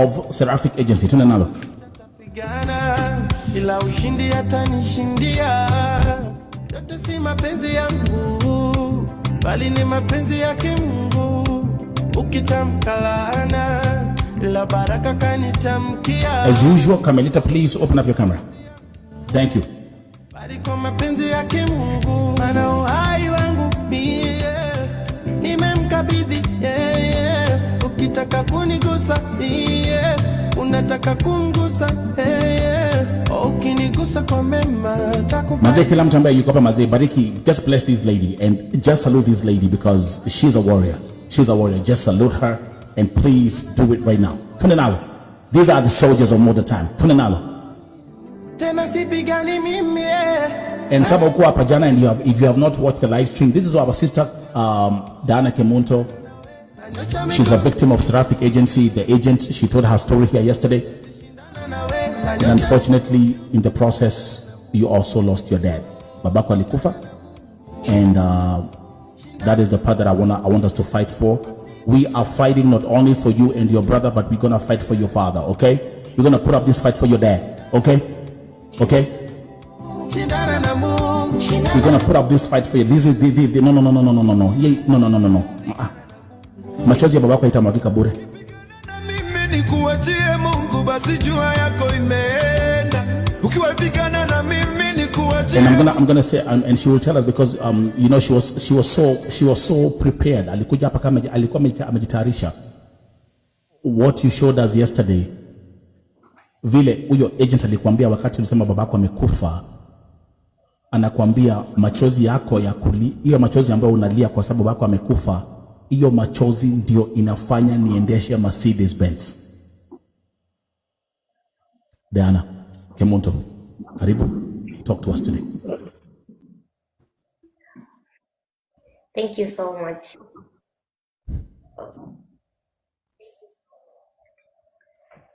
of Seraphic Agency. Tuna nalo. Ila ushindi atanishindia. Yote si mapenzi yangu, bali ni mapenzi yake Mungu. Ukitamka laana, ila baraka kanitamkia. As usual, Carmelita, please open up your camera. Thank you. Bali kwa mapenzi yake Mungu, maana uhai wangu mie nimemkabidhi yeye. Ukitaka kunigusa mie, unataka kungusa yeye. Ukinigusa kwa mema takupa. Mazee, kila mtu ambaye yuko hapa mazee, bariki, just bless this lady and just salute this lady because she's a warrior. She's a warrior. Just salute her and please do it right now. Tune nalo. These are the soldiers of modern time. Tune nalo. Tena sipigani mimi. And kama uko hapa jana and if you have not watched the live stream, this is our sister Diana Kemunto. She's a victim of Seraphic Agency. The agent, she told her story here yesterday. And unfortunately, in the process, you also lost your dad. Babako alikufa. And that is the part that I want us to fight for. We are fighting not only for you and your brother, but we're gonna fight for your father, okay? We're gonna put up this fight for your dad, okay? Okay? We're gonna put up this fight for you. This is the no. Yeah, no. Machozi ya babako itamwagika bure. Mimi nikuachie Mungu, basi jua yako imeenda. Ukiwapigana na mimi nikuachie. And I'm gonna say and she will tell us because you know she was so prepared. Alikuja hapa kama alikuwa amejitayarisha. What you showed us yesterday, vile huyo agent alikwambia wakati ulisema babako amekufa, anakuambia machozi yako ya kulia, hiyo machozi ambayo unalia kwa sababu babako amekufa, hiyo machozi ndio inafanya niendeshe Mercedes Benz. Diana Kemunto, karibu, talk to us today. Thank you so much.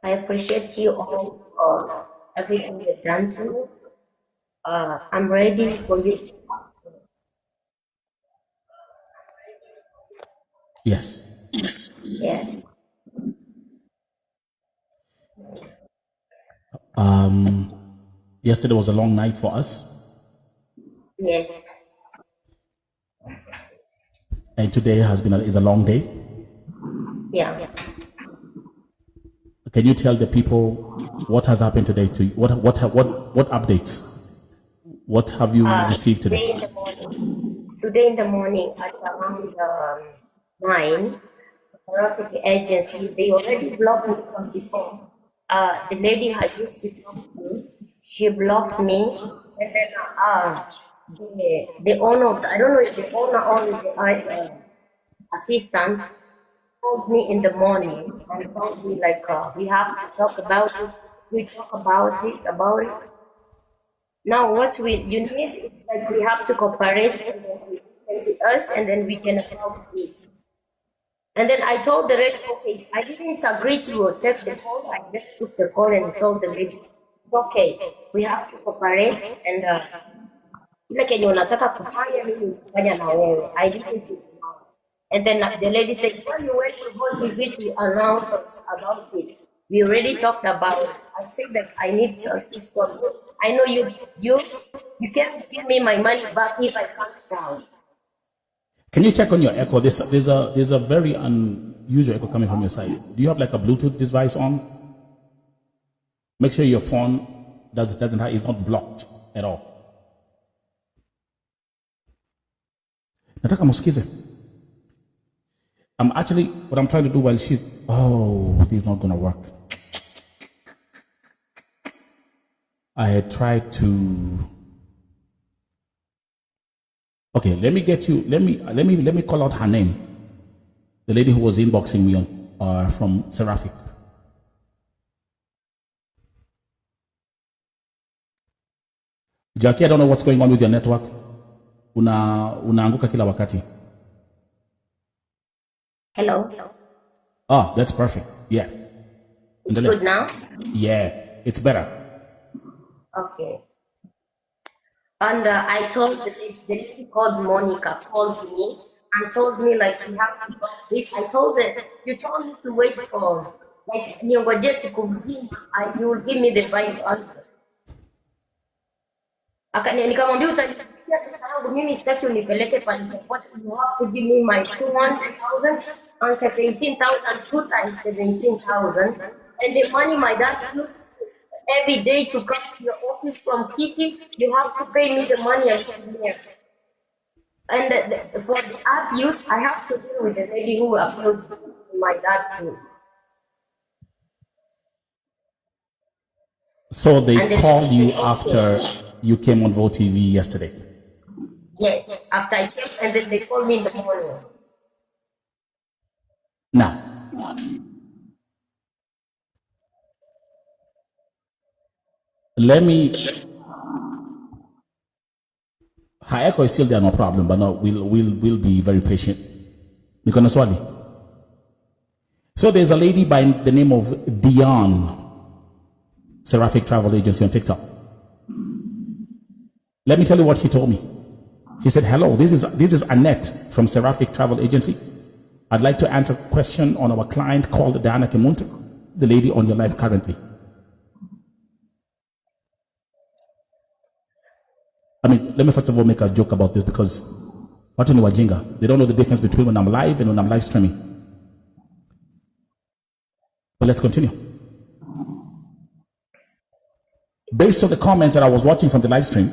I appreciate you all for everything you've done to me. I'm ready for you to. Yes. Yes. Yesterday was a long night for us. Yes. And today is a long day. Yeah. Can you tell the people what has happened today to you? What updates? What have you received today? Today in the morning at around 9, Seraphic Agency, they already blocked me from before. The lady I used to talk to, she blocked me, and then the owner, I don't know if the owner or the assistant called me in the morning and told me like we have to talk about it. We talk about it. Now what you need is like we have to cooperate and then we can to us and then we can help this. And then I told the lady, okay, I didn't agree to take the call. I just took the call and told the lady, okay, we have to cooperate and ile kenye unataka kufanya mimi nitafanya na wewe. I didn't. And then the lady said, well, you went to hold TV to announce us about it. We already talked about it. I said that I need justice for you. I know you can't give me my money back if I can't sound. Can you check on your echo? There's a very unusual echo coming from your side. Do you have like a Bluetooth device on? Make sure your phone is not blocked at all. Nataka musikize. What I'm trying to do while this is not gonna work. I had tried to. Okay, let me call out her name. The lady who was inboxing me on from Seraphic. Jackie, I don't know what's going on with your network. Unaanguka kila wakati. Hello. Oh, that's perfect. Yeah. It's good now? Yeah, it's better. Okay. And I told the lady called Monica called me and told me like you have to do this. I told her, you told me to wait for like niongoje siku mzima, you will give me the right answer. Nikamwambia utanipia pesa yangu, mimi sitaki unipeleke pale popote, you have to give me my 200,000 and 17,000, 2 times 17,000, and the money my dad used every day to come to your office from Kisii, you have to pay me the money I come here. And for the abuse, I have to deal with the lady who abused my dad too. So they called you after you came on Vote TV yesterday? Yes, after I came, and then they called me in the morning. Now, let me. Her echo is still there, no problem, but no, we'll be very patient. Because so there's a lady by the name of Dion, Seraphic Travel Agency on TikTok. Let me tell you what she told me. She said, "Hello, this is Annette from Seraphic Travel Agency. I'd like to answer a question on our client called Diana Kemunto, the lady on your live currently." I mean, let me first of all make a joke about this because watu ni wajinga. They don't know the difference between when I'm live and when I'm live streaming. But let's continue. Based on the comments that I was watching from the live stream,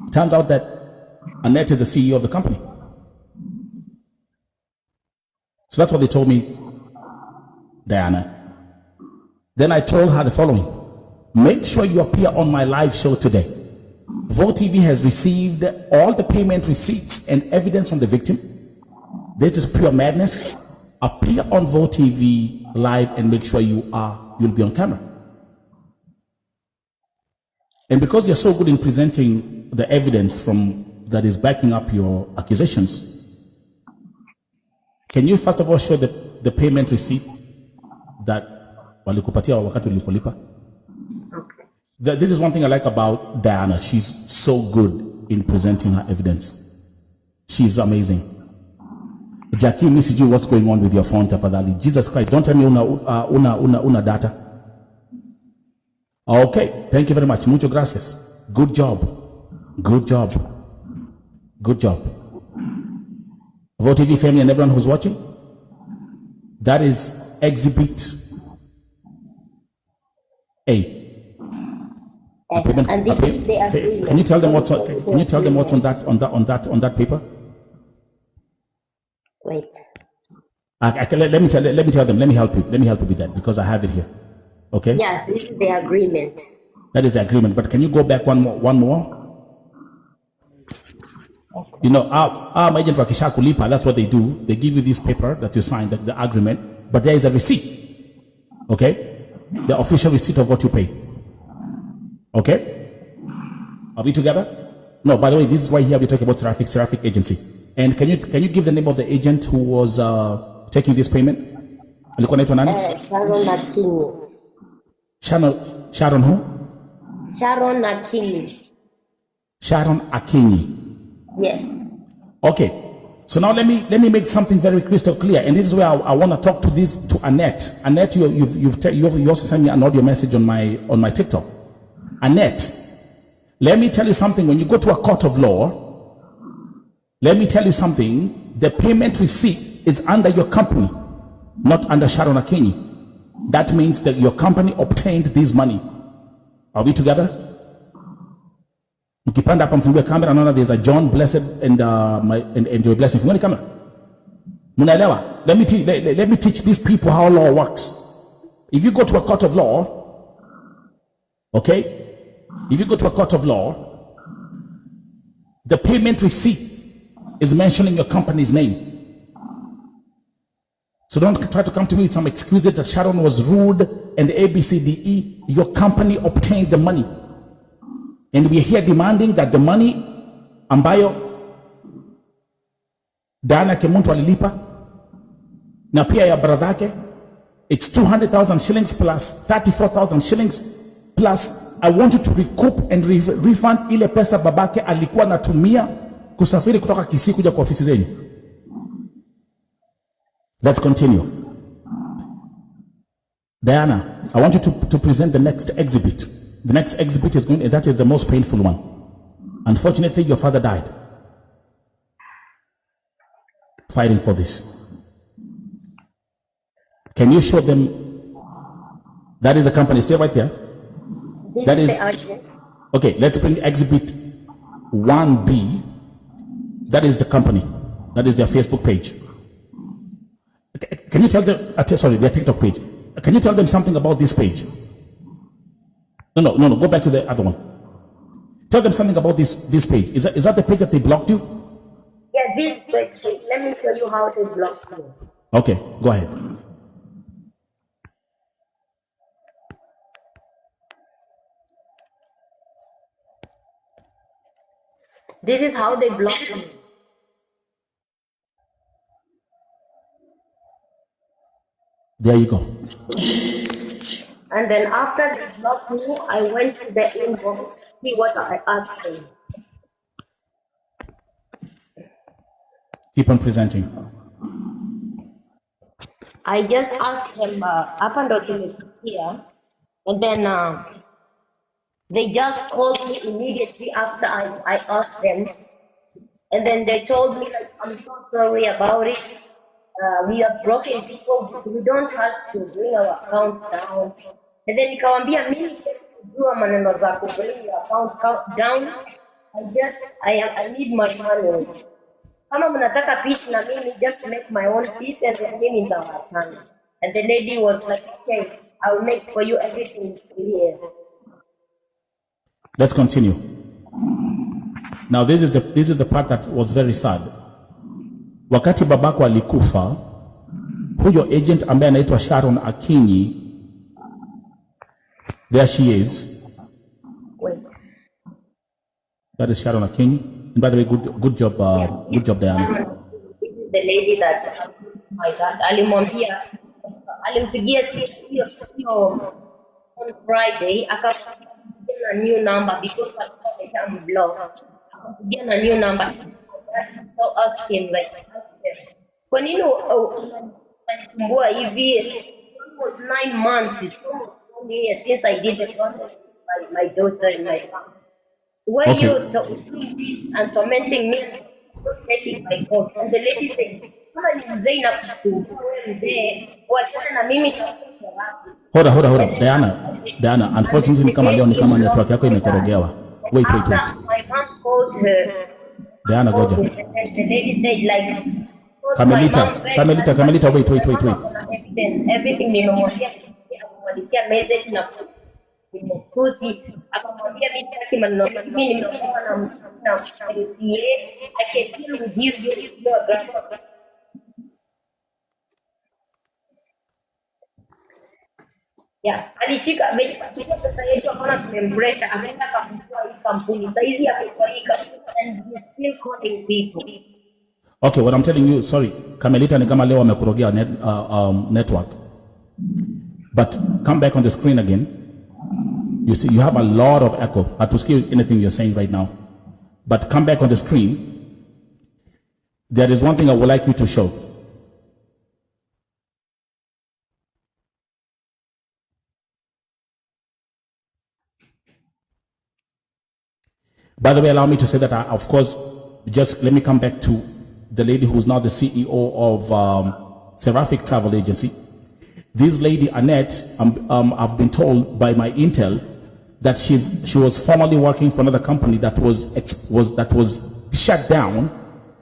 it turns out that Annette is the CEO of the company. So that's what they told me, Diana. Then I told her the following: make sure you appear on my live show today. Vote TV has received all the payment receipts and evidence from the victim. This is pure madness. Appear on Vote TV live and make sure you'll be on camera. And because you're so good in presenting the evidence that is backing up your accusations, can you first of all show the payment receipt that walikupatia wakati ulipolipa? Okay. This is one thing I like about Diana. She's so good in presenting her evidence. She's amazing. Jackie, me sijui what's going on with your phone, tafadhali. Jesus Christ, don't tell me una data. Okay, thank you very much. Mucho gracias. Good job. Good job. Good job. Vote TV family and everyone who's watching, that is Exhibit A. And this is the agreement. Can you tell them what's on? Can you tell them what's on that paper? Wait. Let me tell them. Let me help you. Let me help you with that because I have it here. Okay. Yeah, this is the agreement. That is the agreement. But can you go back one more? Okay. You know, our agent wakisha kulipa, that's what they do. They give you this paper that you signed, the agreement, but there is a receipt. Okay? The official receipt of what you pay. Okay? Are we together? No, by the way, this is why here we talk about Seraphic Agency. And can you give the name of the agent who was taking this payment? Alikuwa anaitwa nani? Sharon Akinyi. Sharon who? Sharon Akinyi. Sharon Akinyi. Yes. Okay. So now let me make something very crystal clear, and this is where I want to talk to Annette. Annette, you also sent me an audio message on my TikTok. Annette, let me tell you something. When you go to a court of law, let me tell you something. The payment receipt is under your company, not under Sharon Akinyi. That means that your company obtained this money. Are we together? Ukipanda hapa mfungue kamera, naona there's a John Blessed and Joy Blessing. Fungueni kamera. Munaelewa? Let me teach these people how law works. If you go to a court of law, okay? If you go to a court of law, the payment receipt is mentioning your company's name. So don't try to come to me with some excuses that Sharon was rude and ABCDE. Your company obtained the money. And we are here demanding that the money ambayo Diana Kemunto alilipa na pia ya bradhake, it's 200,000 shillings plus 34,000 shillings plus I want you to recoup and refund ile pesa babake alikuwa natumia kusafiri kutoka Kisii kuja kwa ofisi zenu. Let's continue. Diana, I want you to present the next exhibit. The next exhibit is that is the most painful one. Unfortunately, your father died fighting for this. Can you show them? That is a company. Stay right there. That is okay. Let's bring exhibit 1B. That is the company. That is their Facebook page. Can you tell them? Sorry, their TikTok page. Can you tell them something about this page? No. Go back to the other one. Tell them something about this page. Is that the page that they blocked you? Yeah, this page. Let me show you how to block you. Okay, go ahead. This is how they block me. There you go. And then after they blocked me, I went to the inbox to see what I asked them. Keep on presenting. I just asked them up and down here, and then they just called me immediately after I asked them, and then they told me like, I'm so sorry about it. We are broken people. We don't have to bring our accounts down. And then nikawambia mimi sijua maneno za ku bring your accounts down. I need my money. Kama mnataka peace na mimi, just make my own peace and then mimi nitawachana. And the lady was like, okay, I'll make for you everything clear. Let's continue. Now this is the part that was very sad. Wakati babako alikufa, huyo agent ambaye anaitwa Sharon Akinyi, there she is. Wait. That is Sharon Akinyi. And by the way, good job, Diana. This is the lady that my dad alimwambia, alimpigia siyo on Friday, akapigia na new number because alikuwa amesha-block. Akapigia na new number. So ask him like, kwa nini unanisumbua hivi? It was 9 months, it's almost 1 year since I did the process with my daughter and my son. Why Okay. you doing this and tormenting me and taking my calls? And the lady said, kama ni mzee na kusumbua mzee, wachana na mimi. Hold up. Diana, unfortunately kama leo ni kama network yako imekorogewa. Wait. My mom called her. Diana, goja. And the lady said like, Carmelita, wait. Everything nimemwambia, akamwandikia message na kumtusi, akamwambia mimi sitaki maneno, mimi nimekuwa na MCA, I can deal with you are grandpa. Yeah, alishika pesa yetu akaona tumempressure, akaenda akafungua hii kampuni. Sasa hizi akifua hii kampuni and he's still calling people. Okay, what I'm telling you, sorry, Carmelita ni kama leo amekurogea network. But come back on the screen again. You see, you have a lot of echo. Hatusikii anything you're saying right now. But come back on the screen. There is one thing I would like you to show. By the way, allow me to say that, of course, just let me come back to the lady who's now the CEO of Seraphic Travel Agency. This lady, Annette, I've been told by my intel that she was formerly working for another company that was shut down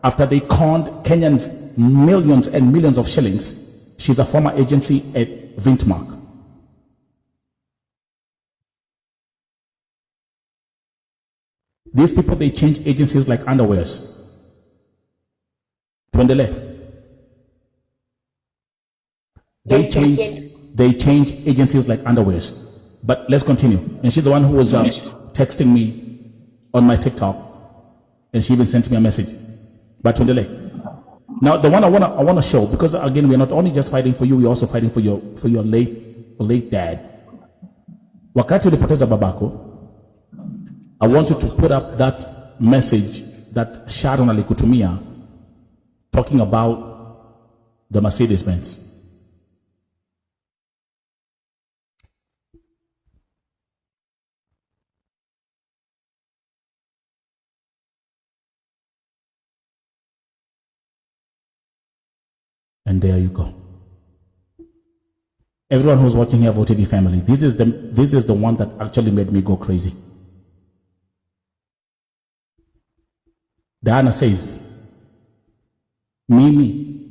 after they conned Kenyans millions and millions of shillings. She's a former agency at Vintmark. These people, they change agencies like underwears. Tuendele. They change agencies like underwears. But let's continue. And she's the one who was texting me on my TikTok, and she even sent me a message. But tuendele. Now the one I wanna show, because again we're not only just fighting for you, we're also fighting for your late dad. Wakati ulipoteza babako, I want you to put up that message that Sharon alikutumia talking about the Mercedes Benz. And there you go. Everyone who's watching here, VOTV family, this is the one that actually made me go crazy. Diana says, mimi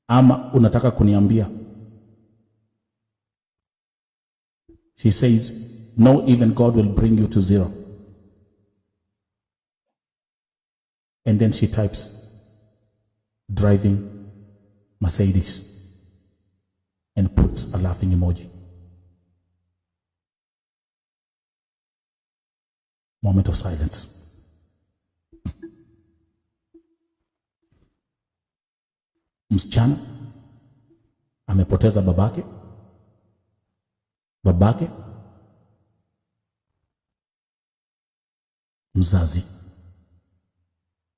ama unataka kuniambia? She says, no, even God will bring you to zero. And then she types, driving Mercedes, and puts a laughing emoji. Moment of silence. Msichana amepoteza babake, mzazi.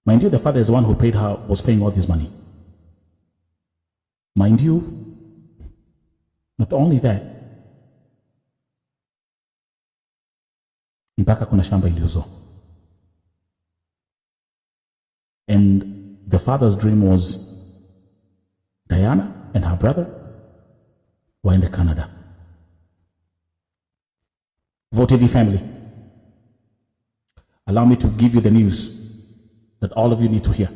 Mind you, the father is the one who paid her, was paying all this money. Mind you, not only that, mpaka kuna shamba iliuzwa. And the father's dream was Diana and her brother were in Canada. VOTV family, allow me to give you the news that all of you need to hear.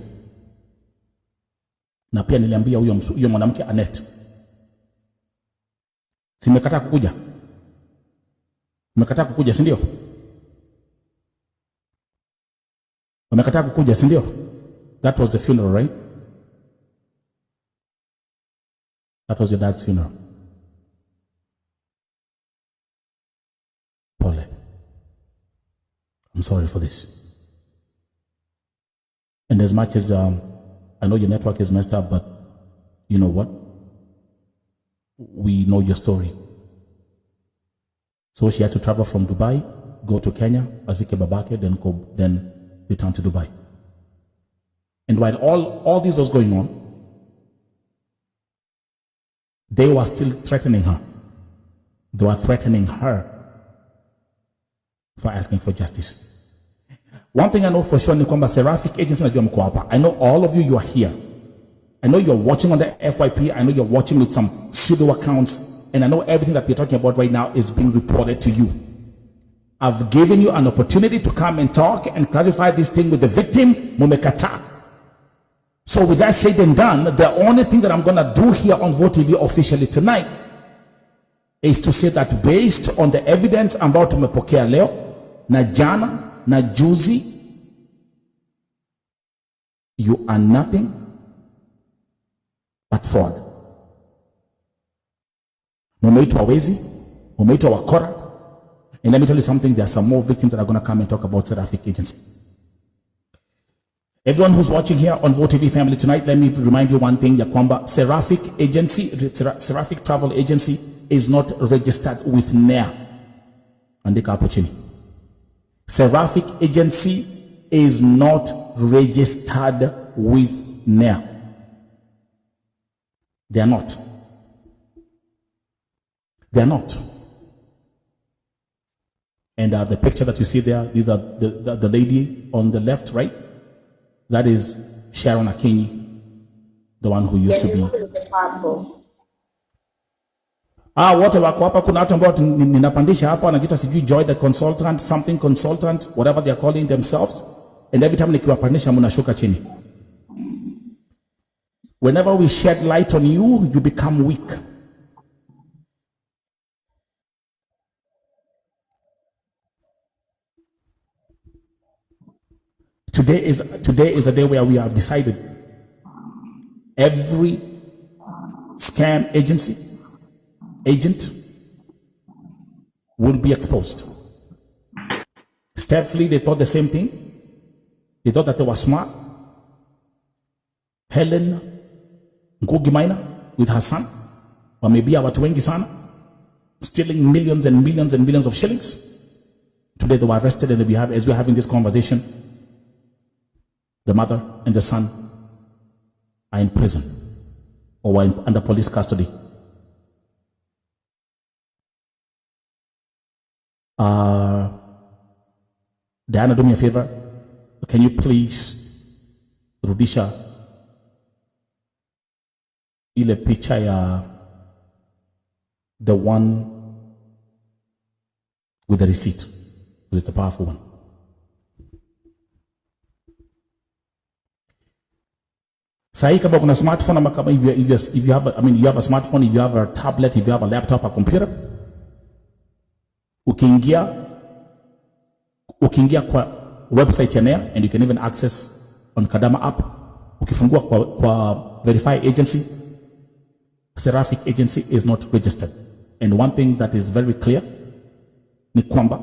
Na pia niliambia huyo mwanamke Annette, simekataa kukuja. Umekataa kukuja, si ndio? Umekataa kukuja, si ndio? That was the funeral, right? That was your dad's funeral. Pole. I'm sorry for this. And as much as I know your network is messed up, but you know what? We know your story. So she had to travel from Dubai, go to Kenya, azike babake, then return to Dubai. And while all this was going on, they were still threatening her. They were threatening her for asking for justice. One thing I know for sure ni kwamba Seraphic Agency najua mko hapa. I know all of you are here. I know you're watching on the FYP. I know you're watching with some pseudo accounts. And I know everything that we're talking about right now is being reported to you. I've given you an opportunity to come and talk and clarify this thing with the victim, mumekata. So with that said and done, the only thing that I'm going to do here on VOTV officially tonight is to say that based on the evidence ambayo tumepokea leo, na jana, na juzi, you are nothing but fraud. Mumeitwa wezi, mumeitwa wakora. And let me tell you something, there are some more victims that are going to come and talk about Seraphic Agency. Everyone who's watching here on VOTV family tonight, let me remind you one thing, ya kwamba Seraphic Agency, Seraphic Travel Agency is not registered with NEA. Andika hapo chini. Seraphic Agency is not registered with NEA. They are not. They are not. And the picture that you see there, these are the lady on the left, right? That is Sharon Akinyi, the one who used to be. Wote wako hapa. Kuna watu ambao ninapandisha hapa wanajiita sijui Joy the consultant, something consultant, whatever they are calling themselves. And every time nikiwapandisha mnashuka chini. Whenever we shed light on you, you become weak. Today is a day where we have decided every scam agent will be exposed. Stephlee, they thought the same thing. They thought that they were smart. Helen Ngugi Maina with her son, wamebia watu wengi sana, stealing millions and millions and millions of shillings. Today they were arrested, and as we're having this conversation, the mother and the son are in prison or are under police custody. Diana, do me a favor. Can you please rudisha ile picha ya the one with the receipt, because it's a powerful one. Sahi kama kuna smartphone ama kama if you have a, you have a smartphone, if you have a tablet, if you have a laptop, a computer, ukiingia kwa website ya NEA, and you can even access on Kadama app. Ukifungua kwa verified agency, Seraphic agency is not registered. And one thing that is very clear ni kwamba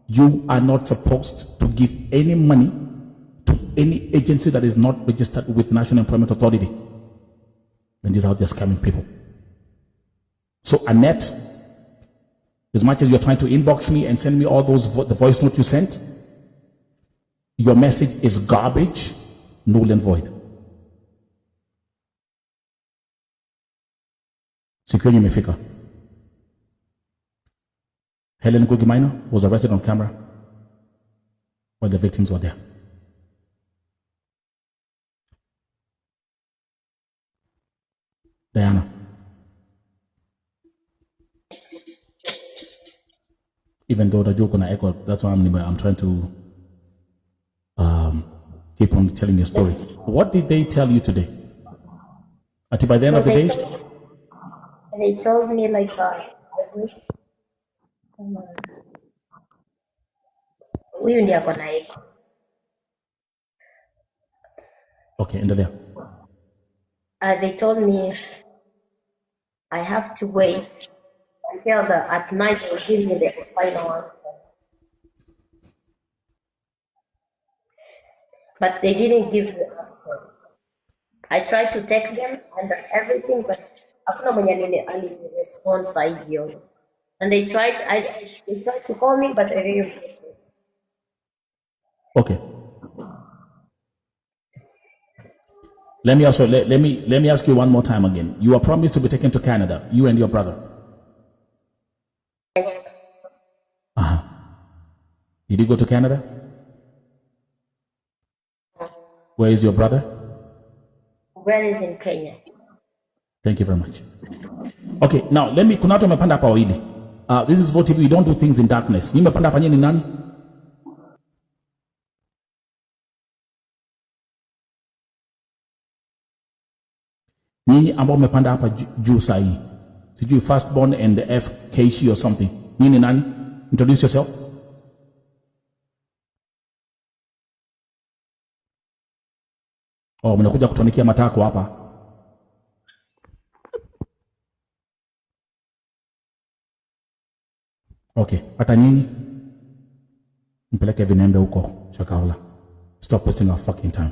you are not supposed to give any money to any agency that is not registered with National Employment Authority. And this is how they're scamming people. So Annette, as much as you're trying to inbox me and send me all those the voice note you sent, your message is garbage, null and void. Security imefika. Helen Ngugi was arrested on camera while the victims were there. Diana. Even though the joke on echo, that's why I'm trying to keep on telling your story. What did they tell you today? At by the end of the day? They told me like huyu ndiye ako na echo. Okay, endelea. They told me I have to wait until at night they will give me the final answer. But they didn't give the answer. I tried to text them and everything, but hakuna mwenye ali-respond side hiyo. And they tried to call me, but I didn't. Okay. Let me ask you one more time again. You are promised to be taken to Canada, you and your brother. Yes. Did you go to Canada? Where is your brother? Brother is in Kenya. Thank you very much. Okay, now kuna watu wamepanda hapa wawili. This is VOTV, we don't do things in darkness. Nyinyi mmepanda hapa nyinyi ni nani? Nyinyi ambao mmepanda hapa juu saa hii. Sijui firstborn and FKC or something. Nyinyi ni nani? Introduce yourself. Oh, mnakuja kutonikia matako hapa. Okay, hata nyinyi mpeleke vinembe huko Shakahola. Stop wasting our fucking time.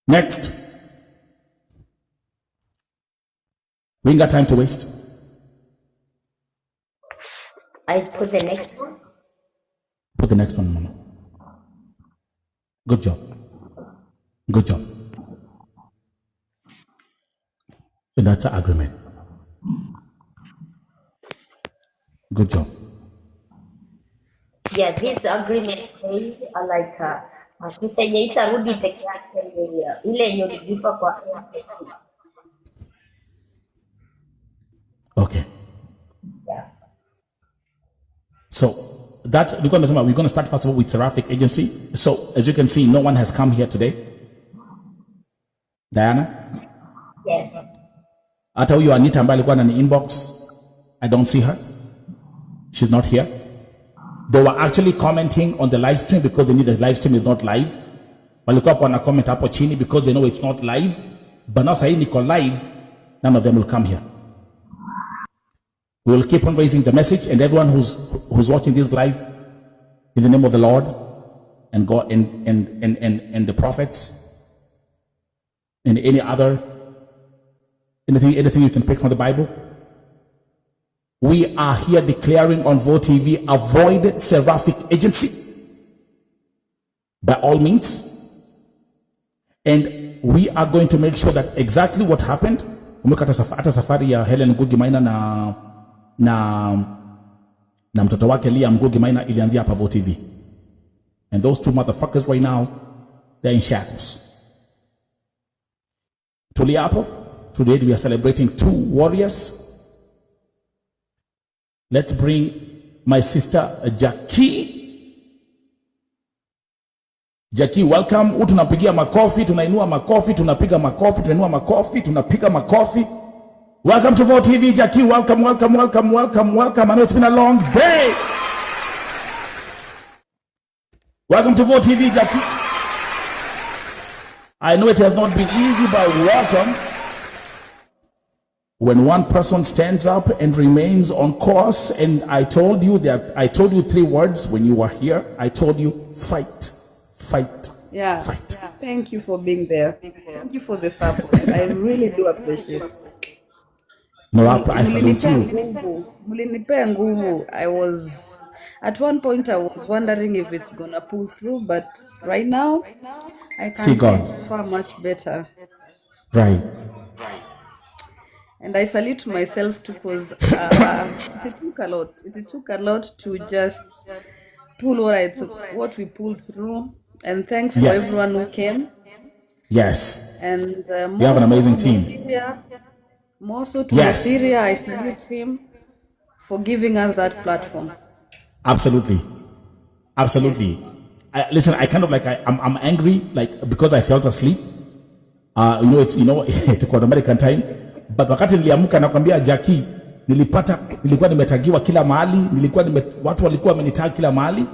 Next. We ain't got time to waste. I put the next one. Put the next one, Mama. Good job. Good job. And that's an agreement. Good job. Yeah, this agreement says pesa yenye itarudi peke yake ile yenye ulipa kwa MPC. Okay. Yeah. So that we're going to start first of all with Seraphic agency. So as you can see, no one has come here today. Diana? Yes. Hata huyu Anita ambaye alikuwa na inbox, I don't see her. She's not here. They were actually commenting on the live stream because they knew the live stream is not live. Walikuwa wana comment hapo chini because they know it's not live. But now sahi niko live, none of them will come here. We will keep on raising the message, and everyone who's watching this live, in the name of the Lord and God and the prophets and anything you can pick from the Bible. We are here declaring on VOTV, avoid Seraphic agency by all means. And we are going to make sure that exactly what happened. Hata safari ya Helen Ngugi na mtoto wake Liam Ngugi Maina ilianzia hapa VOTV. And those two motherfuckers right now, they're in shackles. Tuliapo. Today we are celebrating 2 warriors. Let's bring my sister Jackie. Jackie, welcome. Tunapigia makofi, tunainua makofi, tunapiga makofi, tunainua makofi, tunapiga makofi. Welcome to Vote TV, Jackie. Welcome, welcome, welcome, welcome, welcome. I know it's been a long day. Welcome to Vote TV, Jackie. I know it has not been easy, but welcome. When one person stands up and remains on course, and I told you 3 words when you were here. I told you, fight, fight, Yeah. fight. Thank you for being there. Thank you for the support. I really do appreciate it. No, I salute you. Mlinipea nguvu. At one point I was wondering if it's gonna pull through, but right now I can See see God. it's far much better. Right. And I salute myself too, because it took a lot. It took a lot to just pull what we pulled through. And thanks for Yes. everyone who came. Yes. And You have an amazing team. More so to Yes. Syria, I salute him for giving us that platform. Absolutely. Absolutely. Listen, I kind of like, I'm angry, like, because I felt asleep. It's, to call the American time. But wakati niliamuka nakwambia Jackie, nilikuwa nimetagiwa kila mahali, watu walikuwa wamenitag kila mahali.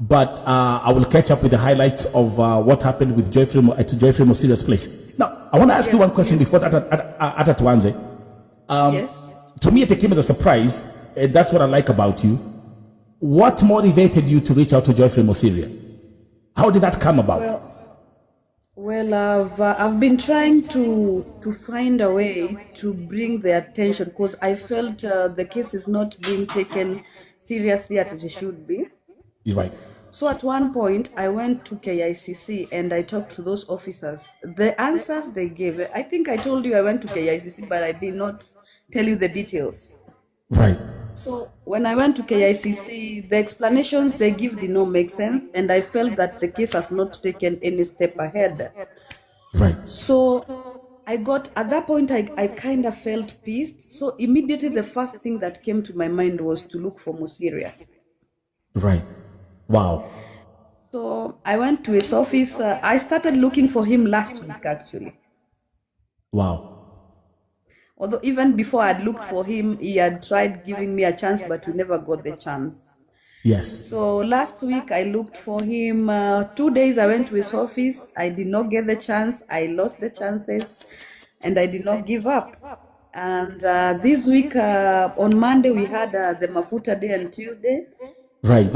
But I will catch up with the highlights of what happened with at Joyfrey Mosiria's place. Now, I want to ask you one question before ata tuanze. Yes. To me, it came as a surprise. That's what I like about you. What motivated you to reach out to Joyfrey Mosiria? How did that come about? Well, I've been trying to find a way to bring the attention, because I felt the case is not being taken seriously as it should be. You're right. So at one point, I went to KICC and I talked to those officers. The answers they gave, I think I told you I went to KICC, but I did not tell you the details. Right. So when I went to KICC, the explanations they give did not make sense, and I felt that the case has not taken any step ahead. Right. So at that point, I kind of felt pissed. So immediately the first thing that came to my mind was to look for Mosiria. Right. Wow. So I went to his office. I started looking for him last week, actually. Wow. Although even before I'd looked for him, he had tried giving me a chance, but we never got the chance. Yes. So last week I looked for him. 2 days I went to his office. I did not get the chance. I lost the chances, and I did not give up. And this week on Monday we had the Mafuta Day, and Tuesday. Right.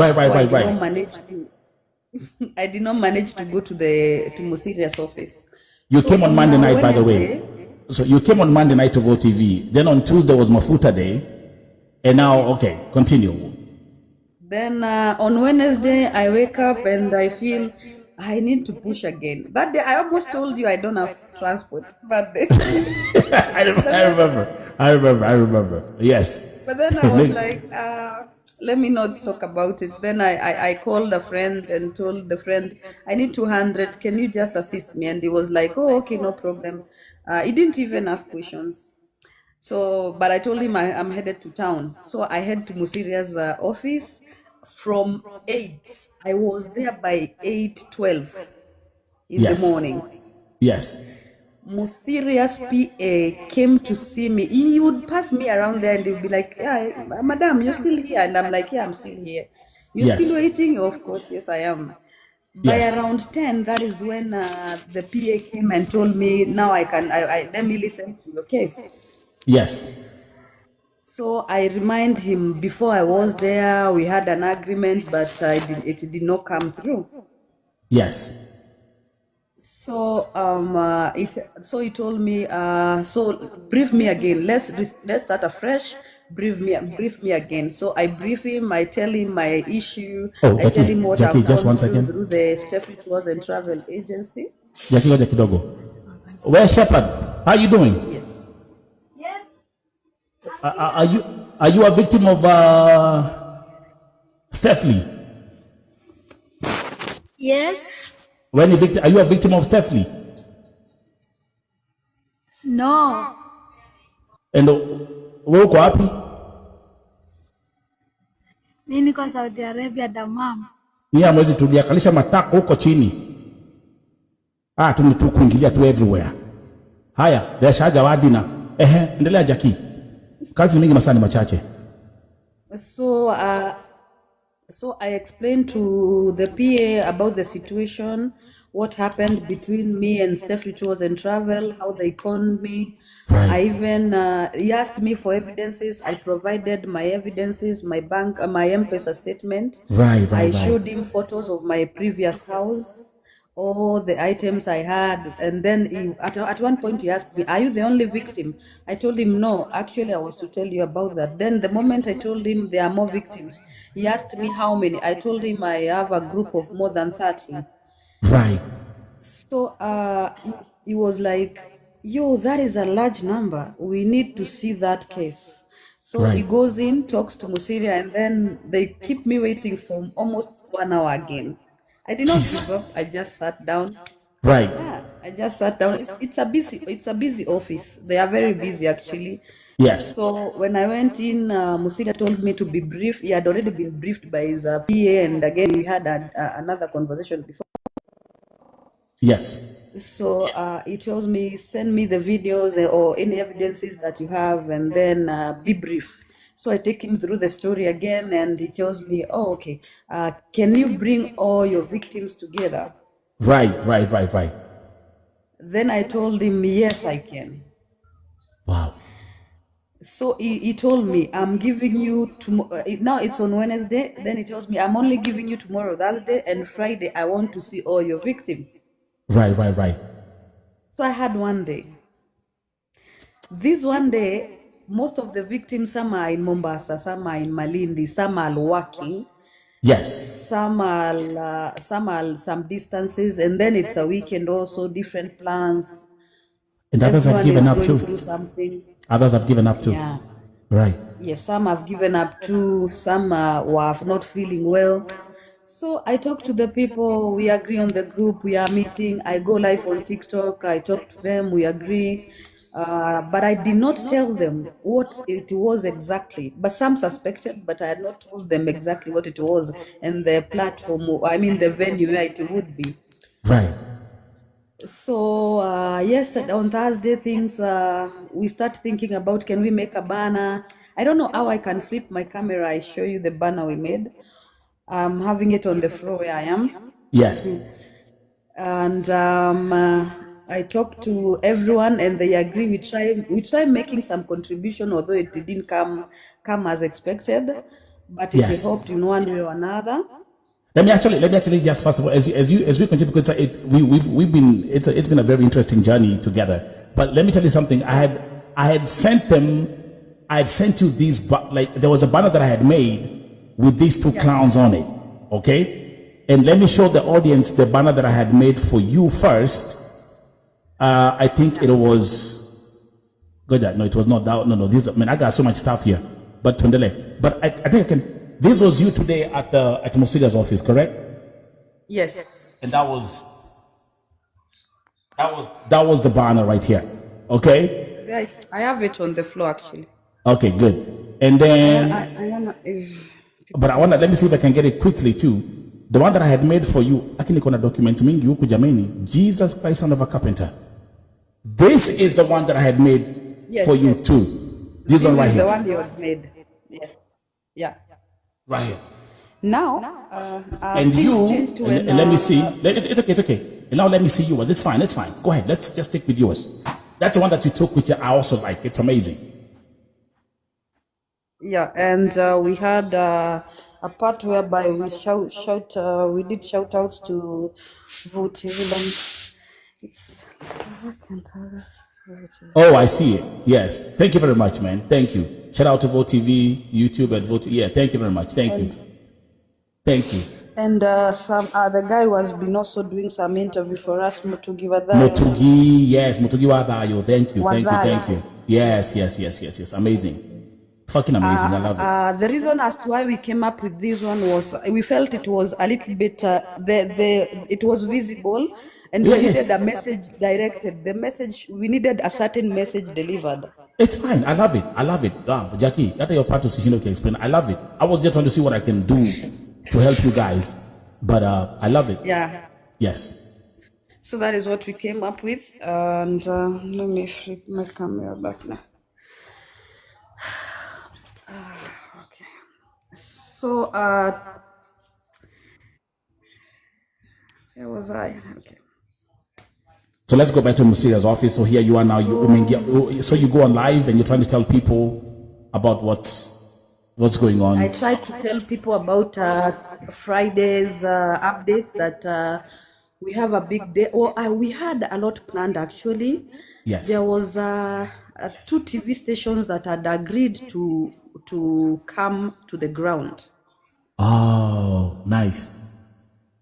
I did not manage to go to Mosiria's office. You came on Monday night, by the way. So you came on Monday night to Vote TV. Then on Tuesday was Mafuta Day. And now, okay, continue. Then on Wednesday, I wake up and I feel I need to push again. That day, I almost told you I don't have transport that day. I remember. Yes. But then I was like, let me not talk about it. Then I called a friend and told the friend, I need 200. Can you just assist me? And he was like, oh, okay, no problem. He didn't even ask questions. So, but I told him I'm headed to town. So I head to Mosiria's office from 8. I was there by 8:12 in the morning. Yes. Mosiria's PA came to see me. He would pass me around there and he'd be like, yeah, madam, you're still here? And I'm like, yeah, I'm still here. You're still waiting? Of course, yes, I am. By around 10, that is when the PA came and told me, now let me listen to your case. Yes. So I remind him, before I was there, we had an agreement, but it did not come through. Yes. So he told me, so brief me again. Let's start afresh. Brief me again. So I brief him. I tell him my issue. I tell him what I've gone through the Stephlee Tours and Travel Agency. Jackie Dogo. Where's Shepherd? How are you doing? Yes. Are you a victim of Stephlee? Yes. Are you a victim of Stephlee? No, And wewe uko wapi? mimi niko Saudi Arabia Damam. Ni hamwezi tuliakalisha matako huko chini. Tu kuingilia tu everywhere. Haya, biashara wadina. Endelea Jackie. Kazi mingi masani machache. So I explained to the PA about the situation, what happened between me and Stephlee, who was in travel, how they conned me. Right. I even he asked me for evidences. I provided my evidences, my bank, my M-Pesa statement. Right. I showed him photos of my previous house, all the items I had, and then at one point he asked me, "Are you the only victim?" I told him, "No, actually I was to tell you about that." Then the moment I told him there are more victims, he asked me how many. I told him I have a group of more than 30. Right. So he was like, "Yo, that is a large number. We need to see that case." So Right. he goes in, talks to Musiria, and then they keep me waiting for almost 1 hour again. I did not Jeez. give up. I just sat down. Right. Yeah, I just sat down. It's a busy office. They are very busy actually. Yes. So when I went in, Musiria told me to be brief. He had already been briefed by his PA, and again we had another conversation before. Yes. So he tells me, send me the videos or any evidences that you have, and then be brief. So I take him through the story again, and he tells me, "Oh, okay. Can you bring all your victims together?" Right. Then I told him, "Yes, I can." Wow. So he told me, "I'm giving you tomorrow." Now it's on Wednesday. Then he tells me, "I'm only giving you tomorrow, Thursday, and Friday. I want to see all your victims." Right. So I had one day. This one day, most of the victims, some are in Mombasa, some are in Malindi, some are working, Yes. some are some distances, and then it's a weekend also, different plans. And others have Everyone given is up going too. through something. Others have given up too. Yeah. Right. Yes, some have given up too, some were not feeling well. So I talk to the people, we agree on the group, we are meeting, I go live on TikTok, I talk to them, we agree. But I did not tell them what it was exactly. But some suspected, but I had not told them exactly what it was and the platform, the venue where it would be. Right. So yesterday on Thursday, we start thinking about, can we make a banner? I don't know how I can flip my camera. I show you the banner we made. I'm having it on the floor where I am. Yes. And I talked to everyone, and they agree. We try making some contribution, although it didn't come as expected, but it Yes. helped in one way or another. Let me actually just first of all, as we continue, because it's been a very interesting journey together. But let me tell you something. I had sent you these, like there was a banner that I had made with these two clowns on it. Okay, and let me show the audience the banner that I had made for you first. I think it was good. No, it was not that. No. I got so much stuff here. But Tundele. But I think I can. This was you today at Musilia's office, correct? Yes. And that was the banner right here. Okay? Yeah, I have it on the floor actually. Okay, good. And then I don't know if... But let me see if I can get it quickly too. The one that I had made for you, actually kuna document mingi huku jameni, Jesus Christ, son of a carpenter. This is the one that I had made for you too. This one right is here. the one you had made. Yes. Yeah. Right here. Now, And things you, changed to and let me see. It's okay. And now let me see yours. It's fine. Go ahead. Let's just stick with yours. That's the one that you took, which I also like. It's amazing. Yeah, and we had a part whereby we we did shout outs to Vote. It's Oh, I see it. Yes. Thank you very much, man. Thank you. Shout out to Vote TV, YouTube, and Vote. Yeah, thank you very much. Thank you. And some other guy was been also doing some interview for us, Mutugi Wadayo. Mutugi, yes, Mutugi Wadayo. Thank you. Yes. Amazing. Fucking amazing. I love it. The reason as to why we came up with this one was we felt it was a little bit it was visible And Yeah, we yes. needed a message directed. We needed a certain message delivered. It's fine. I love it. I love it. Jackie, that's your part to Sishino can explain. I love it. I was just trying to see what I can do to help you guys. But I love it. Yeah. Yes. So that is what we came up with. And let me flip my camera back now. Okay. So where was I? Okay. So let's go back to Musira's office. So here you are now. So you go on live and you're trying to tell people about what's going on. I tried to tell people about Friday's updates that we have a big day. We had a lot planned actually. Yes. There was 2 TV stations that had agreed to come to the ground. Oh, nice.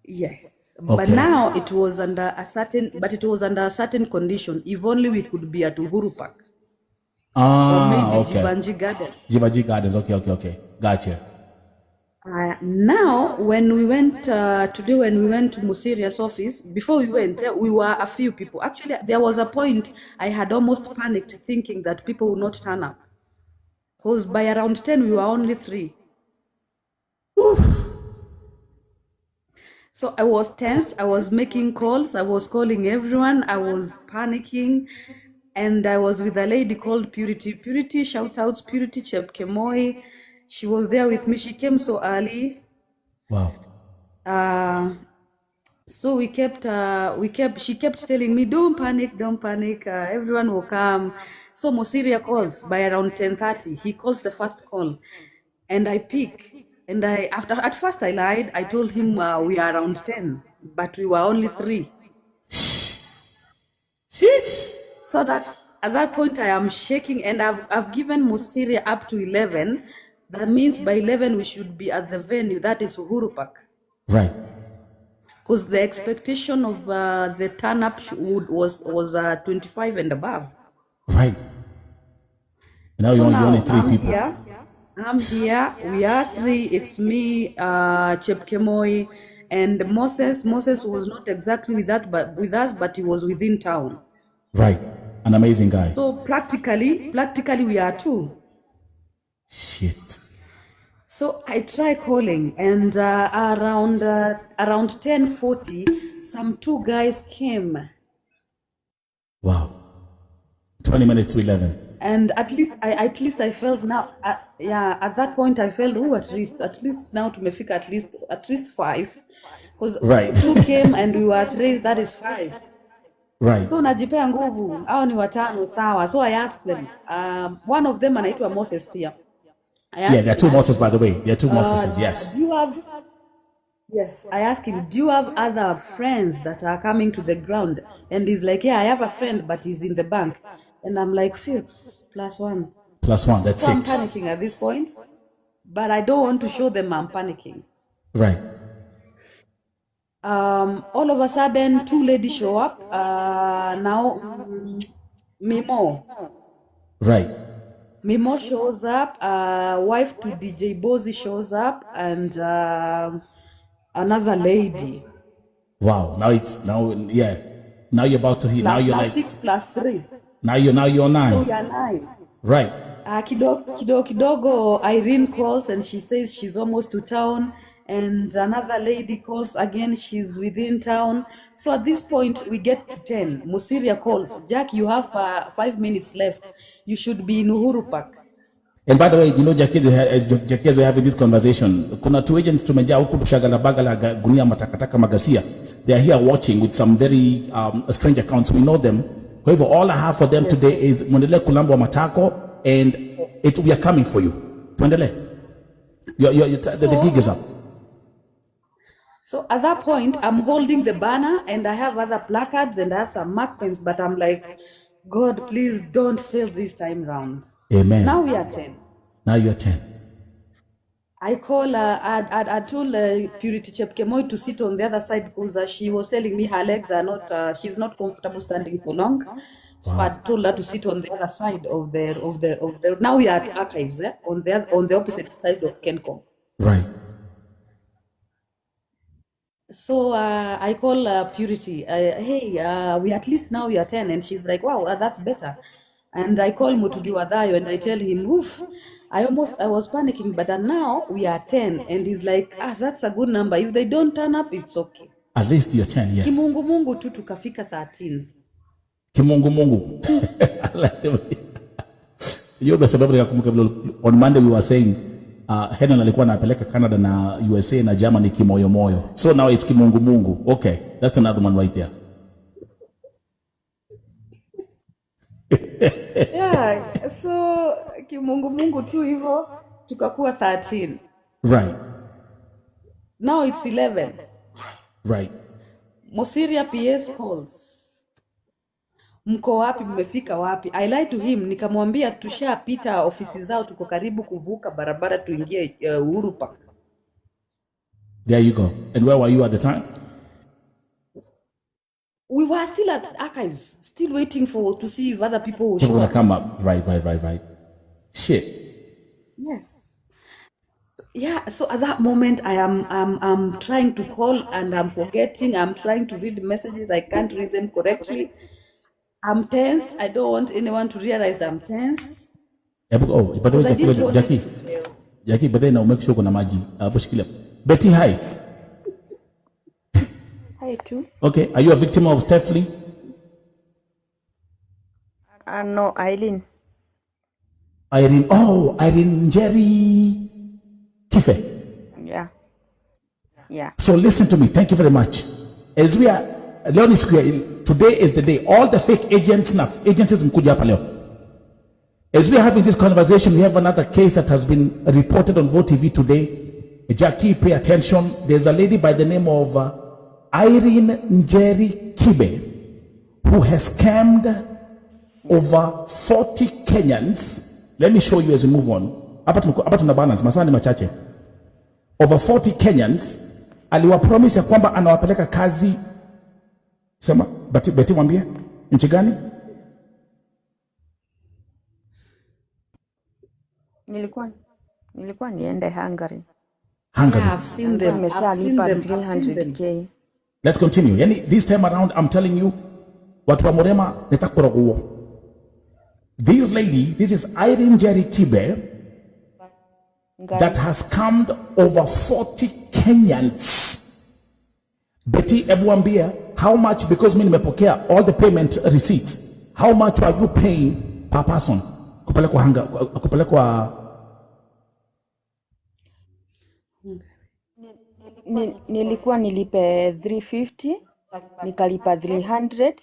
Yes. Okay. But now it was under a certain condition. If only we could be at Uhuru Park. Or maybe Okay. Jivanji Gardens. Jivanji Gardens. Okay. Gotcha. Now, when we went today, when we went to Musiria's office, before we went, we were a few people. Actually, there was a point I had almost panicked, thinking that people would not turn up, because by around 10 we were only 3. Oof. So I was tense. I was making calls. I was calling everyone. I was panicking, and I was with a lady called Purity. Purity, shout outs, Purity Chepkemoi. She was there with me. She came so early. Wow. So she kept telling me, don't panic, everyone will come. So Musiria calls by around 10:30. He calls the first call, and I pick. And at first I lied. I told him we are around 10, but we were only 3. Sheesh. So that at that point I am shaking, and I've given Musiria up to 11. That means by 11 we should be at the venue, that is Uhuru Park. Right. Because the expectation of the turn up was 25 and above. Right. Now So you're now only 3 people. I'm here. We are 3. It's me, Chepkemoi, and Moses. Moses was not exactly with us, but he was within town. Right. An amazing guy. So practically we are 2. Shit. So I try calling, and around 10:40, some 2 guys came. Wow. 20 minutes to 11. And at least I felt now, at that point I felt, at least now tumefika at least 5, because Right. 2 came and we were 3, that is 5. Right. So najipea nguvu, hao ni 5 sawa. So I asked them, one of them anaitwa Moses pia. Yeah, there are 2 Moses, by the way. There are 2 Moses, yes. Yes, I asked him, do you have other friends that are coming to the ground? And he's like, yeah, I have a friend, but he's in the bank. And I'm like, fix, +1. +1, that's So I'm 6. panicking at this point, but I don't want to show them I'm panicking. Right. All of a sudden, 2 ladies show up. Now, Mimo. Right. Mimo shows up. Wife to DJ Bozy shows up, and another lady. Wow. Now you're about to hit. Now you're like 6 + 3. Now you're 9. So we are 9. Right. Kidogo, Irene calls and she says she's almost to town, and another lady calls again, she's within town. So at this point we get to 10. Musiria calls, Jack, you have 5 minutes left. You should be in Uhuru Park. And by the way, Jackie, as we're having this conversation, kuna 2 agents tumejaa huku tushagala bagala gunia matakataka magasia. They are here watching with some very strange accounts. We know them. However, all I have for them today is Mwendele Kulambo Matako, and we are coming for you. Mwendele, the gig is up. So at that point, I'm holding the banner, and I have other placards, and I have some mark pens, but I'm like, God, please don't fail this time round. Amen. Now we are 10. Now you're 10. I told Purity Chepkemoi to sit on the other side, because she was telling me her legs are not, she's not comfortable standing for long. So I told her to sit on the other side of the. Now we are at archives, on the opposite side of Kencom. Right. So I call Purity. Hey, we at least now we are 10, and she's like, wow, that's better. And I call Mutugi Wadayo and I tell him, oof, I was panicking, but now we are 10, and he's like, that's a good number. If they don't turn up, it's okay. At least you're 10, yes. Kimungu mungu tu tukafika 13. Kimungu mungu. I like the way. Hiyo kwa sababu nikakumbuka vile on Monday we were saying Helen alikuwa anapeleka Canada na USA na Germany kimoyo moyo. So now it's kimungu mungu. Okay, that's another one right there. Yeah, so kimungu mungu tu hivyo tukakuwa 13. Right. Now it's 11. Right. Mosiria PS calls. Mko wapi, mmefika wapi? I lied to him, nikamwambia tushapita ofisi zao, tuko karibu kuvuka barabara tuingie Uhuru Park. There you go. And where were you at the time? We were still at archives, still waiting to see if other people will People show gonna up. come up. Right. Shit. Yes. Yeah, so at that moment I'm trying to call and I'm forgetting. I'm trying to read messages, I can't read them correctly. I'm tensed. I don't want anyone to realize I'm tensed. Oh, but Because I didn't want Jackie. it to fail. Jackie, but then I'll make sure kuna maji. Bushikilia. Betty, hi. Hi too. Okay, are you a victim of Stephlee? No, Eileen. Irene Jerry Kife. Yeah. So listen to me. Thank you very much. As we are, Leonie Square, today is the day. All the fake agencies mkuja hapa leo. As we are having this conversation, we have another case that has been reported on Vote TV today. Jackie, pay attention. There's a lady by the name of Irene Njeri Kibe who has scammed over 40 Kenyans. Let me show you as we move on. Hapa tuna balance, masaa ni machache. Over 40 Kenyans aliwapromise ya kwamba anawapeleka kazi. Sema, Betty mwambie, nchi gani? Nilikuwa niende Hungary. Hungary. Yeah, I've seen them. Nimeshalipa 300k. Let's continue. Yani, this time around, I'm telling you, watu wa Murema nitakuroguo. This lady, this is Irene Jerry Kibe, that has scammed over 40 Kenyans. Betty Ebuambia, how much, because mimi nimepokea all the payment receipts, how much are you paying per person? Kupelekwa Nilikuwa nilipe 350, nikalipa 300.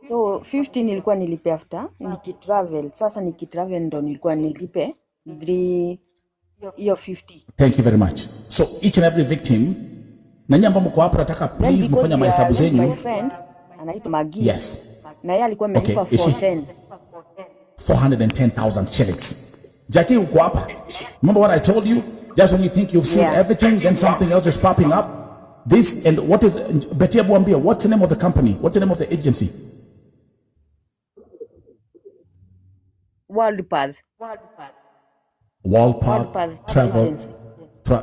So 50 nilikuwa nilipe after nikitravel. Sasa nikitravel ndo nilikuwa nilipe 3 hiyo 50. Thank you very much. So each and every victim, nanyi ambao mko hapa nataka please mfanye mahesabu zenyu. My friend anaitwa Magi. Yes. Na yeye alikuwa amelipa 410,000 shillings. Jackie, uko hapa. Remember what I told you? Just when you think you've seen everything, then something else is popping up. This, and what is, Betty Abuambia, what's the name of the company? What's the name of the agency? Worldpath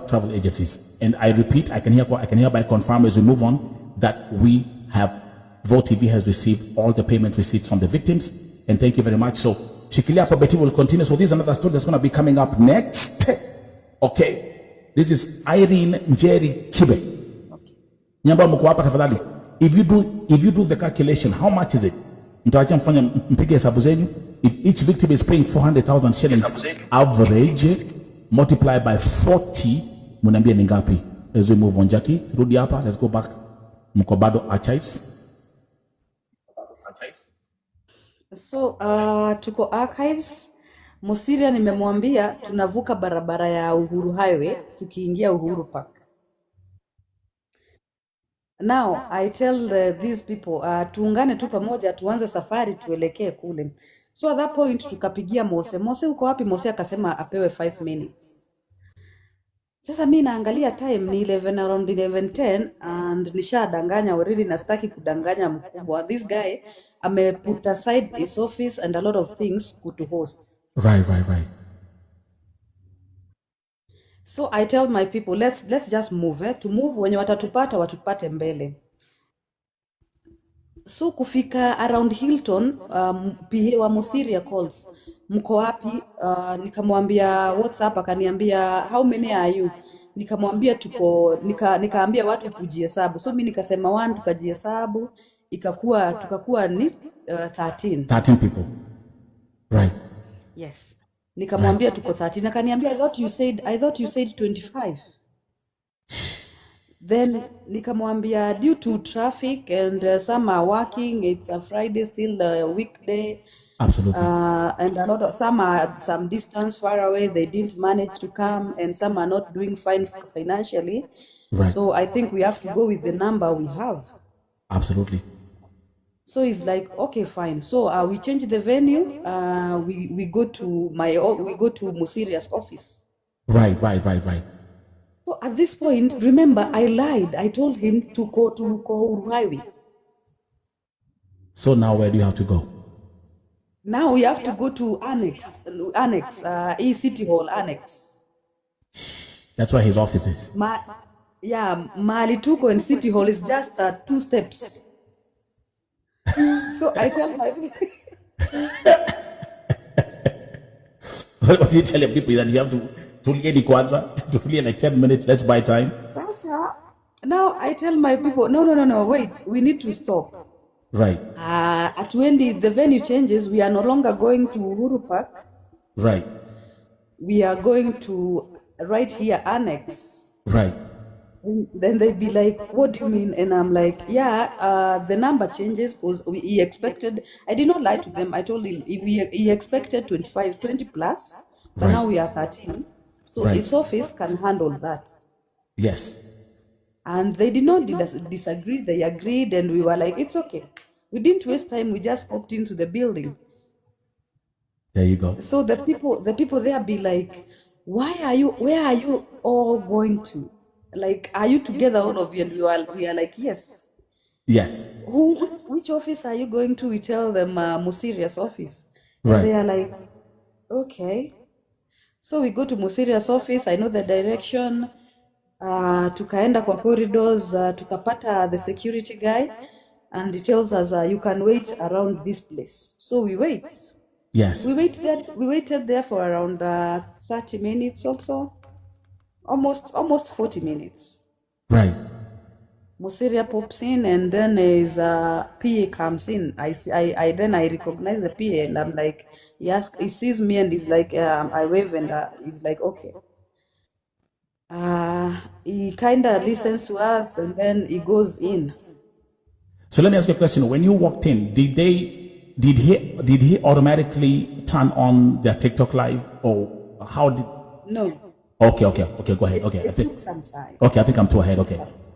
travel agencies. And I repeat, I can hereby confirm as we move on that we have, Vote TV has received all the payment receipts from the victims. And thank you very much. So Shikilia Hapa Betty will continue. So this is another story that's going to be coming up next. Okay. This is Irene Njeri Kibe. Nyamba mko hapa tafadhali. If you do the calculation, how much is it? Mtaacha mfanya mpige hesabu zenyu. If each victim is paying 400,000 shillings average, multiply by 40, mnaambia ni ngapi? As we move on, Jackie, rudi hapa, let's go back. Mko bado archives. So tuko archives. Mosiria nimemwambia tunavuka barabara ya Uhuru Highway tukiingia Uhuru Park. Now I tell these people tuungane tu pamoja tuanze safari tuelekee kule. So at that point tukapigia Mose uko wapi? Mose akasema apewe 5 minutes. Sasa mimi naangalia time ni 11 around 11:10 and nishadanganya already na sitaki kudanganya mkubwa. This guy put aside his office and a lot of things to host. Right. So I tell my people, let's just move, to move wenye watupate mbele. So kufika around Hilton, PA wa Musiria calls, mko wapi? Nikamwambia WhatsApp, akaniambia how many are you? Nikamwambia nikaambia watu tujihesabu. So mimi nikasema 1, tukajihesabu, tukakuwa ni 13. 13 people. Right. Yes. Nikamwambia tuko 13. Akaniambia I thought you said 25. Then nikamwambia due to traffic and some are working, it's a Friday, still a weekday. Absolutely. And a lot of some are some distance far away, they didn't manage to come, and some are not doing fine financially. Right. So I think we have to go with the number we have. Absolutely. So it's like, okay, fine. So we change the venue. We go to Musiria's office. Right. So at this point, remember, I lied. I told him to go to Uruhighway. So now where do you have to go? Now we have to go to Annex, City Hall Annex. That's where his office is. Mahali tuko and City Hall is just 2 steps. So I tell my people. What do you tell your people that you have to tulie like 10 minutes, let's buy time? Now I tell my people, no, wait, we need to stop. Right. At when the venue changes, we are no longer going to Uhuru Park. Right. We are going to right here, Annex. Right. And then they'd be like, what do you mean? And I'm like, the number changes because he expected, I did not lie to them. I told him he expected 20 plus, but right. Now we are 13. So right. His office can handle that. Yes. And they did not disagree. They agreed, and we were like, it's okay. We didn't waste time. We just popped into the building. There you go. So the people there be like, where are you all going to? Like, are you together, all of you? And we are like, yes. Yes. Which office are you going to? We tell them Musiria's office. And right. They are like, okay. So we go to Musiria's office. I know the direction. Tukaenda kwa corridors, tukapata the security guy, and he tells us you can wait around this place. So we wait. Yes. We waited there for around 30 minutes also. Almost 40 minutes. Right. Musiria pops in, and then his PA comes in. Then I recognize the PA, and I'm like, he sees me, and he's like, I wave, and he's like, okay. He kind of listens to us, and then he goes in. So let me ask you a question. When you walked in, did he automatically turn on their TikTok live, or how did? No. Okay. Go ahead. Okay. It took some time. Okay, I think I'm too ahead.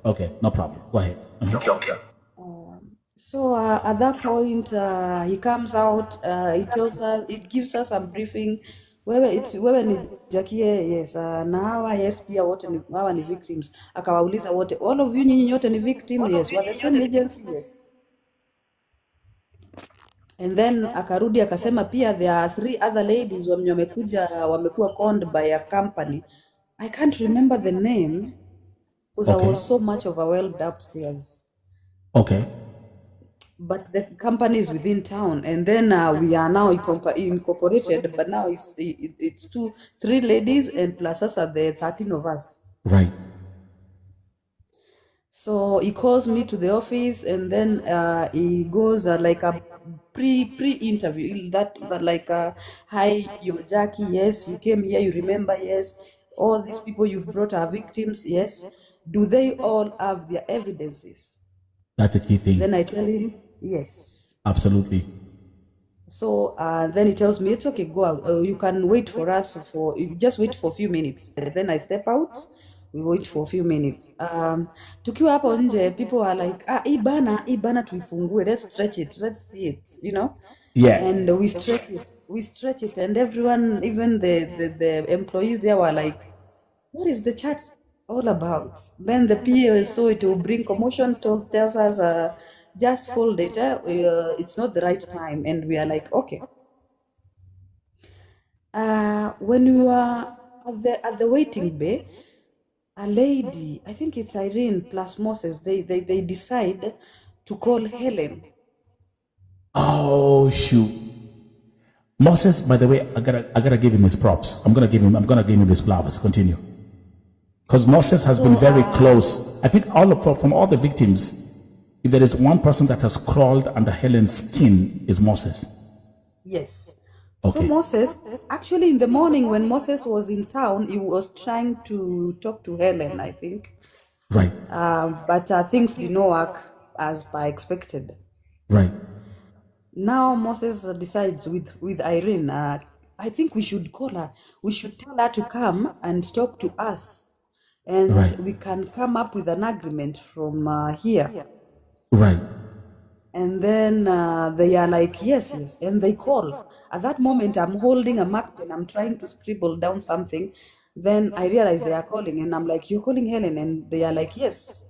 Okay, no problem. Go ahead. Okay. So at that point, he comes out. He tells us, it gives us some briefing. Wewe ni Jakie, yes, na hawa yes pia wote ni hawa ni victims. Akawauliza wote, all of you nyinyi nyote ni victim, yes, we're the same agency, yes. And then akarudi akasema pia there are 3 other ladies wamekuwa conned by a company. I can't remember the name because I was so much overwhelmed upstairs. Okay. But the company is within town, and then we are now incorporated, but now it's 3 ladies and plus us are the 13 of us. Right. So he calls me to the office, and then he goes like a pre-interview, that like, hi, you're Jackie, yes, you came here, you remember, yes, all these people you've brought are victims, yes. Do they all have their evidences? That's a key thing. Then I tell him, yes. Absolutely. So then he tells me, it's okay, go out. You can wait for us just wait for a few minutes. And then I step out. We wait for a few minutes. Tukiwa hapo nje, people are like, hii bana tuifungue, let's stretch it, let's see it, you know? Yeah. And we stretch it, and everyone, even the employees there were like, what is the chat all about? Then the PA saw it will bring commotion, tells us, just fold it, it's not the right time. And we are like, okay. When we were at the waiting bay, a lady, I think it's Irene plus Moses, they decide to call Helen. Oh shoot. Moses, by the way, I gotta give him his props. I'm gonna give him his flowers. Continue. Because Moses has been very close. I think from all the victims, if there is one person that has crawled under Helen's skin, is Moses. Yes. Okay. So Moses, actually in the morning when Moses was in town, he was trying to talk to Helen, I think. Right. But things did not work as per expected. Right. Now Moses decides with Irene, I think we should call her. We should tell her to come and talk to us. And Right. we can come up with an agreement from here. Right. And then they are like, yes, yes. And they call. At that moment, I'm holding a mark pen. I'm trying to scribble down something. Then I realize they are calling. And I'm like, you're calling Helen? And they are like, yes.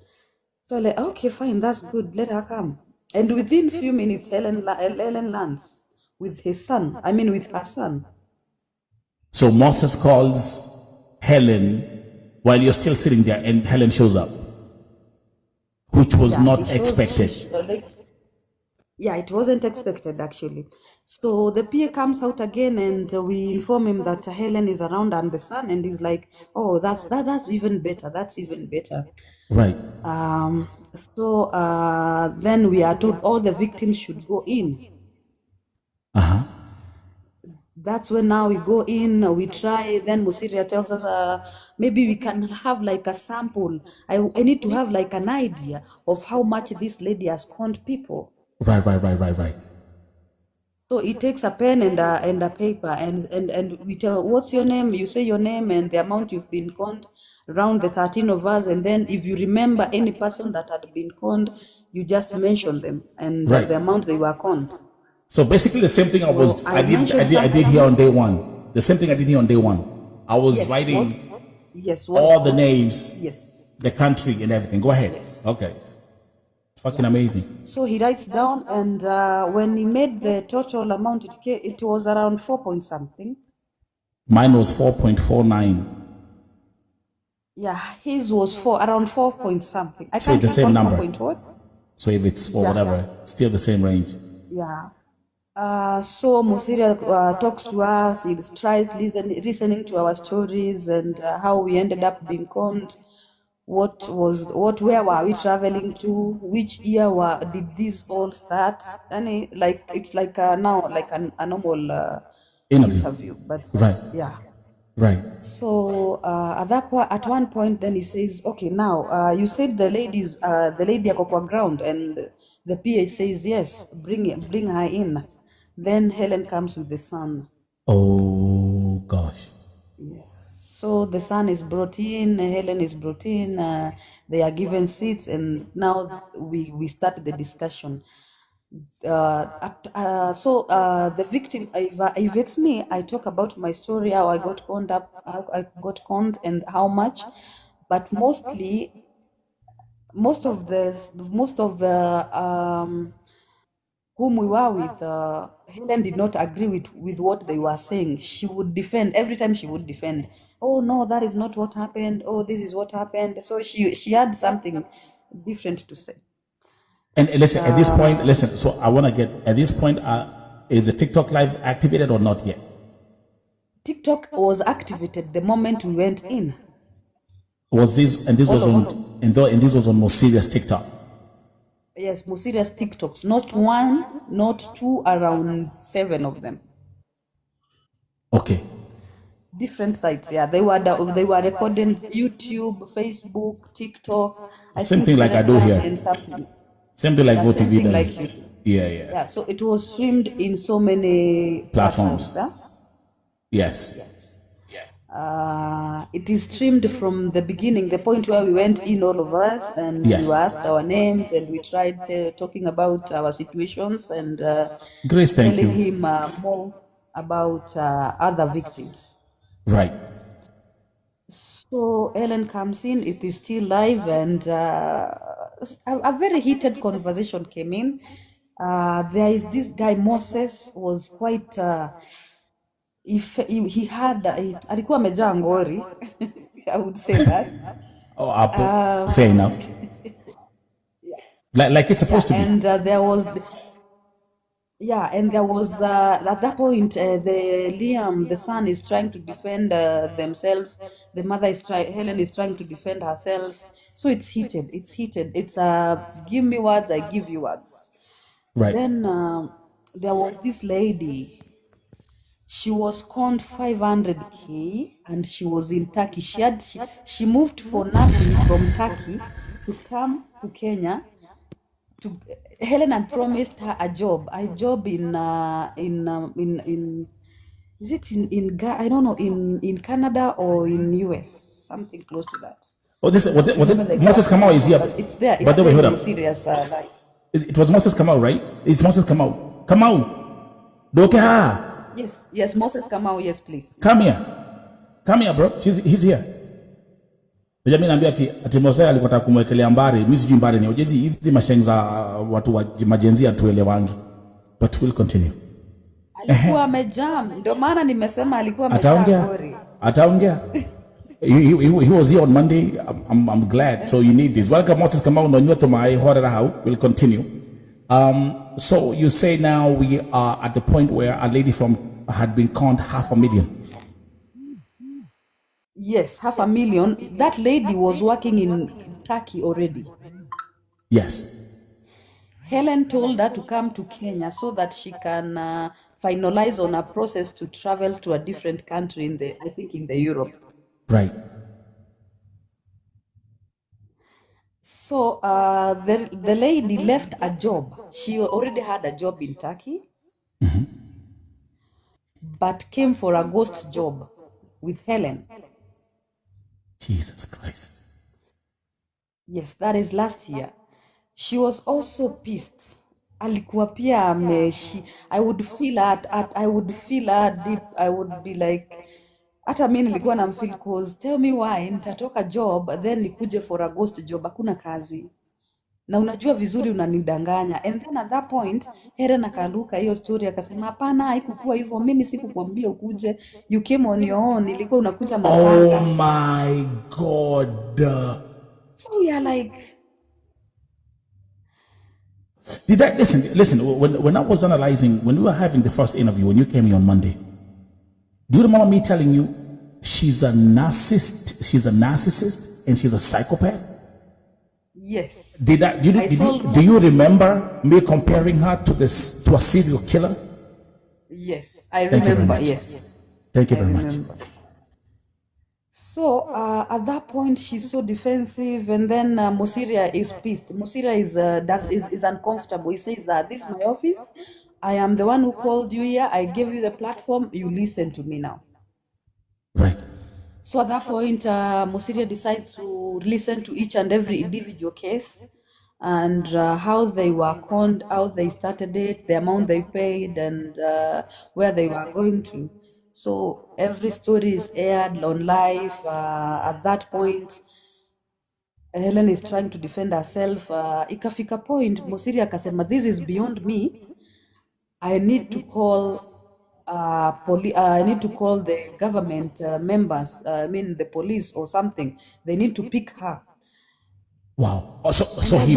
So I'm like, okay, fine, that's good. Let her come. And within a few minutes, Helen lands with his son. I mean, with her son. So Moses calls Helen while you're still sitting there, and Helen shows up, which was not expected. Yeah, it wasn't expected actually. So the PA comes out again, and we inform him that Helen is around and the son, and he's like, "Oh, that's even better. That's even better." Right. So then we are told all the victims should go in. That's when now we go in, we try. Then Musiria tells us, maybe we can have like a sample. I need to have like an idea of how much this lady has conned people. Right. So he takes a pen and a paper, and we tell, what's your name? You say your name and the amount you've been conned, around the 13 of us. And then if you remember any person that had been conned, you just mention them and Right. the amount they were conned. So basically, the same thing I did here on day one. The same thing I did here on day one. I was writing all the names, the country, and everything. Go ahead. Okay. Fucking amazing. So he writes down, and when he made the total amount, it was around 4 point something. Mine was 4.49. Yeah, his was around 4 point something. I So can't it's the same number. Point what? So if it's for whatever, still the same range. Yeah. So Musiria talks to us. He tries listening to our stories and how we ended up being conned. Where were we traveling to? Which year did this all start? And it's like now like a normal interview, but right. Yeah. Right. So at one point, then he says, "Okay, now you said the lady ako kwa ground," and the PA says, "Yes, bring her in." Then Helen comes with the son. Oh gosh. Yes. So the son is brought in, Helen is brought in. They are given seats, and now we start the discussion. So the victim, if it's me, I talk about my story, how I got conned and how much, but most of the whom we were with, Helen did not agree with what they were saying. She would defend every time. She would defend. Oh no, that is not what happened. Oh, this is what happened. So she had something different to say. And listen, at this point, so I want to get, at this point, is the TikTok live activated or not yet? TikTok was activated the moment we went in. Was this, and this was on, and this was on more serious TikTok? Yes, more serious TikToks. Not one, not two, around 7 of them. Okay. Different sites, yeah. They were recording YouTube, Facebook, TikTok. Same thing like I do here. Same thing like VoTV does. Like yeah. So it was streamed in so many platforms. Yes. It is streamed from the beginning, the point where we went in, all of us, and we asked our names, and we tried talking about our situations and Grace, telling him more about other victims. Right. So Ellen comes in, it is still live, and a very heated conversation came in. There is this guy, Moses, was quite if he had alikuwa amejaa ngori I would say that. Oh, fair enough. Like it's supposed to be. And there was at that point the Liam, the son, is trying to defend themselves. The mother is Helen is trying to defend herself. So it's heated. It's give me words, I give you words. Right. Then there was this lady. She was conned 500K and she was in Turkey. She moved for nothing from Turkey to come to Kenya. Helen had promised her a job in is it in I don't know, in Canada or in US, something close to that. Oh, was it Moses Kamau is here? It's there. By the way, hold up. Serious. It was Moses Kamau, right? It's Moses Kamau. Kamau. Doka. Yes, Moses Kamau, yes, please. Come here, bro. He's here. Jamii naambia ati Moses alikuwa kumwekelea mbari, mimi sijui mbari ni ujezi hizi mashengi za watu wa majenzia tuelewangi. But we'll continue. Alikuwa amejam, ndio maana nimesema alikuwa amejam. Ataongea. He was here on Monday. I'm glad. So you need this. Welcome Moses Kamau no nyoto mai horera hau. We'll continue. So you say now we are at the point where a lady had been conned 500,000. Yes, 500,000. That lady was working in Turkey already. Yes. Helen told her to come to Kenya so that she can finalize on a process to travel to a different country in the Europe. Right. So the lady left a job. She already had a job in Turkey, but came for a ghost job with Helen. Jesus Christ. Yes, that is last year. She was also pissed. Alikuwa pia I would feel her deep. I would be like, hata mimi nilikuwa na feel cause tell me why nitatoka job then nikuje for a ghost job, hakuna kazi. Na unajua vizuri unanidanganya. And then at that point Helen akaruka hiyo story akasema hapana, haikukuwa hivyo, mimi sikukwambia ukuje, you came on your own, ilikuwa unakuja mapanga. Oh my God. So we are like, listen, when I was analyzing, when we were having the first interview, when you came here on Monday, do you remember me telling you she's a narcissist and she's a psychopath? yes. Do you remember me comparing her to a serial killer? Yes, I remember. Yes. Thank you very much. So at that point she's so defensive, and then Musiria is pissed. Musiria is uncomfortable. He says that this is my office. I am the one who called you here. I gave you the platform. You listen to me now. Right. So at that point, Musiria decides to listen to each and every individual case and how they were conned, how they started it, the amount they paid, and where they were going to. So every story is aired on live. At that point, Helen is trying to defend herself. Ikafika point, Musiria akasema, this is beyond me. I need to call the government members, the police or something. They need to pick her. Wow. So he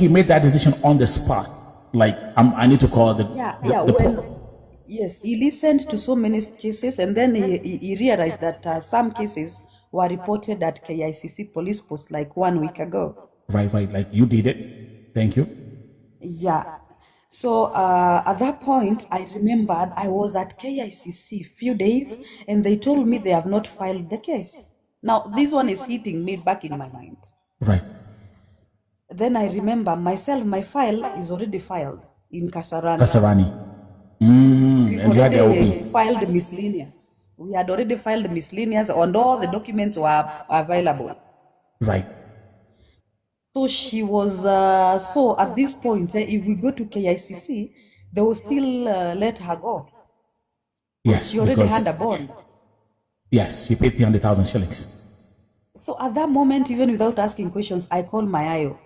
made that decision on the spot. Like I need to call the Yes, he listened to so many cases, and then he realized that some cases were reported at KICC police post like 1 week ago. Right. Like you did it. Thank you. Yeah. So at that point, I remembered I was at KICC a few days, and they told me they have not filed the case. Now, this one is hitting me back in my mind. Right. Then I remember myself, my file is already filed in Kasarani. And you had the OP. Filed miscellaneous. We had already filed miscellaneous, and all the documents were available. Right. So she was, so at this point, if we go to KICC, they will still let her go. Yes. She already had a bond. Yes, she paid 300,000 shillings. So at that moment, even without asking questions, I called my IO.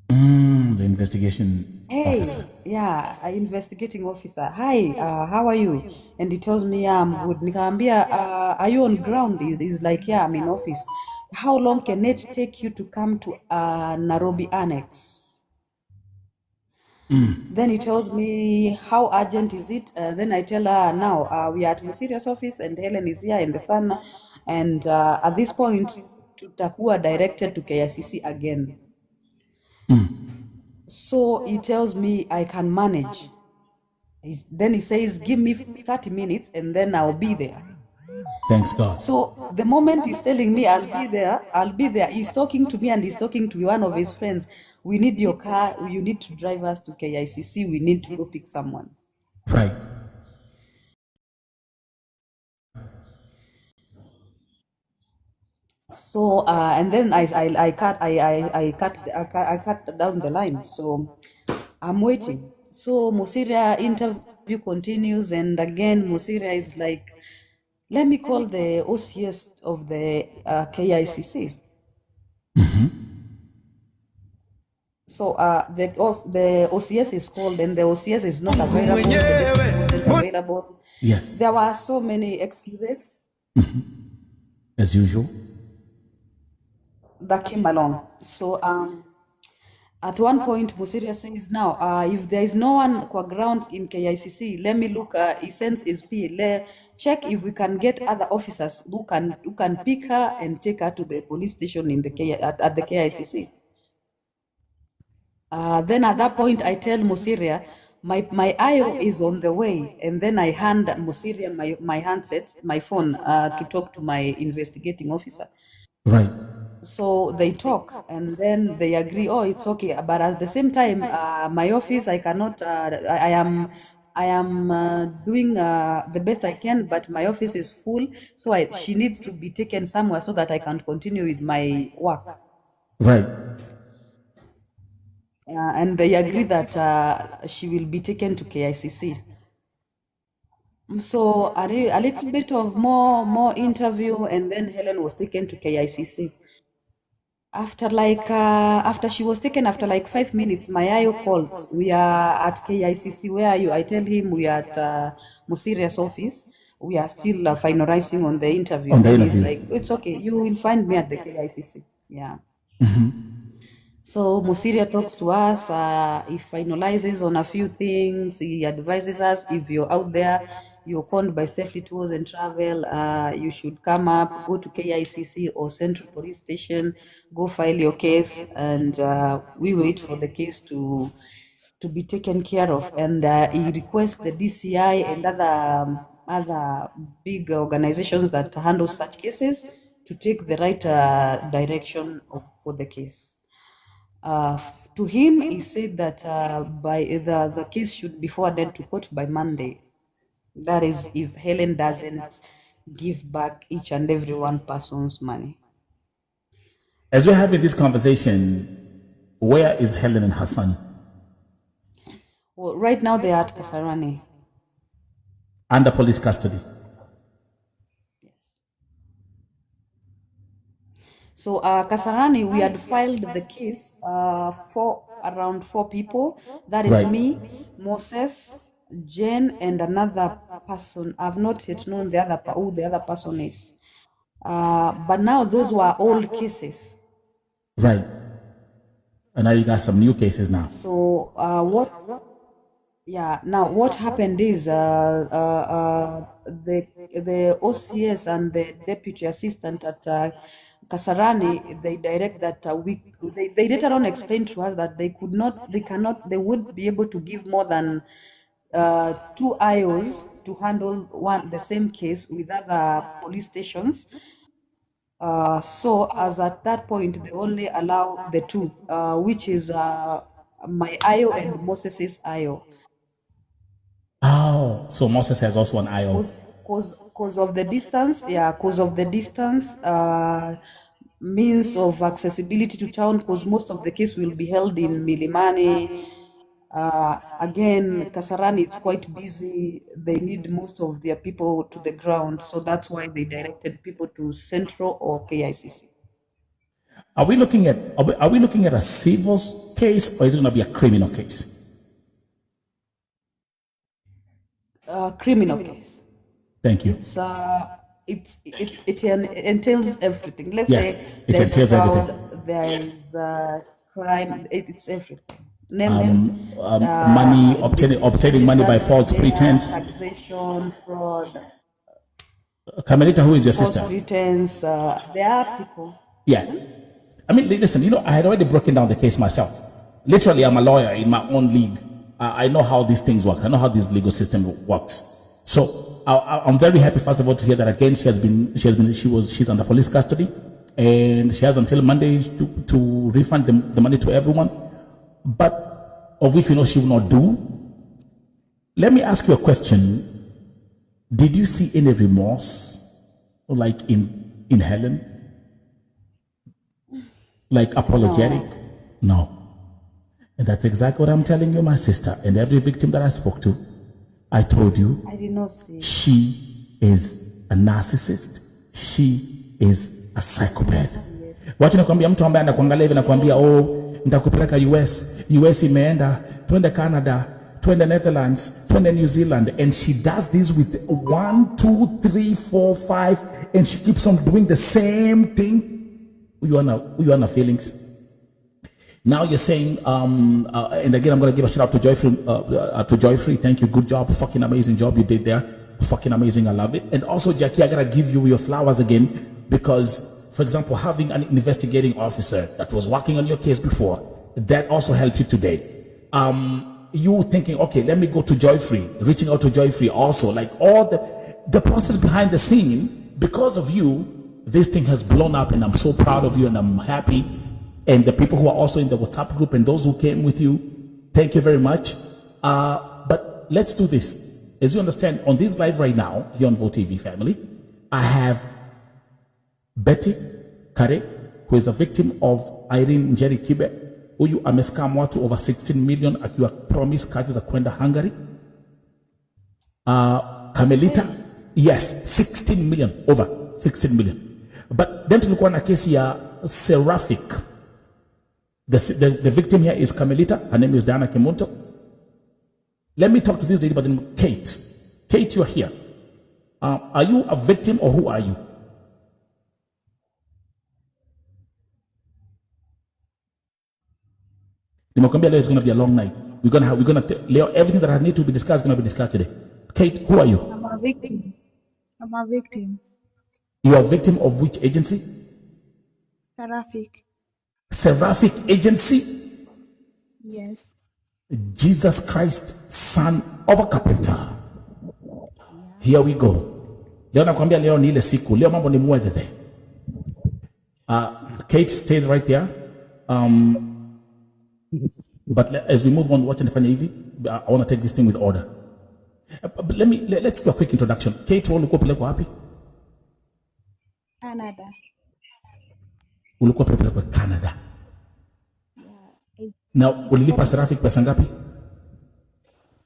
The investigation Hey, officer. yeah, investigating officer. Hi, how are you? And he tells me, yeah, I'm good. Nikamwambia, are you on ground? He's like, yeah, I'm in office. How long can it take you to come to Nairobi Annex? Then he tells me, how urgent is it? Then I tell her, now we are at Musiria's office and Helen is here in the sun. And at this point, tutakuwa directed to KICC again. So he tells me I can manage. Then he says, give me 30 minutes and then I'll be there. Thanks God. So the moment he's telling me I'll be there, he's talking to me and he's talking to one of his friends. We need your car, you need to drive us to KICC, we need to go pick someone. Right. So and then I cut down the line. So I'm waiting. So Musiria interview continues, and again Musiria is like, let me call the OCS of the KICC. So the OCS is called, and the OCS is not available. The deputy wasn't available. Yes. There were so many excuses As usual. that came along. So at one point, Musiria says, now, if there is no one kwa ground in KICC, let me look, he sends his P, check if we can get other officers who can pick her and take her to the police station in the at the KICC. Then at that point, I tell Musiria, my IO is on the way, and then I hand Musiria my handset, my phone, to talk to my investigating officer. Right. So they talk and then they agree, oh, it's okay. But at the same time, my office, I cannot, I am doing the best I can, but my office is full. So she needs to be taken somewhere so that I can continue with my work. Right. And they agree that she will be taken to KICC. So a little bit of more interview, and then Helen was taken to KICC. After she was taken, after like 5 minutes, my IO calls. We are at KICC. Where are you? I tell him we are at Musiria's office. We are still finalizing on the interview. And he's like, it's okay. You will find me at the KICC. Yeah. So Musiria talks to us, he finalizes on a few things, he advises us, if you're out there, you're conned by Stephlee Tours and Travel, you should come up, go to KICC or Central Police Station, go file your case, and we wait for the case to be taken care of. And he requests the DCI and other big organizations that handle such cases to take the right direction for the case. To him, he said that by the case should be forwarded to court by Monday. That is, if Helen doesn't give back each and every one person's money. As we're having this conversation, where is Helen and her son? Well, right now they are at Kasarani. Under police custody. So Kasarani, we had filed the case for around 4 people. That is me, Moses, Jen, and another person. I've not yet known who the other person is. But now those were old cases. Right. And now you got some new cases now. So now what happened is the OCS and the deputy assistant at Kasarani, they direct that they later on explained to us that they wouldn't be able to give more than 2 IOs to handle the same case with other police stations. So as at that point, they only allow the 2, which is my IO and Moses's IO. Oh, so Moses has also an IO. Because of the distance, means of accessibility to town, because most of the case will be held in Milimani. Again, Kasarani is quite busy. They need most of their people to the ground, so that's why they directed people to Central or KICC. Are we looking at a civil case, or is it going to be a criminal case? a criminal case. Thank you. It entails everything. Let's Yes, say it there's entails everything. fraud, there's crime. It's everything. Name Money, obtaining money by false pretense. taxation, fraud, Carmelita, who is your false sister? pretense. There are people. Yeah. I mean, listen, I had already broken down the case myself. Literally, I'm a lawyer in my own league. I know how these things work. I know how this legal system works. So I'm very happy, first of all, to hear that again. She's under police custody, and she has until Monday to refund the money to everyone, but of which we know she will not do. Let me ask you a question. Did you see any remorse, like in Helen? Like apologetic? No. And that's exactly what I'm telling you, my sister. And every victim that I spoke to, I told you, I did not see. she is a narcissist. She is a psychopath. Wacha nakwambia mtu ambaye anakuangalia hivi nakwambia, nitakupeleka US imeenda, twende Canada, twende Netherlands, twende New Zealand, and she does this with 1, 2, 3, 4, 5, and she keeps on doing the same thing. You wanna feelings. Now you're saying, and again, I'm going to give a shout out to Joyfree. Thank you. Good job. Fucking amazing job you did there. Fucking amazing. I love it. And also, Jackie, I got to give you your flowers again because, for example, having an investigating officer that was working on your case before, that also helped you today. You thinking, okay, let me go to Joyfree, reaching out to Joyfree also, like all the process behind the scene, because of you, this thing has blown up, and I'm so proud of you, and I'm happy. And the people who are also in the WhatsApp group and those who came with you, thank you very much. But let's do this. As you understand, on this live right now, here on Vote TV family, I have Betty Kare, who is a victim of Irene Njeri Kibe, huyu amescam watu over 16 million akiwa promise kazi za kwenda Hungary. Carmelita, yes, 16 million, over 16 million. But then tulikuwa na kesi ya Seraphic. The victim here is Carmelita. Her name is Diana Kemunto. Let me talk to this lady by the name Kate. Kate, you are here. Are you a victim or who are you? Leo is going to be a long night. We're gonna Leo, everything that I need to be discussed is going to be discussed today. Kate, who are you? I'm a victim. I'm a victim. You are a victim of which agency? Seraphic. Seraphic agency? Yes. Jesus Christ, son of a carpenter. Here we go. Leo nakwambia leo ni ile siku. Leo mambo ni mwedhe. Kate, stay right there. But as we move on, watch nifanye hivi. I want to take this thing with order. But let's do a quick introduction. Kate, ulikuwa pelekwa wapi? Canada. Ulikuwa pelekwa Canada. Na ulilipa Seraphic pesa ngapi?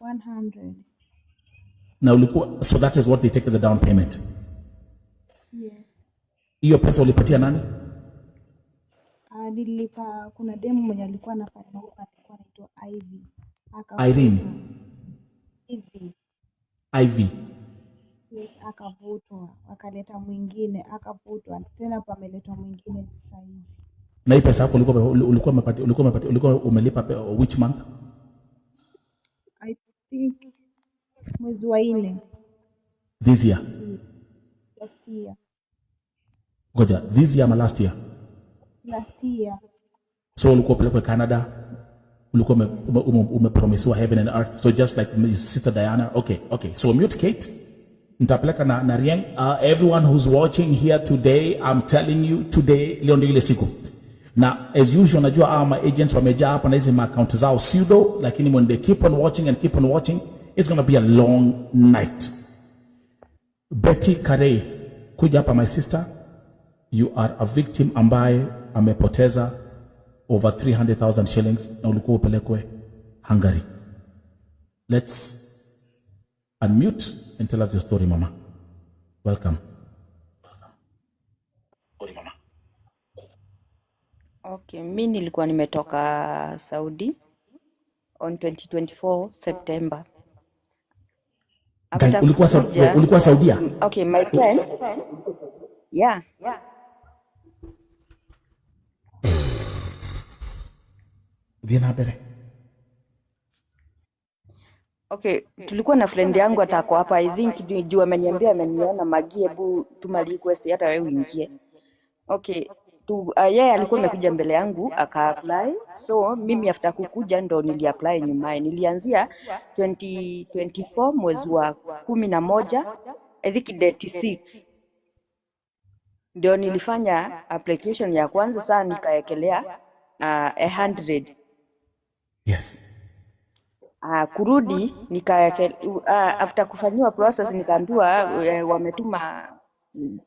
100. Na ulikuwa, so that is what they take as a down payment. Yes. Hiyo pesa ulipatia nani? Nilipa, kuna demo mwenye alikuwa anafanya huko, alikuwa anaitwa Ivy. Irene. Ivy. Yes, akavutwa, wakaleta mwingine, akavutwa, tena pameletwa mwingine sasa hivi. Na hii pesa yako ulikuwa umelipa which month? I think mwezi wa 4. This year. Last year. Ngoja, this year ama last year? Last year. So ulikuwa pelekwa Canada, ulikuwa umepromisiwa heaven and earth, so just like sister Diana. Okay. So mute Kate. Nitapeleka na Rieng. Everyone who's watching here today, I'm telling you today, leo ndio ile siku. Na as usual, najua my agents wamejaa hapa na hizi account zao pseudo, lakini when they keep on watching, it's going to be a long night. Betty Kare, kuja hapa my sister. You are a victim ambaye amepoteza over 300,000 shillings na ulikuwa upelekwe Hungary. Let's unmute and tell us your story, mama. Welcome. Okay, mi nilikuwa nimetoka Saudi on 2024 September. After ulikuwa Saudia? Okay, my friend. Yeah. Viena bere. Okay, tulikuwa na friend yangu atako hapa. I think juu ameniambia ameniona Magi, hebu tuma request hata wewe uingie. Okay, yeye alikuwa amekuja mbele yangu aka-apply. So mimi after kukuja ndo nili-apply nyumaye. Nilianzia 2024 mwezi wa 11, I think date 6. Ndio nilifanya application ya kwanza, saa nikaekelea 100. Yes. Kurudi after kufanyiwa process nikaambiwa wametuma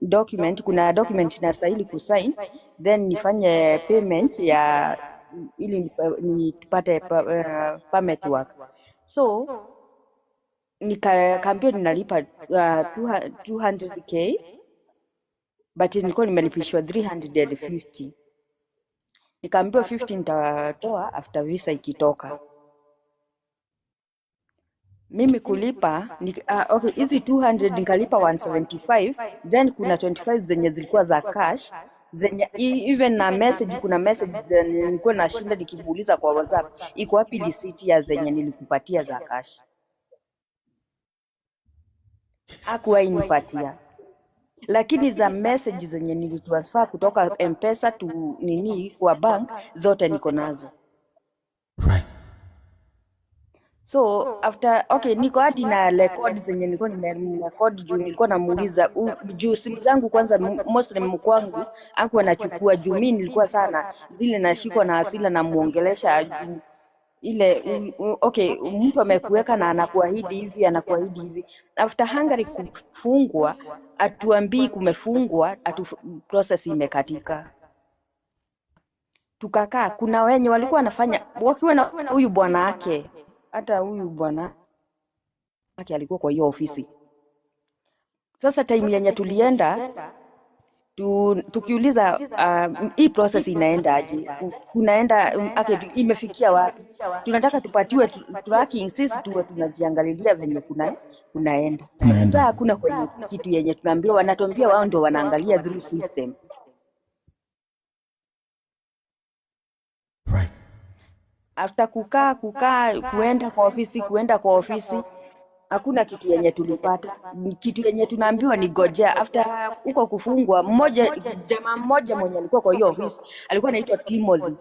document, kuna document inastahili kusign, then nifanye payment ya ili nipate permit work. So nikaambiwa ninalipa 200k, but nilikuwa nimelipishwa 350. Nikaambiwa 50 nitatoa after visa ikitoka. Mimi kulipa okay, hizi 200 nikalipa 175, then kuna 25 zenye zilikuwa za cash, zenye even na message, kuna message nilikuwa nashinda nikimuuliza kwa WhatsApp, iko wapi receipt ya zenye nilikupatia za cash? Hakuwa inipatia. Lakini za message zenye nilitransfer kutoka M-Pesa to kwa bank zote niko nazo. Right. So after okay, niko hadi na record zenye nilikuwa nimerecord juu nilikuwa namuuliza juu simu zangu kwanza mostly mkwangu hakuwa anachukua juu mimi nilikuwa sana zile nashikwa na hasira na muongelesha juu ile okay, mtu amekuweka na anakuahidi hivi. After Hungary kufungwa, atuambii kumefungwa, process imekatika. Tukakaa, kuna wenye walikuwa wanafanya wakiwa na huyu bwana wake, hata huyu bwana wake alikuwa kwa hiyo ofisi. Sasa time yenye tulienda tukiuliza hii process inaenda aje, kunaenda imefikia wapi, tunataka tupatiwe tracking, sisi tuwe tunajiangalilia venye kunaenda. Sasa hakuna kwenye kitu yenye tunaambiwa, wanatuambia wao ndio wanaangalia through system. Right. After kukaa kuenda kwa ofisi hakuna kitu yenye tulipata. Kitu yenye tunaambiwa ni gojea. After huko kufungwa, jamaa mmoja mwenye alikuwa kwa hiyo ofisi alikuwa anaitwa Timothy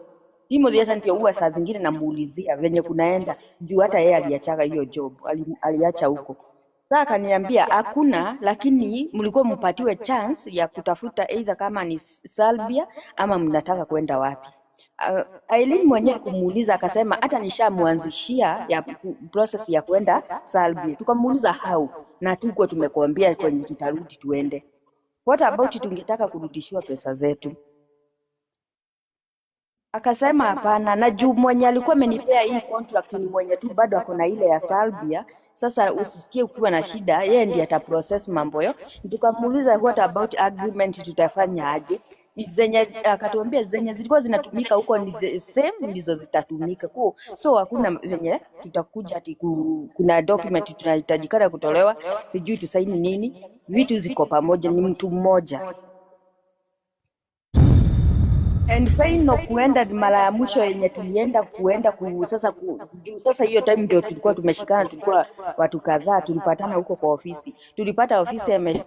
hata ndio huwa saa zingine namuulizia venye kunaenda juu hata yeye aliachaga hiyo job, aliacha huko. Sasa akaniambia hakuna, lakini mlikuwa mpatiwe chance ya kutafuta either kama ni Serbia ama mnataka kwenda wapi. Aileen mwenyewe kumuuliza akasema hata nishamuanzishia ya process ya kwenda Serbia. Tukamuuliza how, na tuko tumekuambia kwenye tutarudi tuende. What about tungetaka kurudishiwa pesa zetu? Akasema hapana, na juu mwenye alikuwa amenipea hii contract ni mwenye tu bado ako na ile ya Serbia. Sasa usisikie ukiwa na shida, yeye ndiye ataprocess mambo yo. Tukamuuliza what about agreement, tutafanya aje? Zenye akatuambia zenye zilikuwa zinatumika huko ni the same ndizo zitatumika. So hakuna venye tutakuja ati kuna document tunahitajikana kutolewa, sijui tusaini nini, vitu ziko pamoja, ni mtu mmoja. And final kuenda mara ya mwisho yenye tulienda sasa hiyo time ndio tulikuwa tumeshikana, tulikuwa watu kadhaa tulipatana huko kwa ofisi. Tulipata ofisi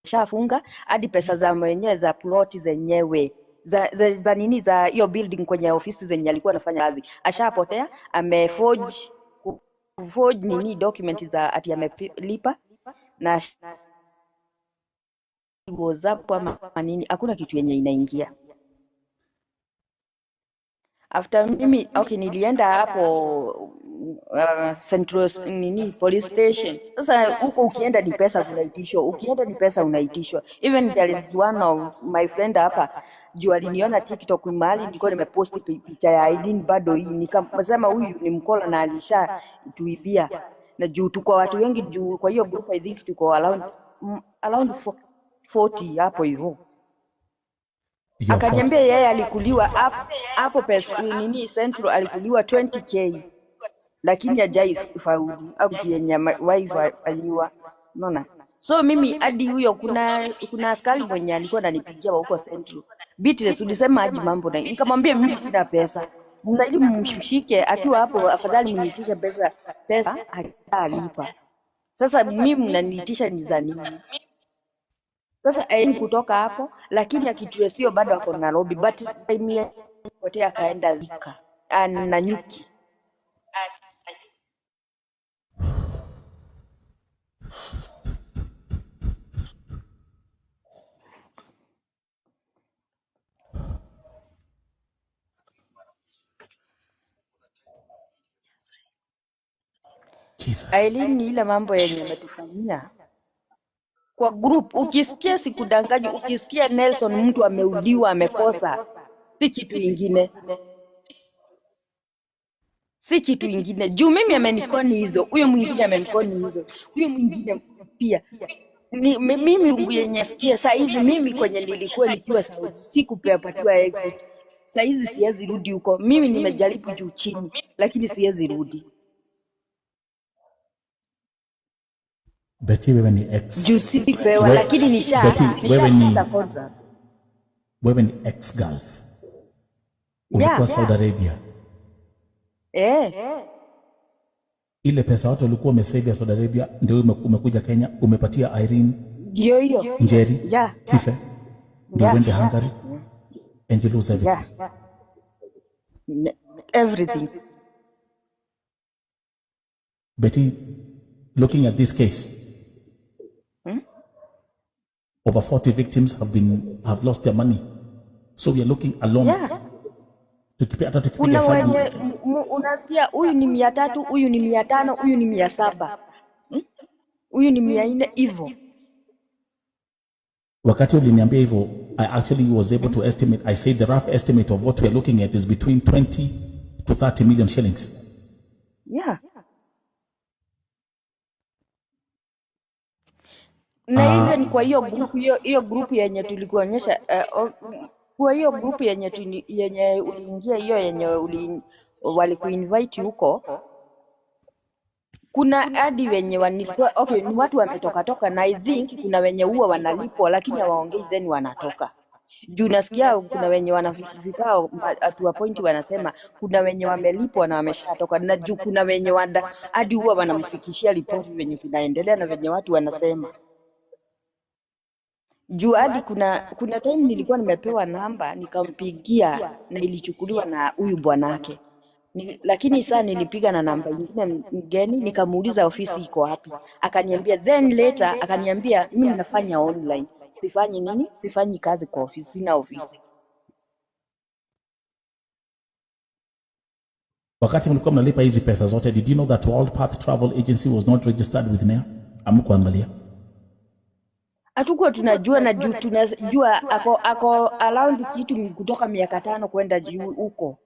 shafunga hadi pesa za mwenyewe za plot zenyewe za nini za hiyo building kwenye ofisi zenye alikuwa anafanya kazi ashapotea. Ameforge nini document za ati amelipa na WhatsApp ama nini, hakuna kitu yenye inaingia. After mimi nilienda hapo Central police station. Sasa huko ukienda ni pesa unaitishwa. Even there is one of my friend hapa juu aliniona TikTok mahali nilikuwa nimepost picha ya Aileen bado hii, nikamsema huyu ni mkola na alisha tuibia, na juu tuko watu wengi juu kwa hiyo group I think tuko around 40 hapo hivyo. Akaniambia yeye alikuliwa hapo pesa Central alikuliwa 20k, lakini hajai faulu au kitu yenye waifanyiwa, unaona. So mimi hadi huyo, kuna askari mwenye alikuwa ananipigia wa huko Central, Beatrice ulisema aje mambo na, nikamwambia mimi sina pesa, mnajua mshike akiwa hapo, afadhali mniitisha pesa atalipa. Sasa mimi mnaniitisha ni za nini? Sasa kutoka hapo, lakini akituesio bado ako Nairobi, but mimi wote akaenda Thika na Nyuki. Jesus. Aileen ni ile mambo yenye ametufanyia kwa group. Ukisikia sikudanganyi, ukisikia Nelson mtu ameuliwa amekosa, si kitu ingine, si kitu ingine. Juu mimi amenikoni hizo, huyo mwingine amenikoni hizo, huyo mwingine pia ni mimi lungu yenye sikia. Saa hizi mimi kwenye nilikuwa nikiwa Saudi sikupatiwa exit. Saa hizi siwezi rudi huko. Mimi nimejaribu juu chini, lakini siwezi rudi. Betty, wewe ni ex. Juu sipewa, lakini nishaanza contract. Wewe ni ex Gulf. Ulikuwa Saudi Arabia. Ile pesa watu walikuwa umesave Saudi Arabia ndio umekuja Kenya, umepatia Irene hiyo Njeri Kife, ndio wende Hungary, and you lose everything. Everything. Betty, looking at this case, over 40 victims have lost their money, so we are looking alone. Kuna wenye unasikia huyu ni 300, huyu ni 500, huyu ni 700, huyu ni 400 hivyo. Wakati uliniambia hivyo, I actually was able to estimate. I said the rough estimate of what we are looking at is between 20 to 30 million shillings. Yeah. Na ile ni kwa hiyo group yenye tulikuonyesha, kwa hiyo group yenye uliingia, hiyo yenye walikuinvite huko, kuna hadi wenye wanilikuwa ni watu wametoka na I think kuna wenye huwa wanalipwa lakini hawaongei then wanatoka. Juu nasikia kuna wenye wanafikao at a point wanasema kuna wenye wamelipwa na wameshatoka, na juu kuna wenye hadi huwa wanamfikishia ripoti wenye kunaendelea na wenye watu wanasema. Juu hadi kuna time nilikuwa nimepewa namba nikampigia na ilichukuliwa na huyu bwanake. Lakini saa nilipiga na namba nyingine mgeni nikamuuliza ofisi iko wapi. Akaniambia then later akaniambia mimi nafanya online. Sifanyi nini? Sifanyi kazi kwa ofisi na ofisi. Wakati mlikuwa mnalipa hizi pesa zote, did you know that World Path Travel Agency was not registered with NEA? Amkuangalia. Hatukuwa tunajua, na juu tunajua ako around kitu kutoka 500 kwenda juu huko.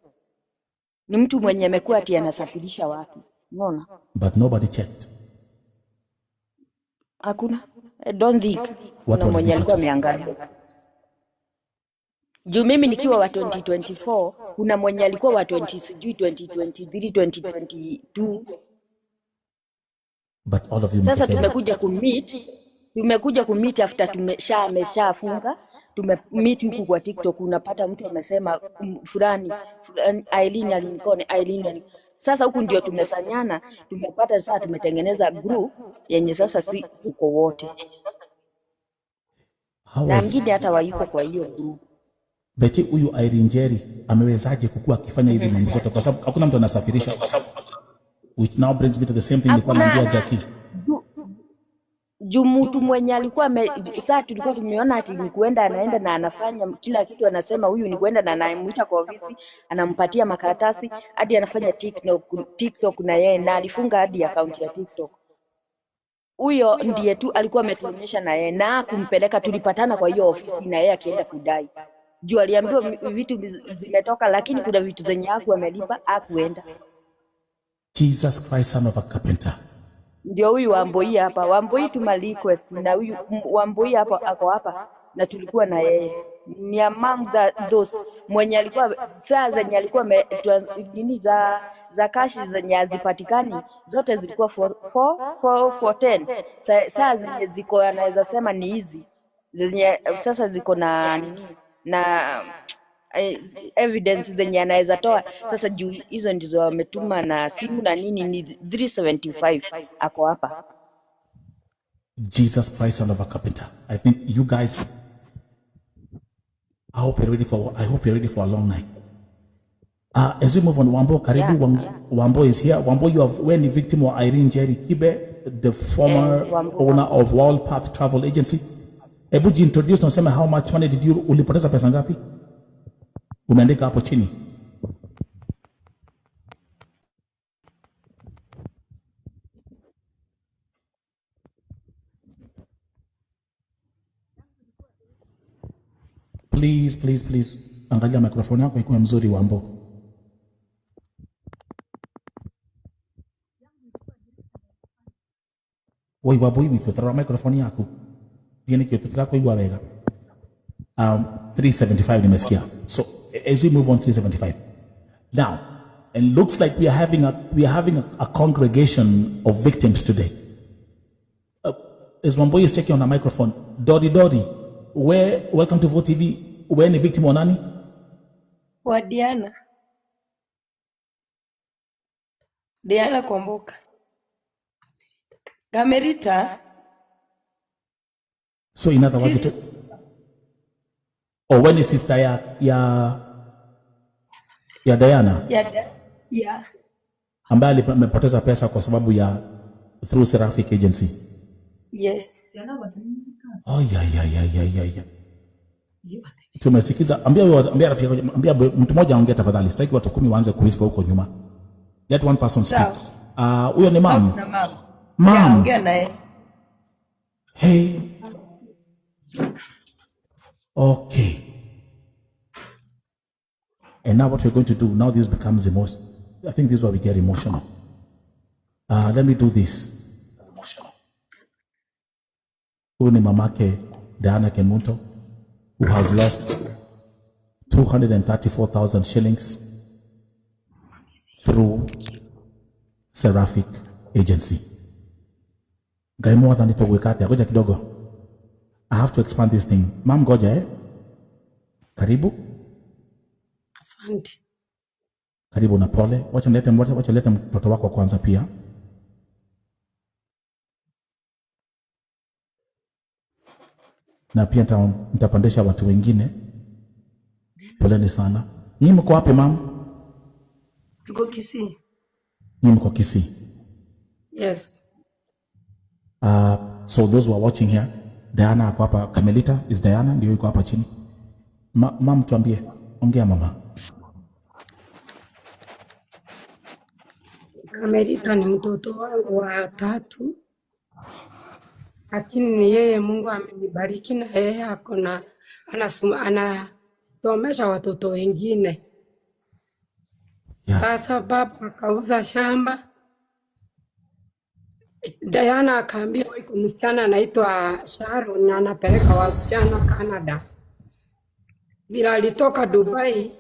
Ni mtu mwenye amekuwa ati anasafirisha watu. Unaona? But nobody checked. Hakuna. I don't think. Kuna mwenye alikuwa ameangalia. Juu mimi nikiwa wa 2024, kuna mwenye alikuwa wa 2023, 2022. But all of you sasa tumekuja kummeet after ameshafunga. Tumemeet huku kwa TikTok, unapata mtu amesema fulani Aileen alinikone. Sasa huku ndio tumesanyana, tumepata sasa tumetengeneza group yenye sasa si tuko wote. Na mwingine hata wayuko kwa hiyo group. Betty, huyu Irene Njeri amewezaje kukua akifanya hizi mambo zote, kwa sababu hakuna mtu anasafirisha, which now brings me to the same thing nilikuwa naambia Jackie. Juu mtu mwenye alikuwa sasa tulikuwa tumeona ati ni kuenda anaenda na anafanya kila kitu, anasema huyu ni kuenda na anamuita kwa ofisi, anampatia makaratasi, hadi anafanya TikTok na yeye, na alifunga hadi account ya TikTok. Huyo ndiye tu alikuwa ametuonyesha na yeye na kumpeleka, tulipatana kwa hiyo ofisi na yeye akienda kudai. Juu aliambiwa vitu zimetoka, lakini kuna vitu zenye amelipa hakuenda. Jesus Christ, son of a carpenter. Ndio huyu Wamboi hapa. Wamboi tuma request na huyu Wamboi hapa ako hapa na tulikuwa na yeye. ni among those mwenye alikuwa saa zenye alikuwa nini za kashi zenye hazipatikani zote zilikuwa for 10. Saa zenye ziko anaweza sema ni hizi zenye sasa ziko na nini na evidence zenye anaweza toa sasa juu hizo ndizo wametuma na simu na nini ni 375 ako hapa. Jesus Christ, son of a carpenter. I think you guys, I hope you're ready for a long night. As we move on, Wambo Karibu, Wambo is here. Wambo, we're the victim of Irene Jerry Kibe, the former owner of World Path Travel Agency. Ebuji introduce na sema how much money did you ulipoteza pesa ngapi? Umeandika hapo chini. Please. Angalia microphone yako ikuwe mzuri Wambo. Woi wabu hivi tutara microphone yako. Viene kio tutara kwa iwa wega. 375 nimesikia. So as we move on 375. Now, it looks like we are having a congregation of victims today. As Wambo is checking on the microphone, Dodi, welcome to Vote TV. Where ni victim wa nani? Wa Diana Komboka. Gamerita. So in other words, when is sister ya Diana? Yeah. Ambaye amepoteza pesa kwa sababu ya through Seraphic agency. Yes. Oh yeah. Tumesikiza. Ambia rafiki, ambia mtu mmoja aongee tafadhali. Sitaki watu 10 waanze kuwhisper huko nyuma. Let one person speak. Huyo ni mom. Mom. Ongea naye. Hey. Okay. And now what we're going to do, now this becomes emotional. I think this is where we get emotional. Let me do this. Huyu ni mamake Diana Kemunto, who has lost 234,000 shillings through Seraphic agency. Gaimo than ito wekati, goja kidogo. I have to expand this thing. Mom goja Karibu. Asante. Karibu na pole. Wacha nilete mtoto wako kwanza pia. Na pia nitapandisha watu wengine. Poleni sana. Nyinyi mko wapi mama? Tuko Kisii. Nyinyi mko Kisii. Yes. So those who are watching here, Diana ako hapa. Kamelita is Diana, ndio yuko hapa chini. Mama tuambie, ongea mama. Kamelita ni mtoto wangu wa 3. Lakini ni yeye Mungu amenibariki na yeye akona anasomesha watoto wengine. Yeah. Sasa baba akauza shamba. Diana akaambia iko msichana anaitwa Sharon na anapeleka wasichana Canada. Bila alitoka Dubai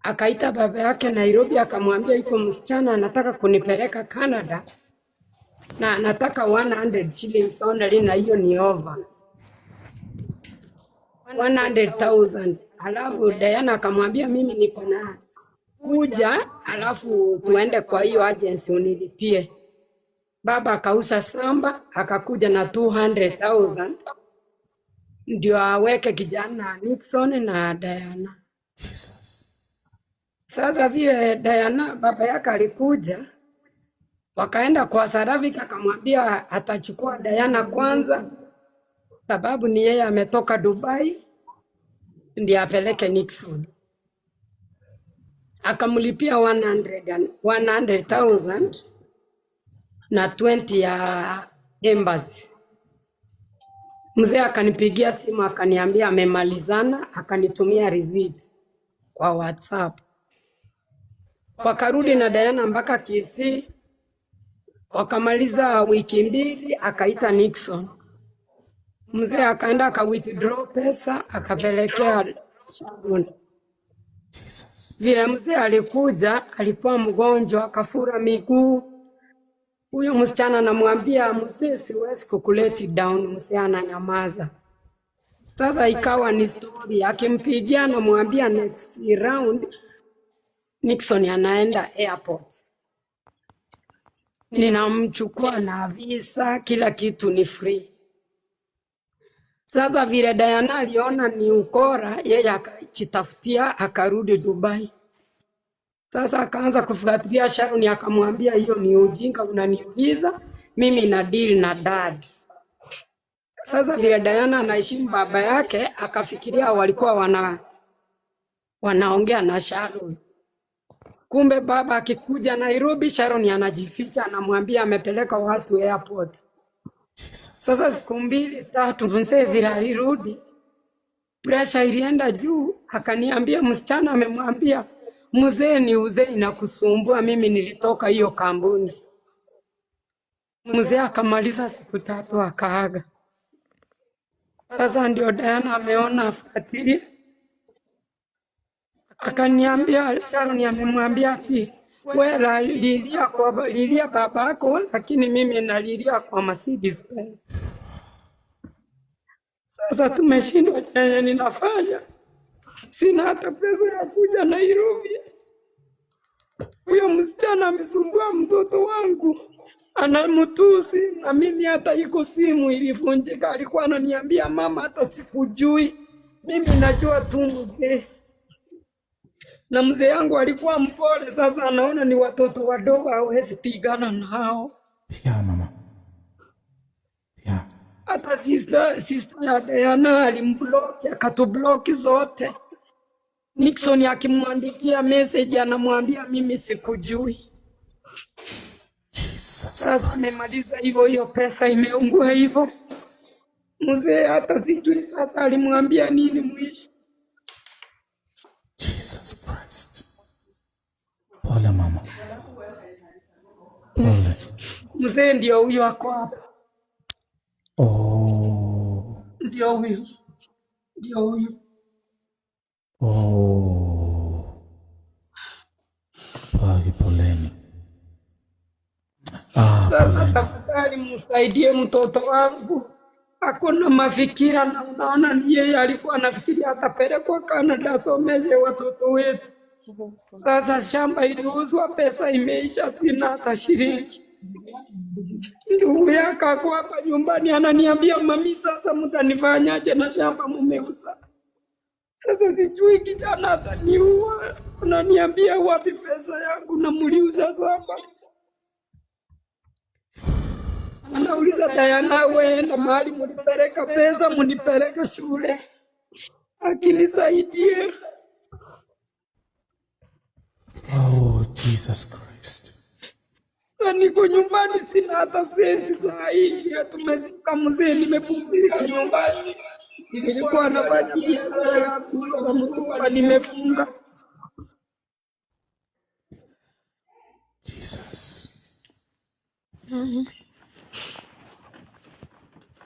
akaita baba yake Nairobi akamwambia iko msichana anataka kunipeleka Canada. Na nataka 100 shillings only na hiyo ni over 100,000. Alafu Diana akamwambia mimi niko na kuja, alafu tuende kwa hiyo agency unilipie. Baba akauza samba akakuja na 200,000 ndio aweke kijana Nixon na Diana. Jesus. Sasa vile Diana baba yake alikuja, wakaenda kwa Seraphic akamwambia atachukua Diana kwanza sababu ni yeye ametoka Dubai ndiye apeleke Nixon. Akamlipia 100,000 na 20 ya embassy. Mzee akanipigia simu akaniambia amemalizana, akanitumia receipt kwa WhatsApp. Wakarudi na Diana mpaka Kisii. Wakamaliza wiki 2 akaita Nixon. Mzee akaenda aka withdraw pesa akapelekea Sharon. Vile mzee alikuja, alikuwa mgonjwa, akafura miguu. Huyo msichana anamwambia mzee, siwezi kukuleti down. Mzee ananyamaza. Sasa ikawa ni story, akimpigia anamwambia next round Nixon anaenda airport. Ninamchukua na visa, kila kitu ni free. Sasa vile Diana aliona ni ukora, yeye akajitafutia akarudi Dubai. Sasa akaanza kufuatilia Sharon, akamwambia hiyo ni ujinga unaniuliza, mimi na deal na dad. Sasa vile Diana anaheshimu baba yake, akafikiria walikuwa wanaongea na Sharon. Kumbe baba akikuja Nairobi, Sharon anajificha, anamwambia amepeleka watu airport. Sasa siku 2-3 mzee vile alirudi, pressure ilienda juu, akaniambia msichana amemwambia mzee ni uzee inakusumbua, mimi nilitoka hiyo kampuni. Mzee akamaliza siku 3 akaaga. Sasa ndio Diana ameona afuatilie. Akaniambia Sharon amemwambia ati wewe lilia babako, lakini mimi nalilia kwa Mercedes Benz. Sasa tumeshindwa chenye ninafanya. Sina hata pesa ya kuja Nairobi. Huyo msichana amesumbua mtoto wangu. Anamtusi na mimi hata iko simu ilivunjika, alikuwa ananiambia mama hata sikujui. Mimi najua tu mzee. Na mzee yangu alikuwa mpole, sasa anaona ni watoto wadogo hawezi pigana nao. Ya mama. Ya. Hata sister ya Diana alimblock, akatublock zote. Nixon akimwandikia message anamwambia mimi sikujui. Sasa nimemaliza hiyo pesa imeungua hivyo. Mzee hata sijui sasa alimwambia nini mwisho. Jesus Christ. Pole mama. Pole. Mzee ndio huyo ako hapa. Oh. Ndio huyo. Ndio huyo. Oh. Poleni. Sasa tafadhali msaidie mtoto wangu. Hakuna mafikira, na unaona ni yeye alikuwa anafikiria atapelekwa Canada asomeshe watoto wetu. Sasa shamba iliuzwa, pesa imeisha, sina hata shilingi. Ndugu yake ako hapa nyumbani ananiambia mami, sasa mtanifanyaje na shamba mmeuza? Sasa sijui kijana ataniua. Unaniambia wapi pesa yangu na mliuza shamba? Anauliza Diana, wewe mahali mlipeleka pesa, mnipeleka shule. Akinisaidie. Oh, Jesus Christ. Sasa niko nyumbani sina hata senti saa hii. Tumezika mzee, nimepumzika nyumbani. Nilikuwa nafanya biashara ya kuuza mtumba, nimefunga. Jesus.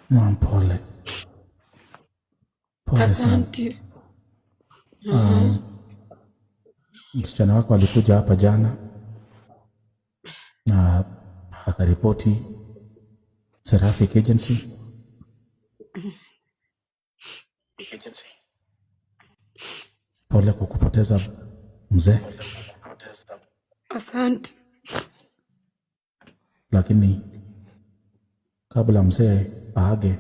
Mama, pole. Pole sana. Asante. Msichana wako alikuja hapa jana na akaripoti Seraphic agency. Pole kwa kupoteza mzee. Asante. Lakini kabla mzee aage,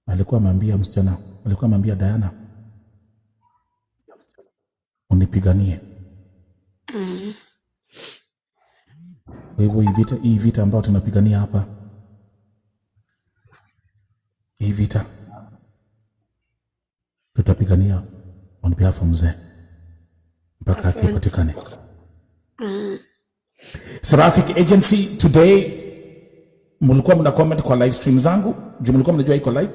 alikuwa amemwambia msichana, alikuwa amemwambia Diana, unipiganie. Kwa hivyo hii vita ambayo tunapigania hapa, hii vita tutapigania on behalf of mzee mpaka akipatikane. Seraphic agency today, mulikuwa mna comment kwa live stream zangu, juu mulikuwa mnajua iko live.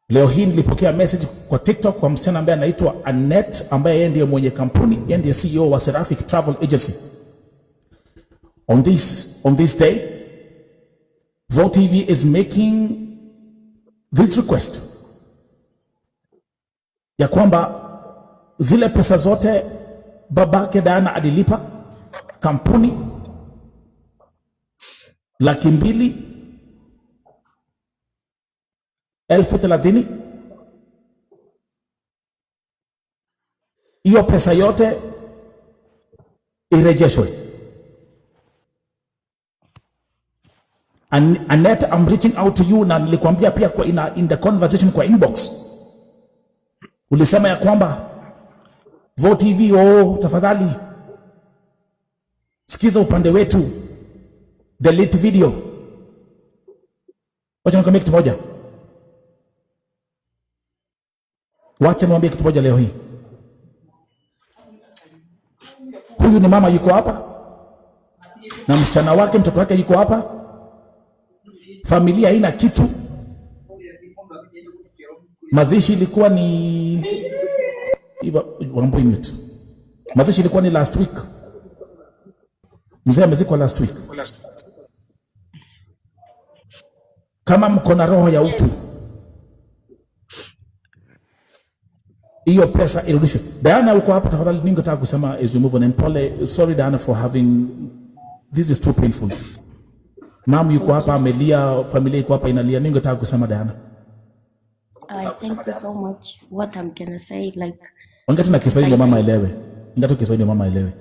Leo hii nilipokea message kwa TikTok kwa msichana ambaye anaitwa Annette, ambaye yeye ndiye mwenye kampuni, yeye ndiye CEO wa Seraphic Travel Agency. On this day, VOTV is making this request ya kwamba zile pesa zote babake Diana alilipa kampuni $230,000, hiyo pesa yote irejeshwe. Annette, I'm reaching out to you, na nilikwambia pia kwa in the conversation kwa inbox ulisema ya kwamba VOTV, tafadhali sikiza upande wetu, delete video. Wacha nikwambie kitu moja, wacha niwaambie kitu moja leo hii. Huyu ni mama yuko hapa na msichana wake, mtoto wake yuko hapa. Familia haina kitu. Mazishi ilikuwa ni mazishi ilikuwa ni last week. Mzee amezikwa last week. Kama mko na roho ya utu, hiyo pesa irudishwe. Diana, uko hapa tafadhali, ningetaka kusema as we move on, and pole, sorry Diana for having, this is too painful. Mom yuko hapa amelia, familia yuko hapa inalia. Ningetaka kusema Diana, Thank you so much. What I'm gonna say, like, ongea tu na Kiswahili mama elewe. Ongea tu Kiswahili mama elewe.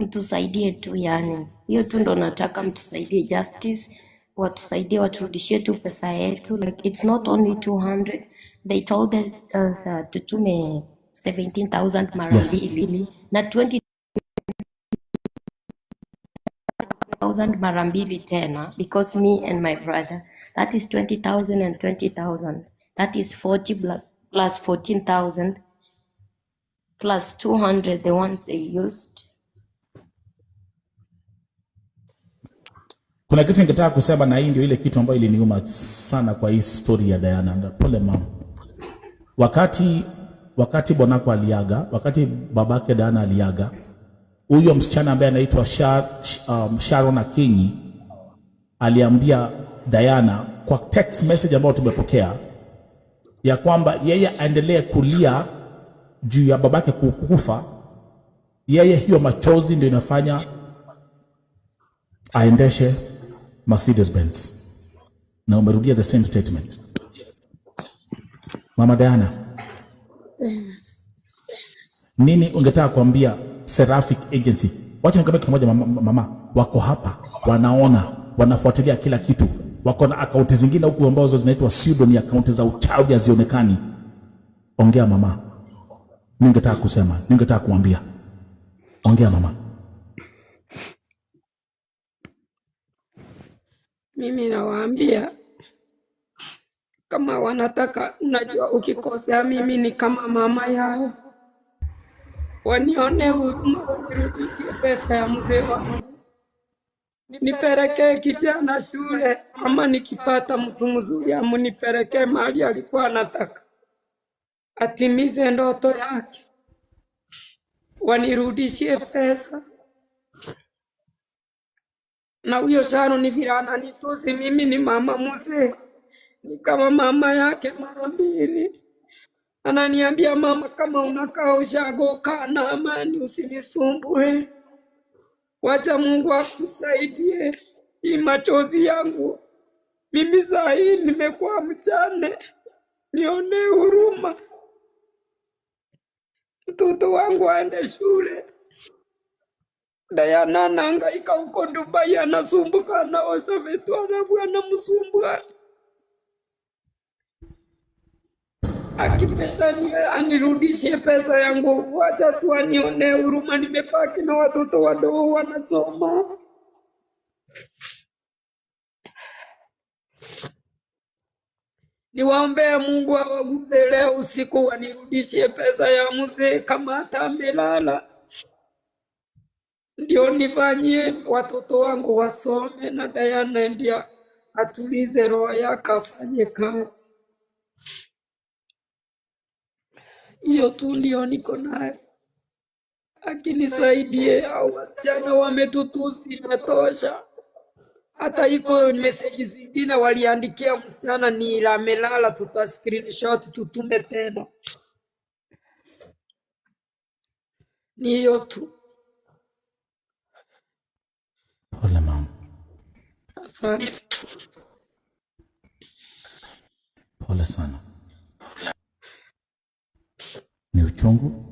mtusaidie tu, yani hiyo tu ndo nataka, mtusaidie justice, watusaidie, waturudishie tu pesa yetu. Like, it's not only 200, they told us tutume 17,000 mara mbili, na 20,000 mara mbili tena, because me and my brother, that is 20,000 and 20,000, that is 40 plus 14,000 plus 200, the one they used. Kuna kitu ningetaka kusema, na hii ndio ile kitu ambayo iliniuma sana kwa hii story ya Diana. Pole mama. Wakati bwanako aliaga, wakati babake Diana aliaga, huyo msichana ambaye anaitwa Sharon Akinyi aliambia Diana kwa text message ambayo tumepokea ya kwamba yeye aendelee kulia juu ya babake kukufa. Yeye hiyo machozi ndio inafanya aendeshe Mercedes Benz. Na umerudia the same statement. Mama Diana, nini ungetaka kuambia Seraphic Agency? Wacha nikwambie kitu moja mama, wako hapa, wanaona, wanafuatilia kila kitu. Wako na akaunti zingine huku ambazo zinaitwa pseudo, ni akaunti za uchawi hazionekani. Ongea mama. Ningetaka kusema, ningetaka kuambia. Ongea mama. Mimi nawaambia kama wanataka, unajua ukikosea mimi ni kama mama yao, wanione huruma, wanirudishie pesa ya mzee wangu, nipelekee kijana shule, ama nikipata mtu mzuri amunipelekee mahali alikuwa anataka atimize ndoto yake, wanirudishie pesa. Na huyo Sharon ni vile ananitusi mimi, ni mama mzee, ni kama mama yake mara mbili. Ananiambia, mama, kama unakaa ushago, kaa na amani, usinisumbue, wacha Mungu akusaidie. Hii machozi yangu mimi saa hii nimekuwa mchane, nione huruma, mtoto wangu aende shule. Diana anahangaika huko Dubai, anasumbuka, anaosha vitu, alafu anamsumbua. Akipenda anirudishie pesa yangu, wacha tu anione huruma, nimepaki na watoto wadogo wanasoma. Niwaombea Mungu awaguze leo usiku, wanirudishie pesa ya mzee kama hata amelala, ndio nifanyie watoto wangu wasome, na Diana ndio atulize roho yake, afanye kazi. Hiyo tu ndio niko nayo, akinisaidie. Au wasichana wametutusi, natosha. Hata iko message zingine waliandikia msichana ni amelala, tuta screenshot tutume tena. Ni hiyo tu. Pole mama. Asante. Pole sana. Ni uchungu.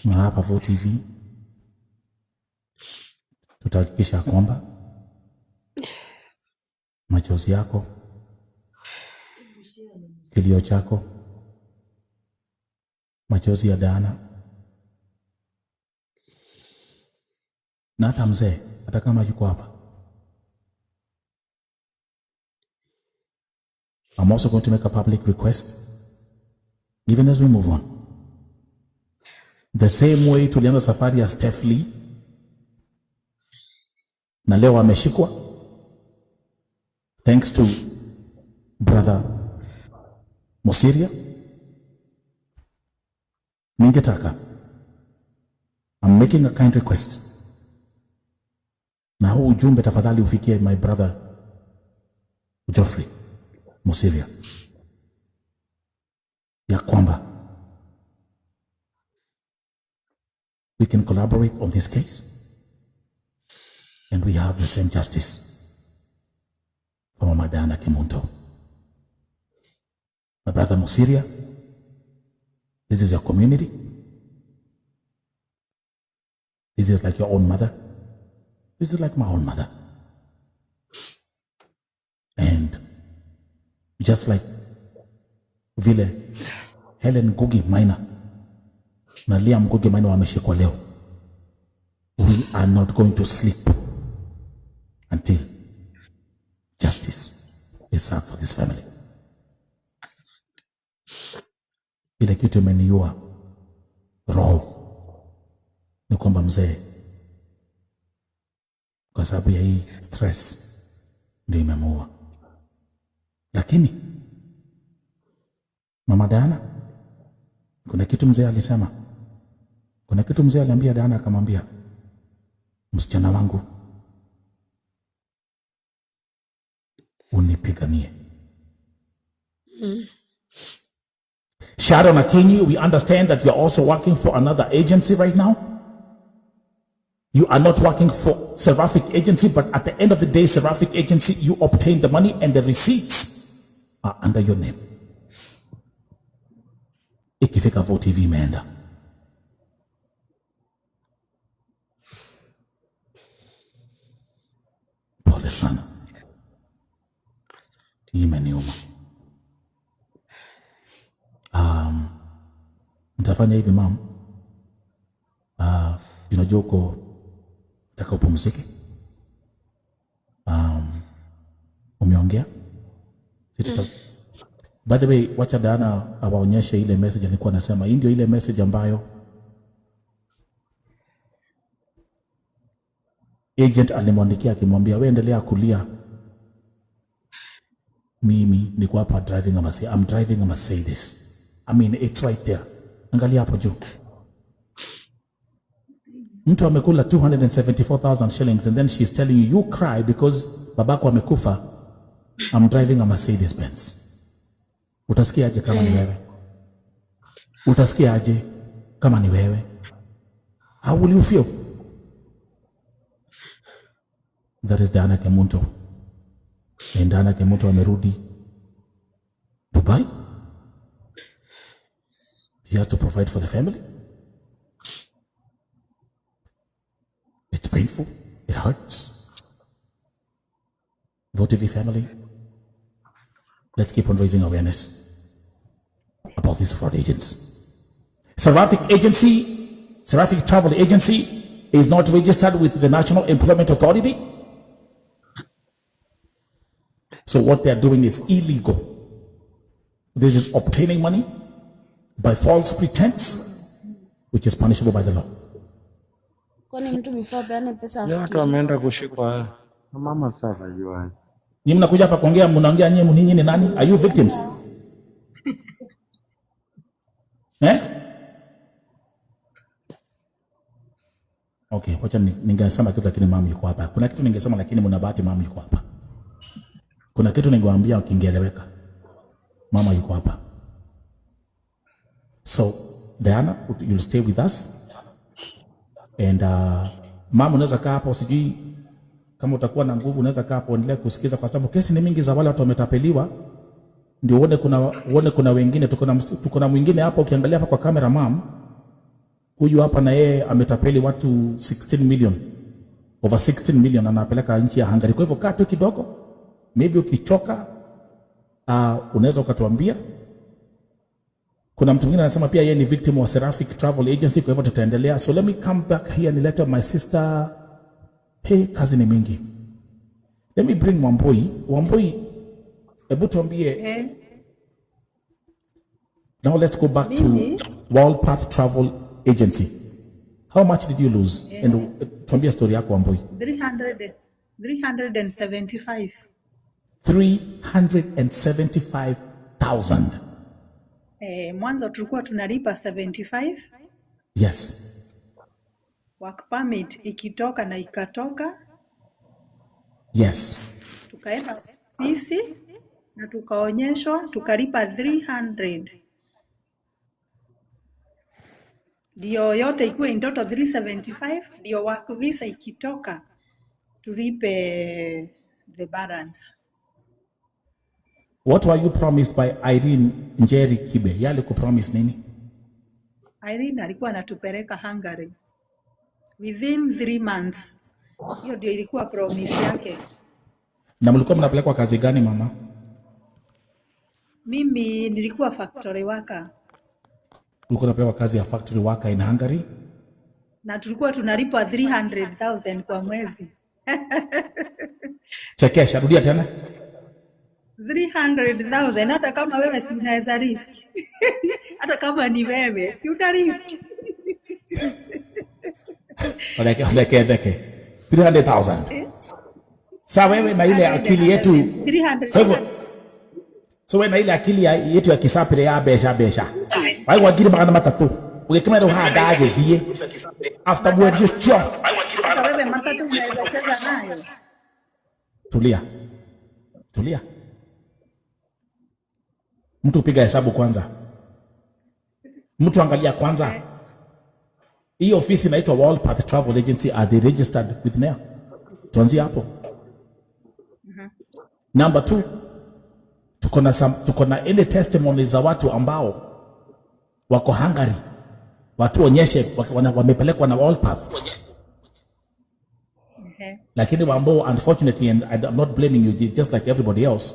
Na hapa Vo TV tutahakikisha kwamba machozi yako, kilio chako, machozi ya Diana na hata mzee, hata kama yuko hapa, I'm also going to make a public request, even as we move on. The same way tulianza safari ya Stephlee na leo ameshikwa, thanks to brother Musiria. Ningetaka, I'm making a kind request, na huu ujumbe tafadhali ufikie my brother Geoffrey Musiria, ya kwamba we can collaborate on this case and we have the same justice for Mama Diana Kemunto. My brother Musiria, this is your community. This is like your own mother. This is like my own mother. And just like vile Helen Ngugi Maina na Liam Ngugi Maina wameshikwa leo, we are not going to sleep until justice is served for this family. Ile kitu imeniua roho ni kwamba mzee, kwa sababu ya hii stress ndio imemuua. Lakini Mama Diana, kuna kitu mzee alisema, kuna kitu mzee aliambia Diana, akamwambia, msichana wangu, unipiganie. Sharon Akinyi, we understand that you're also working for another agency right now. You are not working for Seraphic agency, but at the end of the day, Seraphic agency, you obtain the money and the receipts are under your name. Ikifika Vo TV imeenda. Pole sana. Imeniuma. Nitafanya hivi mam. Unajua uko taka upumzike. Umeongea? By the way, wacha Diana awaonyeshe ile message alikuwa anasema. Hii ndio ile message ambayo agent alimwandikia akimwambia, wewe endelea kulia, mimi niko hapa driving a Mercedes. I'm driving a Mercedes. I mean, it's right there. Angalia hapo juu. Mtu amekula 274,000 shillings and then she's telling you, you cry because babako amekufa. I'm driving a Mercedes Benz. Utasikia aje kama ni wewe? Utasikia aje kama ni wewe? How will you feel? That is Diana Kemunto. And Diana Kemunto amerudi Dubai. He has to provide for the family. It's painful. It hurts. Vo TV family, let's keep on raising awareness about these fraud agents. Seraphic Travel Agency is not registered with the National Employment Authority. So what they're doing is illegal. This is obtaining money by false pretense, which is punishable by the law. Kwani mtu before peane pesa afikiri. Watu wameenda kushikwa na mama sasa jua. Nyinyi mnakuja hapa kuongea, mnaongea nyinyi ni nani? Are you victims? Okay, wacha ningesema kitu lakini mama yuko hapa. Kuna kitu ningesema lakini mna bahati mama yuko hapa. Kuna kitu ningewaambia kingeeleweka. Mama yuko hapa. So, Diana, you'll stay with us. And mama unaweza kaa hapo, sijui kama utakuwa na nguvu unaweza kaa hapo endelea kusikiza kwa sababu kesi ni mingi za wale watu wametapeliwa. Ndio uone kuna wengine tuko na mwingine hapa ukiangalia hapa kwa kamera mama. Huyu hapa na yeye ametapeli watu 16 million. Over 16 million anapeleka nchi ya Hungary. Kwa hivyo kaa tu kidogo. Maybe ukichoka unaweza ukatuambia. Kuna mtu mwingine anasema pia yeye ni victim wa Seraphic Travel Agency, kwa hivyo tutaendelea. So let me come back here and let my sister. Hey, kazi ni mingi. Let me bring Wamboi, hebu tuambie. Now let's go back to World Path Travel Agency. How much did you lose? And tuambie story yako Wamboi. 375. 375,000. Mwanzo tulikuwa tunalipa 75. Yes. Work permit ikitoka na ikatoka. Yes. Tukaenda ofisi na tukaonyeshwa tukalipa 300. Ndio yote ikuwe in total 375, ndio work visa ikitoka tulipe the balance. What were you promised by Irene Njeri Kibe? Yale kupromise nini? Irene alikuwa anatupeleka Hungary within 3 months. Hiyo ndio ilikuwa promise yake. Na mlikuwa mnapelekwa kazi gani mama? Mimi nilikuwa factory worker. Ulikuwa unapelekwa kazi ya factory worker in Hungary? Na tulikuwa tunalipwa 300,000 kwa mwezi. Chekesha, rudia tena. 300,000 hata kama wewe si unaweza risk. Hata kama ni wewe si uta risk. Oleke 300,000. Sasa wewe na ile akili yetu 300,000. So wewe na ile akili yetu ya kisapire ya besha. Wai wagiri magana matatu. Ugekimera uhagaze thie. After word you cho. Hata wewe matatu unaweza cheza nayo. Tulia. Mtu piga hesabu kwanza. Mtu angalia kwanza. Hii ofisi inaitwa World Path Travel Agency, are they registered with NEA? Tuanzie hapo. Number 2, tuko na ile testimonies za watu ambao wako Hungary. Watu onyeshe wamepelekwa na World Path. Lakini ambao unfortunately, and I'm not blaming you, just like everybody else,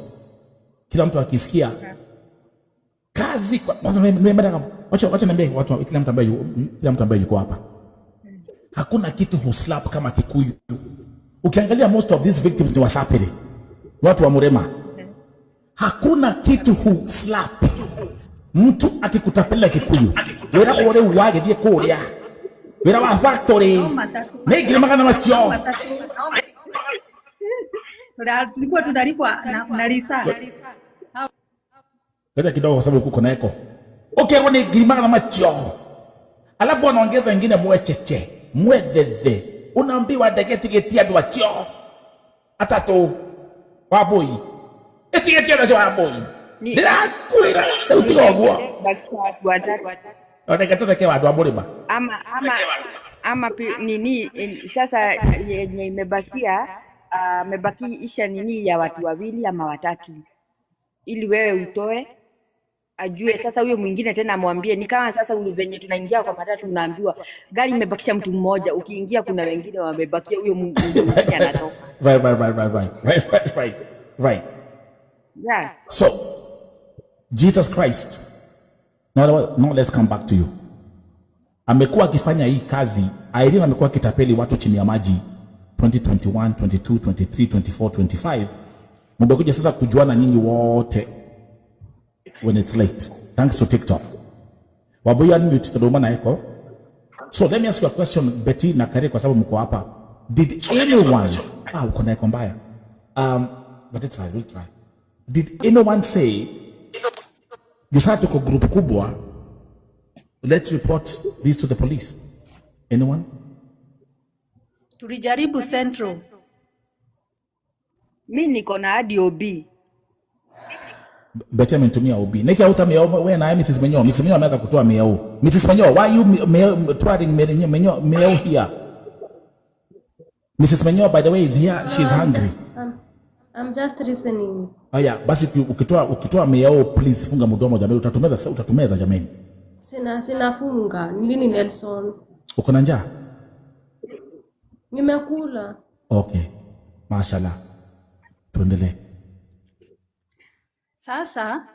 kila mtu akisikia kazi wacha niambie watu, kila mtu ambaye yuko hapa, hakuna kitu huslap kama Kikuyu. Ukiangalia most of these victims ni Wasapere, watu wa Murema. Hakuna kitu huslap mtu akikutapela Kikuyu. Wera ore uwage die kuria. Wera wa factory. Negri magana machio. Tulikuwa tunalipwa na lisa. Kata kidogo kwa sababu kuko na eko. Okay, wone girima na machio. Alafu wanaongeza wengine mwecheche, mwetheze. Unaambiwa degeti adu wachio. Atatu waboi. Eti adu waboi. Nila kuira. Utigogwa. Onekatata ke wadu waboi ba. Ama nini sasa yenye imebakia isha nini ya watu wawili ama watatu, ili wewe utoe ajue. Sasa huyo mwingine tena amwambie. Ni kama sasa venye tunaingia kwa matatu unaambiwa gari imebakisha mtu mmoja, ukiingia kuna wengine wamebakia, huyo mwingine anatoka. Right. Yeah. So Jesus Christ, now let's come back to you. Amekuwa akifanya hii kazi. Irene amekuwa kitapeli watu chini ya maji 2021, 22, 23, 24, 25. Mmekuja sasa kujuana nyinyi wote when it's late, thanks to TikTok. Wabuya mute kadoma na eko. So let me ask you a question, Betty na Kare, kwa sababu mko hapa. Did anyone uko na eko mbaya? But it's fine, we'll try. Did anyone say Jusa tuko group kubwa, let's report this to the police? Anyone? Tulijaribu Central. Mi niko na hadi OB. Betty amenitumia OB. Niki auta meo wewe na Mrs. Menyo. Mrs. Menyo ameanza kutoa meo. Mrs. Menyo, why you trying meo here? Mrs. Menyo, by the way, is here. She's hungry. I'm just listening. Oh yeah, basi ukitoa meo, please funga mdomo jamani, utatumeza jamani. Sina funga. Nini Nelson? Uko na njaa? Nimekula. Okay. Mashallah. Tuendelee. Sasa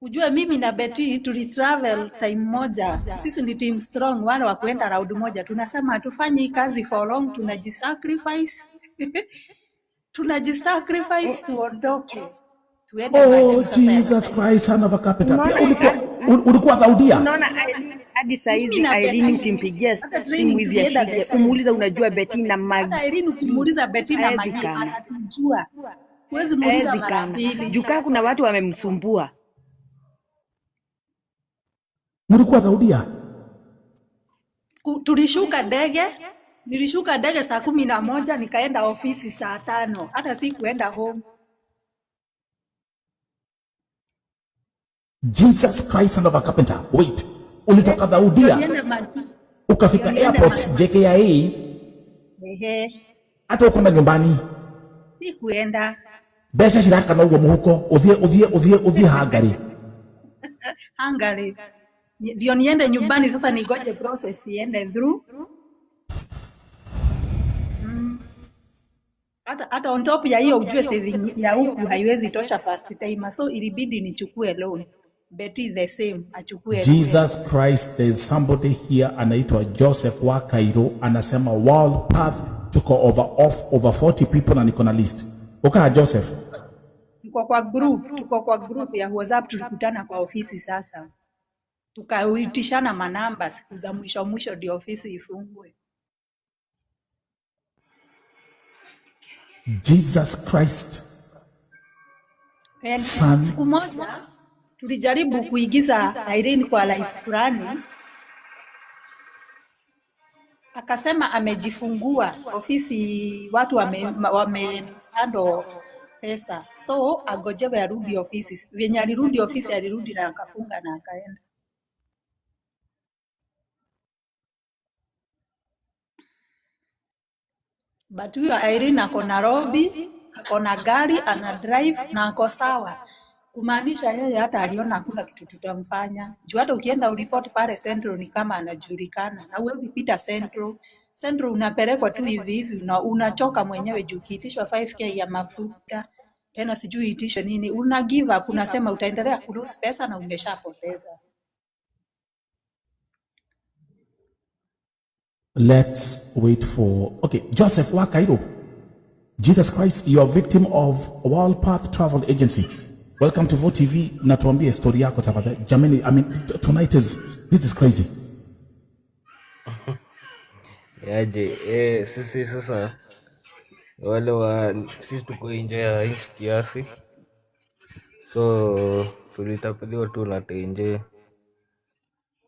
ujue mimi na Betty tulitravel time moja. Sisi ni team strong, wale wa kuenda round moja. Tunasema hatufanyi kazi for long, tunajisacrifice. Tunajisacrifice tuondoke. Tuende Jesus Christ, son of a carpenter. Ulikuwa Saudia? Unaona hadi saizi Irene ukimpigia simu hivi ashike kumuuliza unajua Betty na Magi. Hata Irene ukimuuliza Betty na Magi anatujua. Huwezi muuliza mara mbili. Jukaa kuna watu wamemsumbua. Mlikuwa Saudia? Tulishuka ndege. Nilishuka ndege saa 11 nikaenda ofisi saa 5. Hata si kuenda home. Jesus Christ, son of a carpenter. Wait. Ulitoka Saudia? Ukafika airport JKIA? Ehe. Hata uko nyumbani? Si kuenda. Besha shiraka na ugo muhuko udhie Hungary. Hungary. Ndio niende nyumbani sasa nigoje process iende through. Hata on top ya hiyo ujue saving ya huku haiwezi tosha first time, so ilibidi nichukue loan. Betty the same achukue. Jesus Christ, there is somebody here anaitwa Joseph wa Cairo anasema World Path tuko over 40 people na niko na list. Ukaa Joseph? Tuko kwa group ya WhatsApp, tulikutana kwa ofisi sasa. Tukauitishana manamba siku za mwisho ndio ofisi ifungwe. Jesus Christ. Siku moja tulijaribu kuigiza Irene kwa life fulani. Akasema amejifungua ofisi, watu wamehando pesa. So agojewe arudi ofisi. Venye alirudi ofisi alirudi na akafunga na akaenda. But huyo Irene ako Nairobi, ako na gari, ana drive na ako sawa. Kumaanisha yeye hata aliona hakuna kitu tutamfanya. Juu hata ukienda uripoti pale Central ni kama anajulikana. Na huwezi pita Central. Central unapelekwa tu hivi na unachoka mwenyewe juu kiitishwa 5k ya mafuta. Tena sijui itisho nini. Una give up, unasema utaendelea kulose pesa na umeshapoteza. Let's wait for... Okay, Joseph wa Cairo. Jesus Christ, you are victim of World Path Travel Agency. Welcome to Vote TV. Natuambie story yako tafadhali. Jamani, I mean, this is crazy. Yaje, sisi sasa sisi tuko nje ya nchi kiasi. So tulitapeliwa tu na tenje.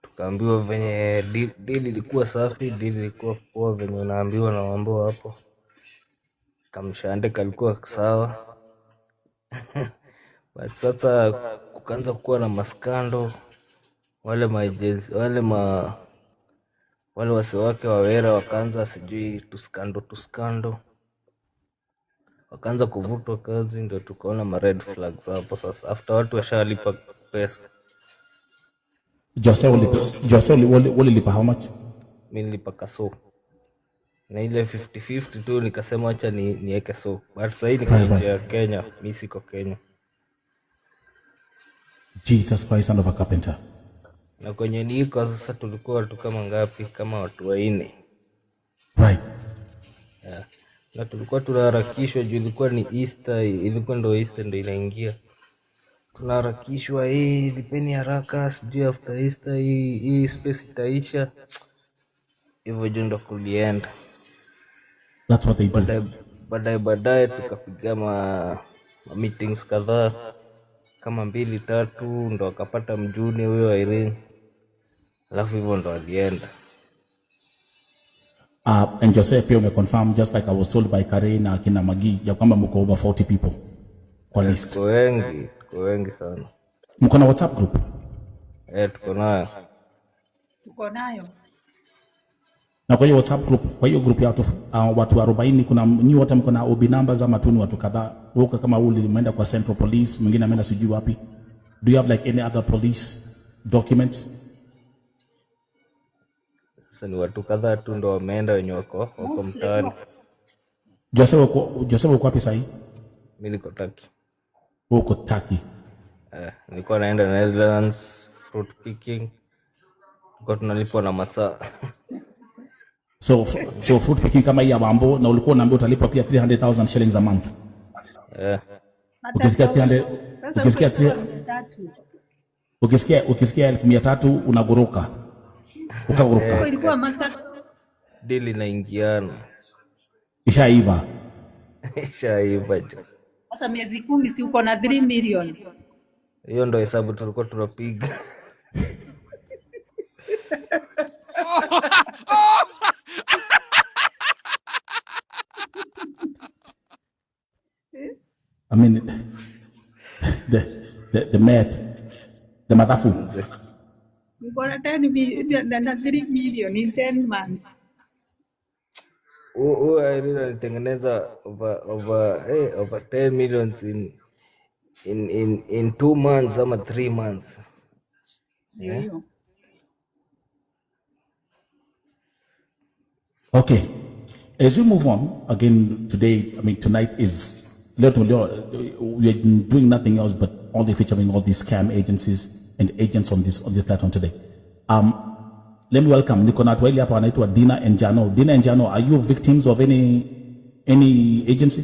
Tukaambiwa venye deal ilikuwa safi, deal ilikuwa poa venye unaambiwa na mambo hapo. Kamshande kalikuwa sawa. But sasa kukaanza kuwa na maskando, wale wase wake wawera wakaanza sijui tuskando. Wakaanza kuvutwa kazi, ndio tukaona ma red flags hapo sasa after watu washalipa pesa. Jose ulilipa how much? Mimi nilipa kaso. Na ile 50-50 tu nikasema acha niweke so. But sasa hii niko nje ya Kenya, mimi siko Kenya. Jesus Christ, son of a carpenter. Na kwenye niko sasa tulikuwa watu kama ngapi? Kama watu 4. Right. Yeah. Na tulikuwa tunaharakishwa juu ilikuwa ni Easter, ilikuwa ndo Easter ndo inaingia. Tunaharakishwa lipeni haraka sijui after Easter hii space itaisha. Hivyo ndo kulienda. That's what they do. Baadaye tukapiga meetings kadhaa kama 2-3 ndo akapata mjuni huyo Irene. Alafu hivyo ndo alienda. And Joseph pia confirm, just like I was told by Karen na kina Magi, ya kwamba mko over 40 people kwa list. Tuko wengi sana. Mko na WhatsApp group? Tuko nayo. Tuko nayo. Na kwa hiyo WhatsApp group, kwa hiyo group ya watu 40, kuna nyinyi wote mko na OB numbers ama tu ni watu kadhaa? Wewe kama umeenda kwa Central Police, mwingine ameenda sijui wapi. Do you have like any other police documents? Sasa ni watu kadhaa tu ndo wameenda wenye wako mtaani. Joseph uko wapi sasa? Mimi niko Turkey. Uko Turkey? Nilikuwa naenda Netherlands fruit picking. Kwa tunalipwa na masaa. So fruit picking kama hii ya Bambo, na ulikuwa unaambia utalipwa pia 300,000 shillings a month. Ukisikia 300, ukisikia 1,300 unagoroka. Ukagoroka. Ilikuwa mata Deal inaingiana. Ishaiva. Sasa miezi 10 si uko na 3 million. Hiyo ndo hesabu tulikuwa tunapiga. I mean, the math, the mathafu. You got a 3 million in 10 months. Irene alitengeneza over 10 million in 2 months ama 3 months. Yeah. Okay, as we move on again today, I mean tonight is we are doing nothing else but only featuring all these scam agencies and agents on this platform today. Let me welcome niko na watu wawili hapa wanaitwa Dina and Jano. Dina and Jano, are you victims of any agency?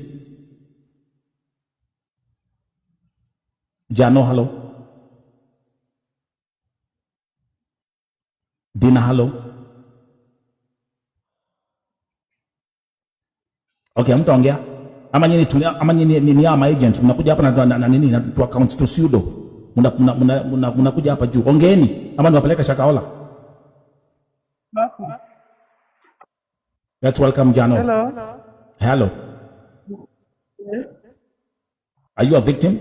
Jano, hello. Dina, hello. Okay, mtaongea ama nyinyi ni ama agents mnakuja hapa na nini na tu accounts to pseudo mnakuja hapa juu, ongeeni ama niwapeleka Shakahola. Let's welcome Jano. Hello. Yes. Are you a victim?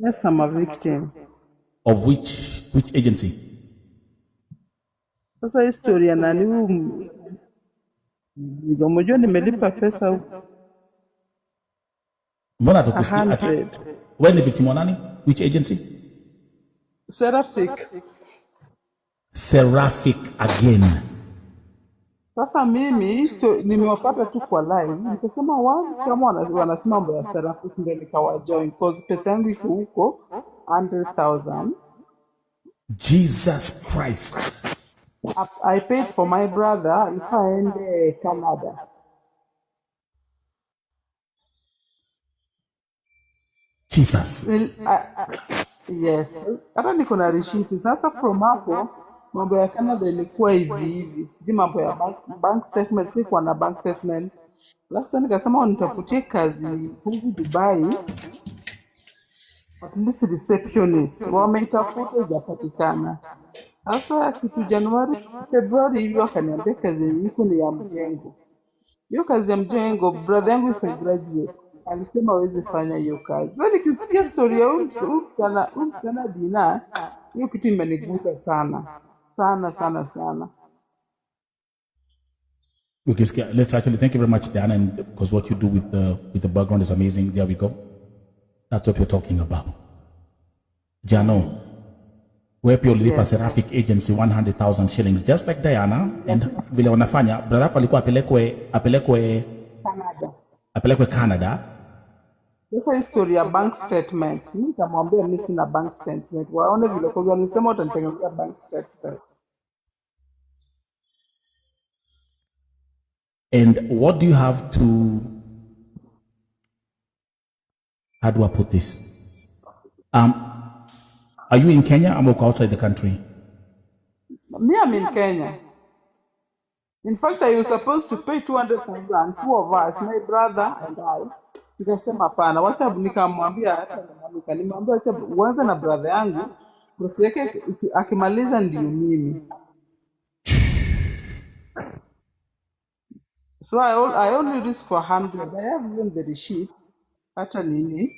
Yes, I'm a victim. Of which agency? Sasa historia nani mmoja nimelipa pesa huko. Mbona tukusikia? Wewe ni victim wa nani? Which agency? Seraphic. Seraphic again. Sasa mimi nimewapata tu kwa live. Nikasema kama wanasema mambo ya Seraphic ndio nikawajoin because pesa yangu iko huko 100,000. Jesus Christ. I paid for my brother if I end Canada. Jesus. Yes. Hata niko na receipt. Sasa from hapo mambo ya Canada ilikuwa hivi. Sijui mambo ya bank statement, sikuwa na bank statement. Sasa nikasema nitafutie kazi huku Dubai. At least receptionist. Wameitafuta ijapatikana. Sasa kitu Januari, Februari hivyo akaniambia kazi niko ni ya mjengo. Hiyo kazi ya mjengo, brother yangu is a graduate. Alisema hawezi fanya hiyo kazi. Sasa nikisikia story ya huyu sana Dina, hiyo kitu imenigusa sana. Sana. Ukisikia, let's actually thank you very much Diana, and because what you do with the background is amazing. There we go. That's what we're talking about. Jano. Wewe pia ulilipa Seraphic agency 100,000 shillings just like Diana, and vile wanafanya brother yako alikuwa apelekwe Canada. Sasa historia ya bank statement. Mimi nikamwambia mimi sina bank statement. Waone vile kwa walisema utanitengenezea bank statement. And what do you have to, how do I put this? Are you in Kenya or outside the country? Me, I'm in Kenya. In fact, I was supposed to pay 200,000, two of us, my brother and I. Nikasema hapana, wacha nikamwambia wacha uanze na brother yangu, process yake akimaliza ndio mimi. So I only risk for 100. I have even the receipt. Hata nini.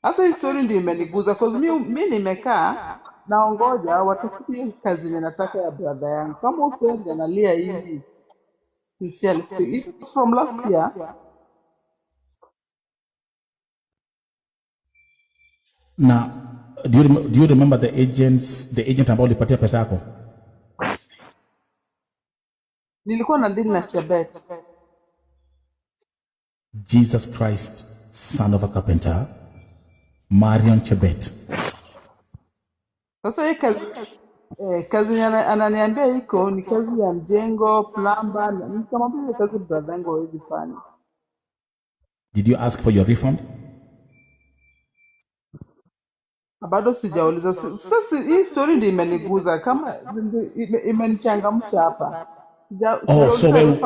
Sasa hii story ndio imeniguza cause mi nimekaa naongoja watafute kazi yenye nataka ya brother yangu. Kama usendi analia hivi. Sincerely speaking, it's from last year. Na do you remember the agent ambao ulipatia pesa yako? Nilikuwa na deal na Chebet. Jesus Christ, son of a carpenter, Marion Chebet. Sasa hii kazi yenye ananiambia iko ni kazi ya mjengo, plumber, nikamwambia hiyo kazi brother yangu hawezi fanya. Did you ask for your refund? Bado sijauliza. Sasa hii story ndio imeniguza kama imenichangamsha hapa. Oh, so wewe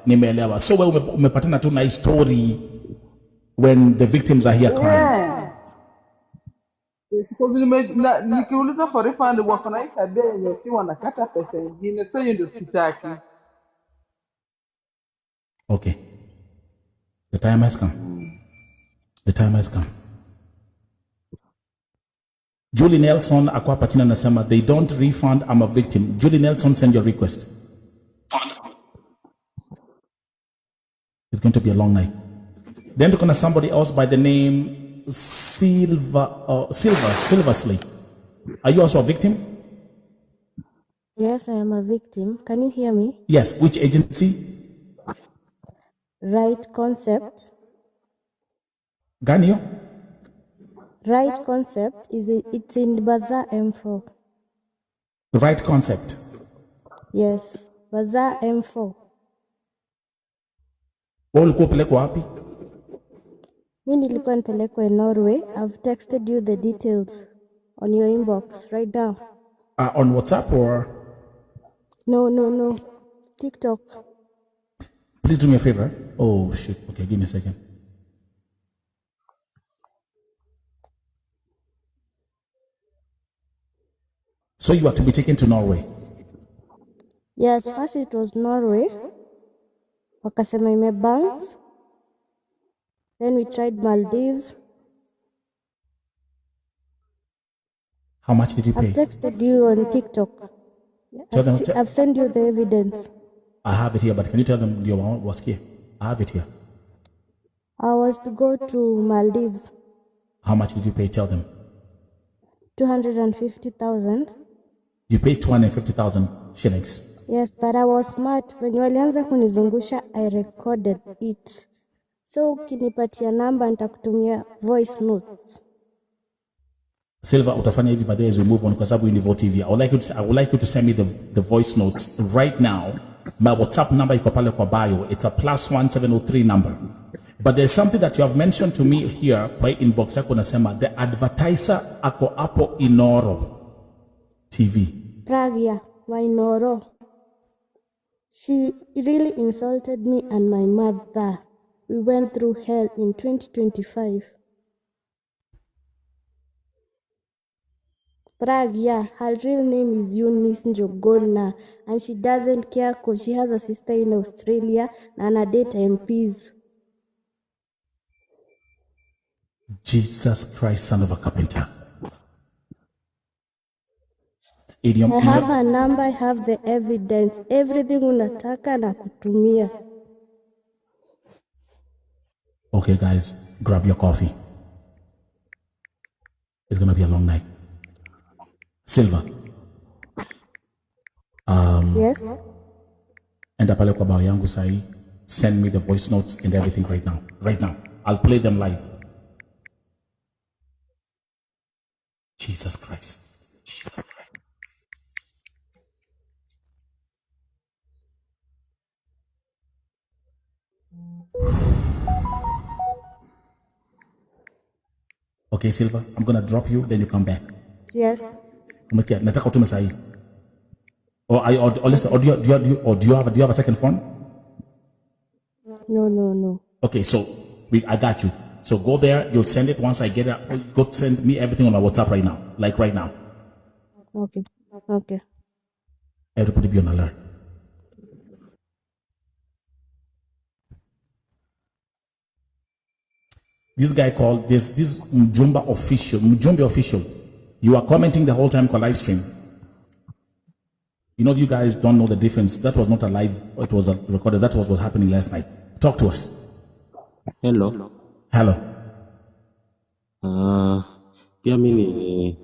nimeelewa. So wewe umepatana tu na hii story when the victims are here crying. Yeah. Because nikiuliza for refund wako na hii tabia yenye ti wanakata pesa nyingine. Sasa hiyo ndio sitaki. Okay. The time has come. The time has come. Julie Nelson ako hapa chini anasema they don't refund, I'm a victim. Julie Nelson, send your request. It's going to be a long night. Then tuko na somebody else by the name Silversley. Are you also a victim? Yes, I am a victim. Can you hear me? Yes. Which agency? Right Concept. Ganyo? Right Concept it's in Bazaar M4. Right Concept. Yes, Bazaar M4. Wewe ulikuwa pelekwa wapi? Mimi nilikuwa nipelekwa Norway. I've texted you the details on your inbox right now. On WhatsApp or? No. TikTok. Please do me a favor. Oh shit. Okay, give me a second. So you are to be taken to Norway? Yes, first it was Norway. Wakasema imebounce. Then we tried Maldives. How much did you pay? I've texted you on TikTok. I've sent you the evidence. I have it here, but can you tell them your was here? I have it here. I was to go to Maldives. How much did you pay? Tell them. 250,000. You paid 250,000 shillings. Yes, but I was smart. When walianza kunizungusha, I recorded it. So ukinipatia namba nitakutumia voice notes. Silva, utafanya hivi baadaye as we move on kwa sababu ni Vote TV. I would like you to send me the voice notes right now. My WhatsApp number iko pale kwa bio. It's a +1703 number. But there's something that you have mentioned to me here by inbox yako nasema the advertiser ako hapo Inoro TV. Pragya Wainoro. She really insulted me and my mother. We went through hell in 2025. Pragya, her real name is Eunice Njogona, and she doesn't care because she has a sister in Australia and a date MPs. Jesus Christ, son of a carpenter. I have her number, I have the evidence. Everything unataka na kutumia. Okay, guys, grab your coffee. It's going to be a long night. Silva. Yes? Enda pale kwa bao yangu sahi. Send me the voice notes and everything right now. Right now. I'll play them live. Jesus Christ. Jesus Christ. Okay, Silva, I'm going to drop you, then you come back. Yes. Nataka utume sahi. Or do you have a second phone? No. Okay, so I got you. So go there, you'll send it once I get it. Go send me everything on my WhatsApp right now. Like right now. Okay. Everybody be on alert. This guy called this Mjumbe official. You are commenting the whole time on live stream. You know, you guys don't know the difference. That was not a live, it was a recorded. That was what was happening last night. Talk to us. Hello. Hello. Pia mimi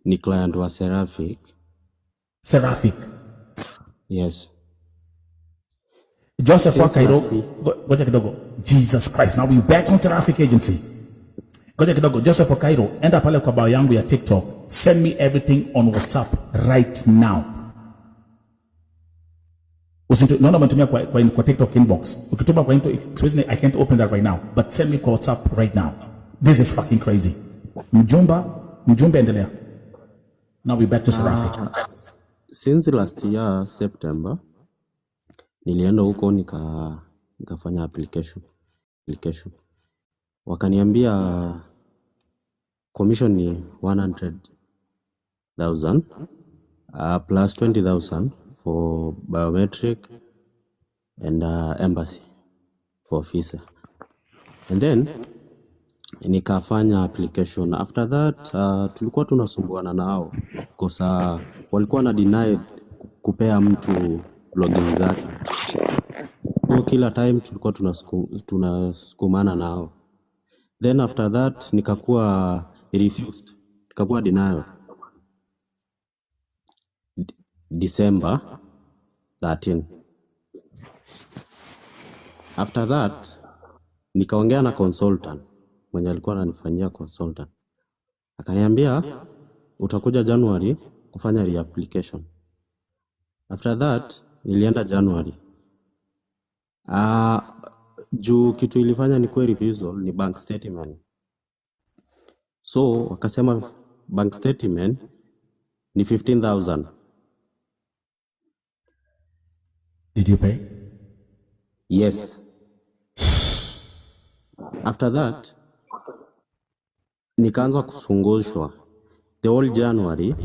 ni client wa Seraphic. Seraphic. Yes. Joseph Wakairo, goja kidogo. Jesus Christ. Now we back on Seraphic agency. Goja kidogo. Joseph Wakairo, enda pale kwa bio yangu ya TikTok. Send me everything on WhatsApp right now. Naona umetumia kwa TikTok inbox. Ukituma kwa I can't open that right now. But send me kwa WhatsApp right now. This is fucking crazy. Mjumbe endelea. Now we back to Seraphic. Since last year September nilienda huko nikafanya application. Wakaniambia commission ni 100,000 plus 20,000 for biometric and embassy for visa. And then nikafanya application. After that tulikuwa tunasumbuana nao kosa walikuwa na deny kupea mtu login zake. So kila time tulikuwa tunasukumana nao. Then after that nikakuwa refused. Nikakuwa denial. December 13. After that nikaongea na consultant mwenye alikuwa ananifanyia consultant. Akaniambia utakuja January kufanya reapplication. After that nilienda January. Juu kitu ilifanya ni kwa refusal ni bank statement. So wakasema bank statement ni 15,000. Did you pay? Yes. After that nikaanza kusungushwa the whole January.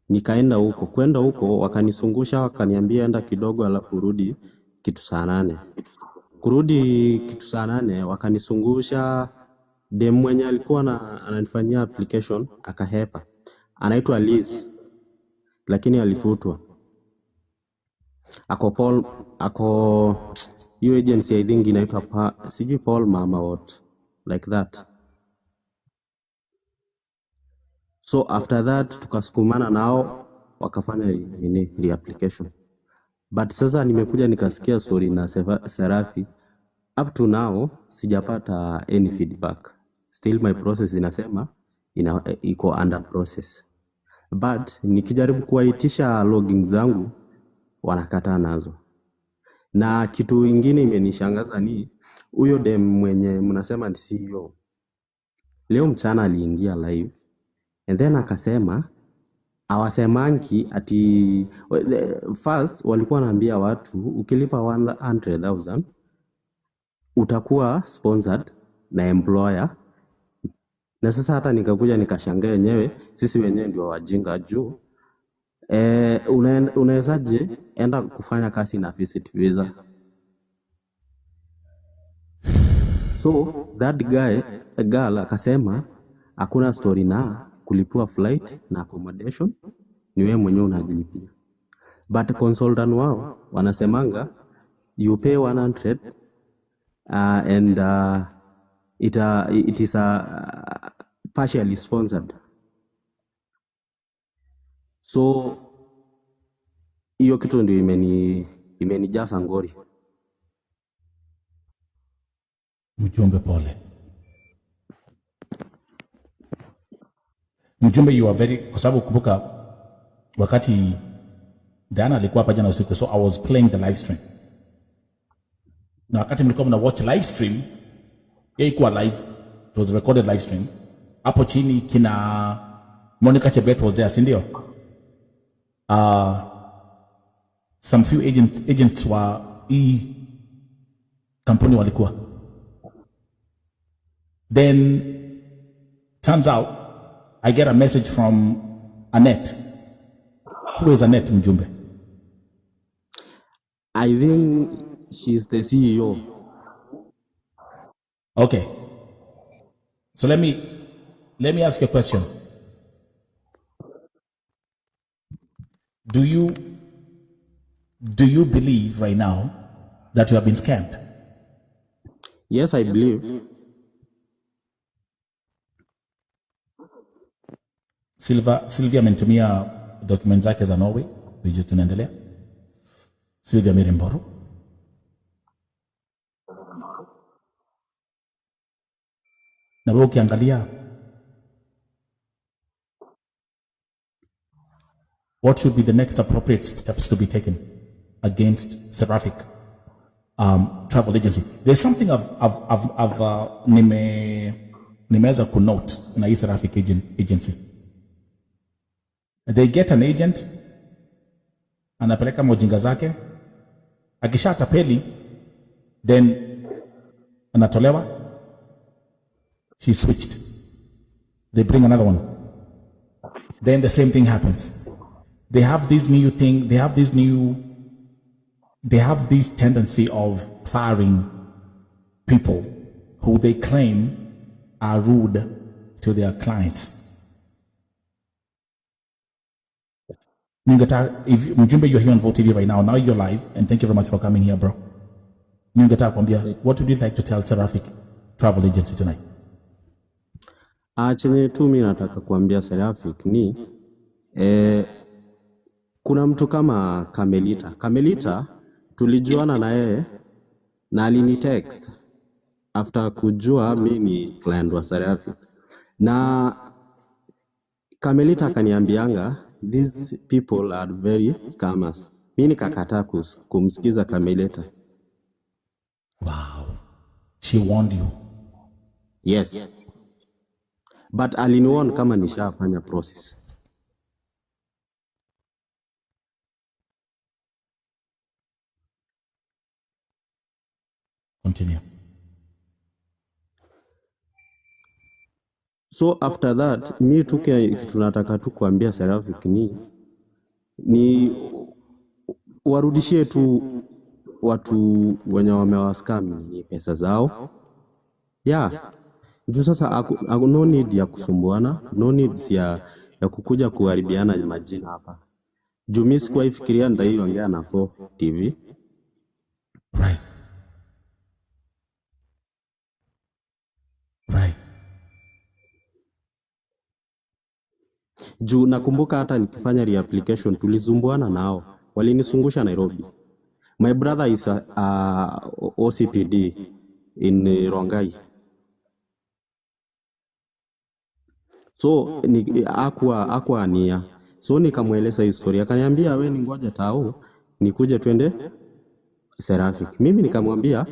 Nikaenda huko, kwenda huko wakanisungusha, wakaniambia enda kidogo alafu rudi kitu saa 8. Kurudi kitu saa 8 wakanisungusha. Dem mwenye alikuwa ananifanyia application akahepa. Anaitwa Liz lakini alifutwa. Ako hiyo agency I think inaitwa sijui Paul Mama what like that. So after that tukasukumana nao wakafanya reapplication. But sasa nimekuja nikasikia story na Seraphic. Up to now sijapata any feedback. Still my process inasema iko under process. But nikijaribu kuwaitisha login zangu wanakataa nazo. Na kitu ingine imenishangaza ni huyo dem mwenye mnasema ni CEO. Leo mchana aliingia live and then akasema awasemanki ati first walikuwa wanaambia watu ukilipa 100,000 utakuwa sponsored na employer. Na sasa hata nikakuja nikashangaa yenyewe sisi wenyewe ndio wajinga juu. Unawezaje enda kufanya kazi na visit visa? So that girl akasema hakuna story na kulipua flight na accommodation, ni wewe mwenyewe unajilipia. But consultant wao wanasemanga you pay 100 and it is partially sponsored. So hiyo kitu ndio imenijaza ngori. Mjumbe pole. Mjumbe you are very, kwa sababu kumbuka wakati Diana alikuwa hapa jana usiku, so I was playing the live stream. Na wakati mlikuwa mna watch live stream, ilikuwa live, it was a recorded live stream. Hapo chini kina Monica Chebet was there, si ndio? Some few agents wa kampuni walikuwa. Then turns out I get a message from Annette. Who is Annette, Mjumbe? I think she's the CEO. Okay. So let me ask you a question. Do you believe right now that you have been scammed? Yes, I believe. Sylvia amenitumia documents zake za Norway, vije tunaendelea. Sylvia Mirimboro. Na wewe ukiangalia, what should be the next appropriate steps to be taken against Seraphic travel agency? There's something nimeweza kunote na hii Seraphic agency. They get an agent, anapeleka mojinga zake, akisha tapeli, then anatolewa, she switched, they bring another one, then the same thing happens. They have this new thing, they have this tendency of firing people who they claim are rude to their clients. Mjumbe, you're here on Vote TV right now. Now you're live, and thank you very much for coming here, bro. What would you like to tell Seraphic Travel Agency tonight? Chenye tu mimi nataka kuambia Seraphic ni kuna mtu kama Kamelita tulijuana na yeye na alini text after kujua mimi ni client wa Seraphic, na Kamelita akaniambianga these people are very scammers. Mimi nikakataa kumsikiza Kamelita. Wow. She warned you? Yes. But aliniwarn kama nishafanya process. Continue. So after that, mi tunataka tu kuambia Seraphic ni warudishie tu watu wenye wamewascam ni pesa zao. Yeah. Juu sasa no need ya kusumbuana, no need ya kukuja kuharibiana majina hapa. Juu mimi sikuwahi fikiria ndaiongea na 4 TV. Right. Juu nakumbuka hata nikifanya reapplication tulizumbuana nao. Walinisungusha Nairobi. My brother is a OCPD in Rongai. So hakuwa nia. So nikamueleza historia. Akaniambia wewe ni ngoja tao nikuje twende Seraphic. Mimi nikamwambia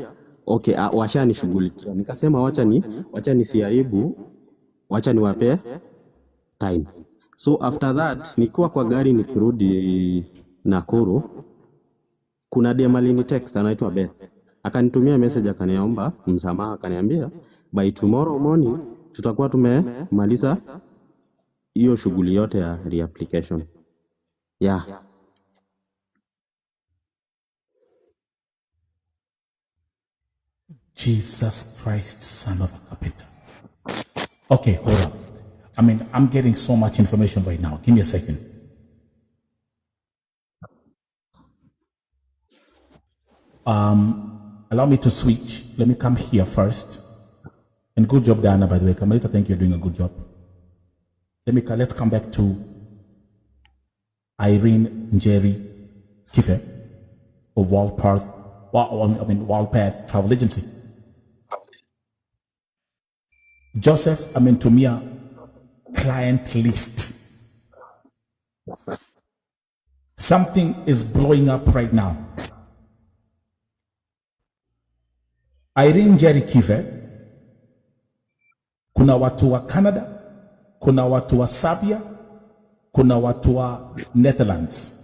okay, washanishughulikia. Nikasema wacha nisiaibu, wacha niwape time. So after that nikuwa kwa gari nikirudi Nakuru, kuna dem alini text anaitwa Beth. Akanitumia message akaniomba msamaha, akaniambia by tomorrow morning tutakuwa tumemaliza hiyo shughuli yote ya reapplication. Yeah. Jesus Christ, son of a carpenter. Okay, hold on. I mean, I'm getting so much information right now. Give me a second. Allow me to switch. Let me come here first. And good job, Diana, by the way. Kamalita, thank you. You're doing a good job. Let's come back to Irene Njeri Kife of Wildpath Travel Agency. Joseph Amentumia client list. Something is blowing up right now. Irene Njeri Kife, kuna watu wa Canada, kuna watu wa Serbia, kuna watu wa Netherlands.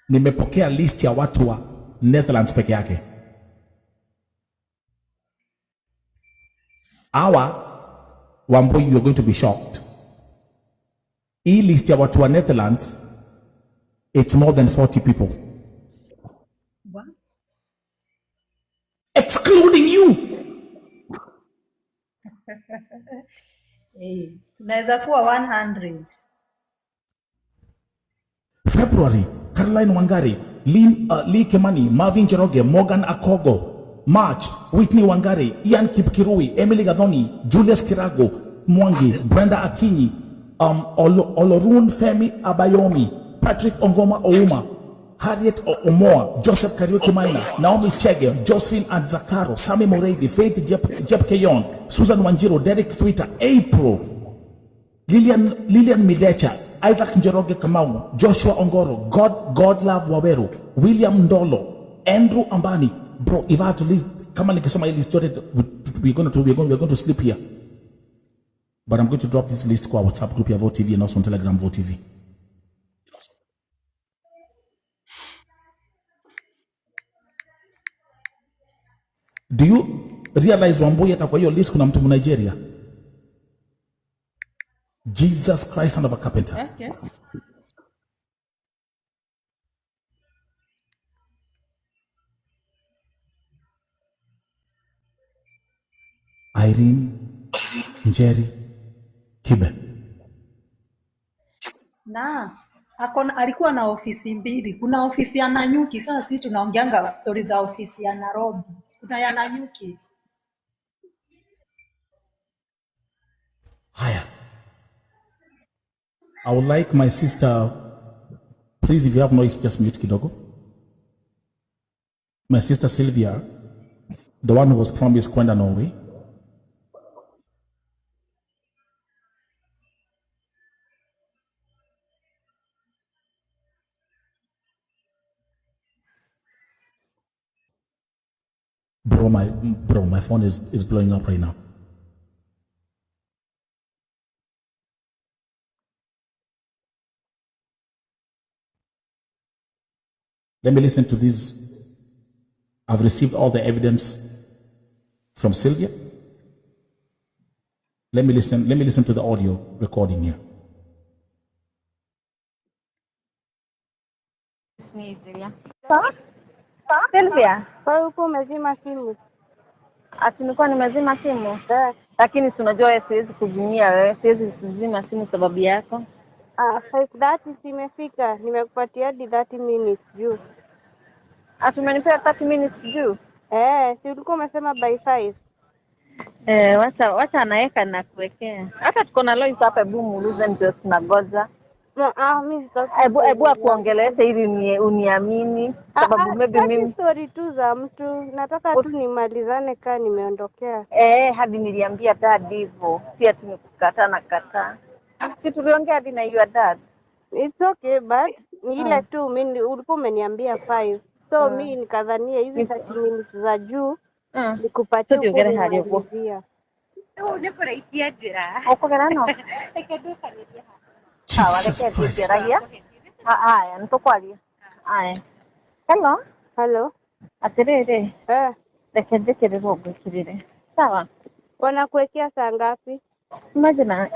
Nimepokea list ya watu wa Netherlands peke yake. Wamboi, you're going to be shocked. Hii list ya watu wa Netherlands, it's more than 40 people. What? Excluding you. Tunaweza kuwa 100. February, Caroline Wangari, Lee Kimani, Marvin Jeroge, Morgan Akogo. March, Whitney Wangari, Ian Kipkirui, Emily Gadoni, Julius Kirago, Mwangi, Brenda Akinyi, Olorun Femi Abayomi, Patrick Ongoma Ouma, Harriet Omoa, Joseph Kariuki Maina, Naomi Chege, Josephine Adzakaro, Sami Moredi, Faith Jep Keyon, Susan Wanjiro, Derek Twitter, April, Lilian Midecha, Isaac Njoroge Kamau, Joshua Ongoro, God Love Waweru, William Ndolo, Andrew Ambani. Bro, if I have to list, kama nikisoma hii list yote, we're going to sleep here. But I'm going to drop this list kwa WhatsApp group ya Vote TV and also on Telegram Vote TV. Do you realize Wambui hata kwa hiyo list kuna mtu Nigeria? Jesus Christ, son of a carpenter. Okay. Irene Njeri Kibe. Na alikuwa na ofisi mbili. Kuna ofisi ya Nanyuki. Sasa sisi tunaongeanga stories za ofisi ya Nairobi. Kuna ya Nanyuki. Haya. I would like my sister, please, if you have noise, just mute kidogo. My sister Sylvia, the one who was promised kwenda Norway. Bro, my phone is blowing up right now. Let me listen to this. I've received all the evidence from Sylvia. Let me listen to the audio recording here. Sylvia, Kwa hiyo uko umezima simu? ati nilikuwa nimezima simu. Lakini si unajua wewe siwezi kuzimia wewe, siwezi kuzima simu sababu yako. 5:30 simefika, nimekupatia hadi 30 minutes juu. Atumenipea 30 minutes juu? Si ulikuwa umesema by 5? Wacha anaweka na kuwekea. Hata tuko na Lois hapa, hebu muulize ndio tunagoja. Mimi Hebu akuongeleshe ili uniamini sababu maybe mimi story tu za mtu nataka tu nimalizane kaa nimeondokea. Hadi niliambia dad hivyo, si ati nikukataa na kataa. Si tuliongea hadi na your dad. It's okay but ni ile tu mimi ulikuwa umeniambia 5. So mimi nikadhania hizi 30 minutes za juu nikupatie ugere hali huko. Niko raisia jira. Uko gerano? Ekeduka ni Haya, nitokwalia. Haya. Hello. Atirere. Reke njikire rogo kirire. Sawa. Wanakuwekea saa ngapi? Imagine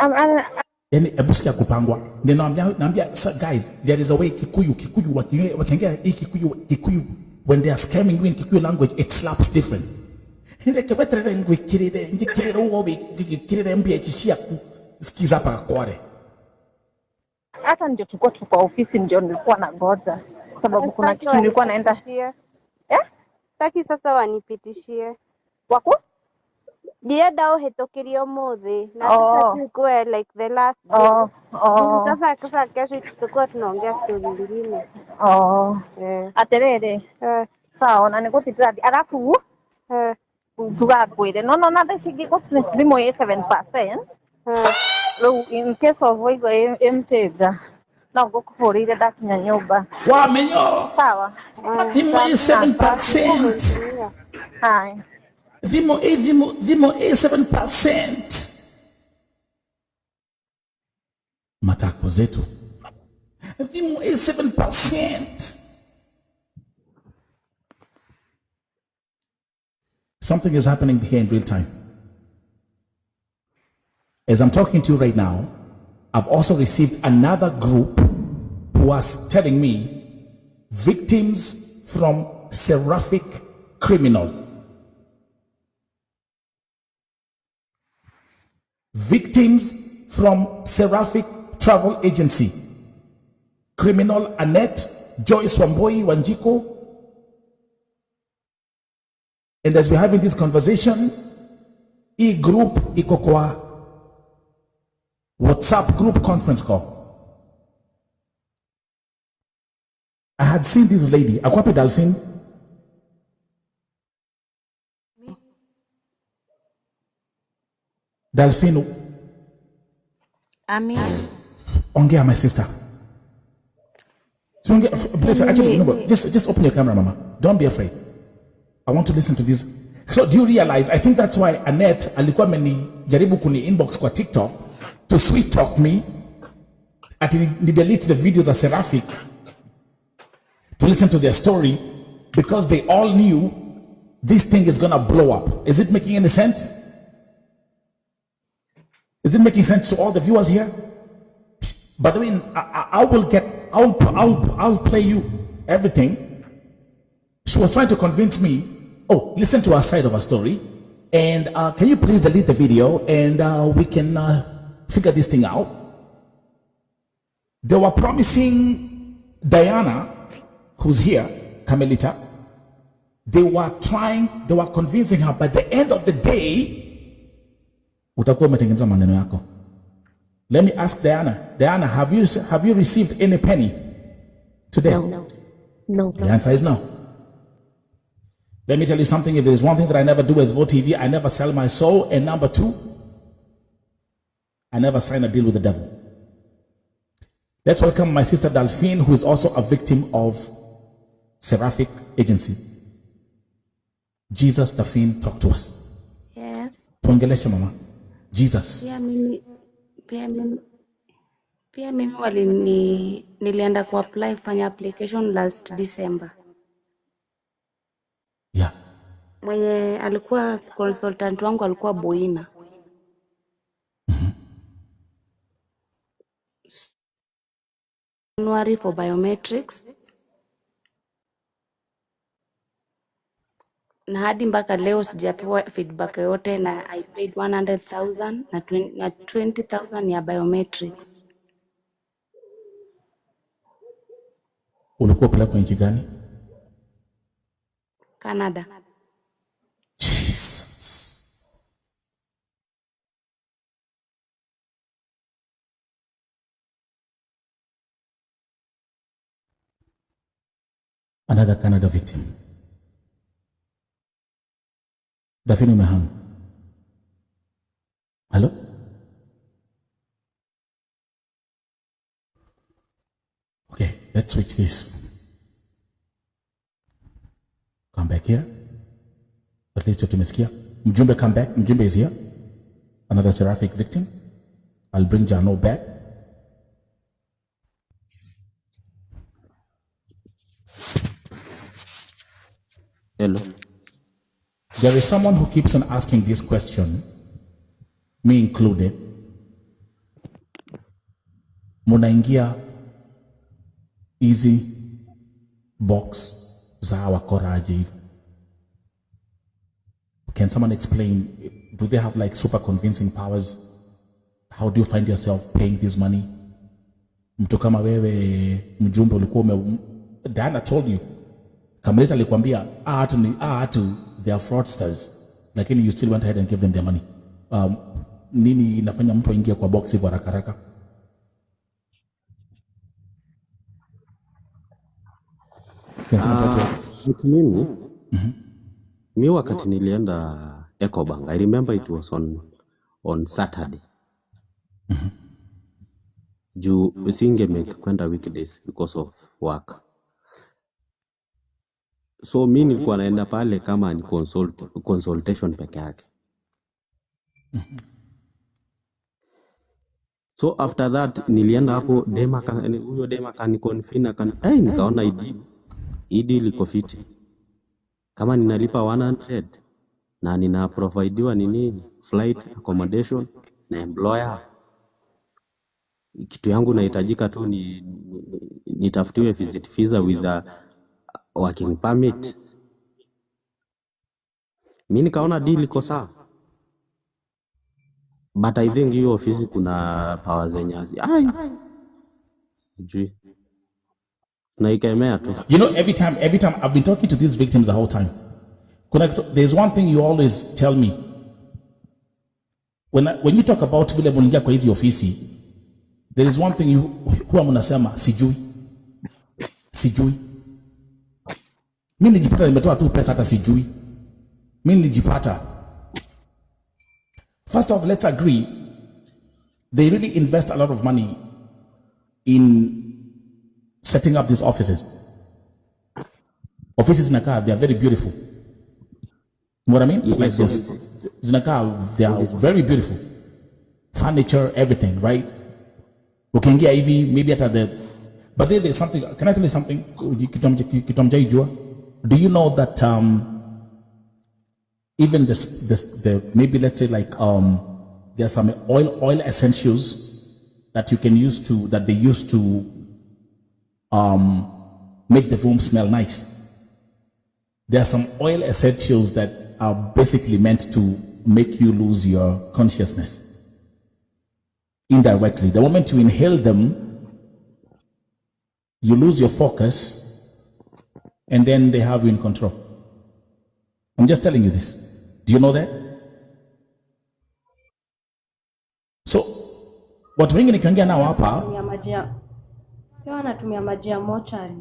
Yani hebu sikia kupangwa. Naambia guys, there is a way Kikuyu wakiongea hii Kikuyu when they are scamming you in Kikuyu language it slaps different. Reke wetere ngwikirire njikirire ugo bikirire mbia chishia sikiza pa kware. Hata ndio tulikuwa tuko ofisi ndio nilikuwa na ngoja sababu kuna kitu nilikuwa naenda. Taki sasa wanipitishie. Wako? Ndienda uhetokirio muthi na sasa tulikuwa like the last day. Sasa kesho tutakuwa tunaongea story nyingine. Aterere. Sawa na nigutitira alafu tugakwire no na thicigi gusness thimo 7%. In case of mteja no gukuhurire ndakinya nyumba wamenyo sawa thimo 7%. Hai Thimo 7%. Matako zetu. Thimo 7%. Something is happening here in real time. As I'm talking to you right now, I've also received another group who was telling me victims from Seraphic criminal. victims from Seraphic Travel Agency, criminal Annette, Joyce Wamboi Wanjiko. And as we're having this conversation, group iko kwa WhatsApp group conference call. I had seen this lady, Akwapi Dolphin. Delphine, ongea my sister. So please, actually, just open your camera, Mama. Don't be afraid. I want to listen to this. So do you realize? I think that's why Annette alikuwa jaribu kuni inbox kwa TikTok to sweet talk me. Ati ni delete the videos of Seraphic to listen to their story because they all knew this thing is gonna blow up. Is it making any sense? Is it making sense to all the viewers here? By the way, I'll play you everything. She was trying to convince me, oh, listen to her side of her story. And can you please delete the video and we can figure this thing out? They were promising Diana, who's here, Carmelita, they were convincing her, by the end of the day, utakuwa umetengeneza maneno yako. Let me ask Diana. Diana, have you received any penny today? No. The answer is no. Let me tell you something. If there is one thing that I never do as Vo TV, I never sell my soul. And number two, I never sign a deal with the devil. Let's welcome my sister Delphine, who is also a victim of Seraphic Agency. Jesus, Delphine, talk to us. Yes. Tuongeleshe mama. Jesus. Pia mimi nilienda kuapply kufanya application last December. Yeah. Mwenye alikuwa consultant wangu alikuwa Boina. January for biometrics. Na hadi mpaka leo sijapewa feedback yote, na I paid 100,000 na 20,000 ya biometrics. Ulikuwa pale kwa nchi gani? Canada. Jesus. Another Canada victim. Daphne umehang. Hello? Okay, let's switch this. Come back here. At least tumesikia. Mjumbe, come back. Mjumbe is here. Another Seraphic victim. I'll bring Jano back. Hello. There is someone who keeps on asking this question, me included. Munaingia easy box za wakoraje hivi. Can someone explain, do they have like super convincing powers? How do you find yourself paying this money? Mtu kama wewe mjumbe ulikuwa Diana told you, Kamilita alikwambia they are fraudsters, lakini you still went ahead and give them their money. Nini inafanya mtu aingie kwa box hivyo haraka haraka? Mimi wakati nilienda Ecobank, I remember it was on Saturday. Juu singemake kwenda weekdays because of work. So mimi nilikuwa naenda pale kama ni consultation peke yake. So after that nilienda hapo huyo dema kaniconfine nikaona ID liko fiti. Kama ninalipa 100 na nina provideiwa nini flight accommodation na employer, kitu yangu nahitajika tu nitafutiwe visit visa with a working permit. Mimi nikaona deal iko sawa. But I think hiyo ofisi kuna power zenye sijui naikemea tu. You know, every time I've been talking to these victims the whole time. There's one thing you always tell me. When you talk about vile mulingia kwa hizi ofisi, there is one thing huwa mnasema sijui. Mimi nilijipata nimetoa tu pesa hata sijui. Mimi nilijipata. First off, let's agree, they really invest a lot of money in setting up these offices. Offices in Accra, they are very beautiful. You know what I mean? Yes, Like this, in Accra, they are very beautiful. Furniture, everything, right? Ukiingia hivi, maybe at the, but then there's something. Can I tell you something? Do you know that even the maybe let's say like there are some oil essentials that you can use to that they use to make the room smell nice. There are some oil essentials that are basically meant to make you lose your consciousness indirectly. The moment you inhale them, you lose your focus, and then they have you in control. I'm just telling you this. Do you know that? So, watu wengi nikiongea nao hapa anatumia maji ya mochari.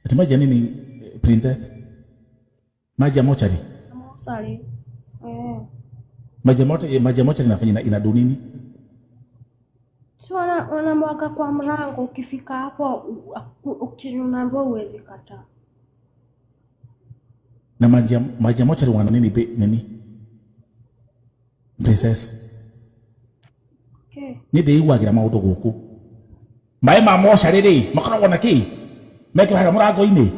Atimaji nini Princess? Maji ya mochari. Sorry. Maji ya mochari inafanya inadu nini? So wanamwaga kwa mlango, ukifika hapo ukiunaambiwa uwezi kataa. Na maji ya mochari wana nini? Princess. Okay. Ni de iwagira maundu guku. Mai ma mochari ri makoragwo na ki? Meke haga murango ini.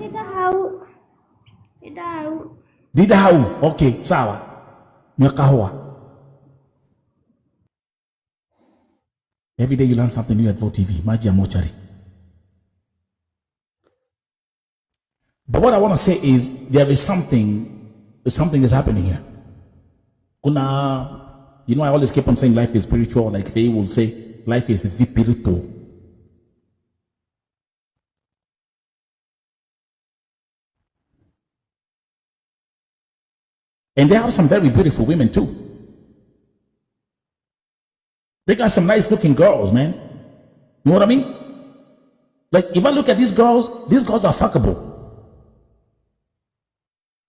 Dida hau. Okay, sawa. Mwakahwa. Every day you learn something new at Vote TV. Maji ya mochari. But what I want to say is there is something is happening here. Kuna, you know, I always keep on saying life is spiritual. Like they will say life is spiritual. And they have some very beautiful women too. They got some nice looking girls, man. You know what I mean? Like if I look at these girls are fuckable.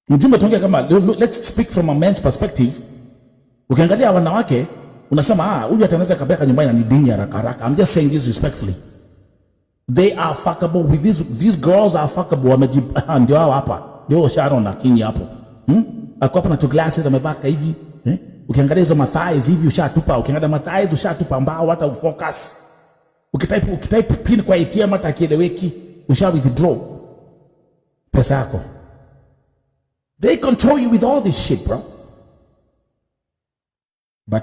Let's speak from a man's perspective. Ukiangalia wanawake, unasema huyu atanaweza kabeka nyumbani na ni dini haraka haraka. I'm just saying this respectfully. They are fuckable with these girls are fuckable. Ndio hao hapa. Ndio Sharon na Kinyi hapo. Ako hapa na two glasses amevaa hivi, Ukiangalia hizo mathighs hivi ushatupa, ukiangalia mathighs ushatupa ambao hata ufocus. Ukitype pin kwa ATM hata akieleweki, usha withdraw pesa yako. They control you with all this shit, bro. But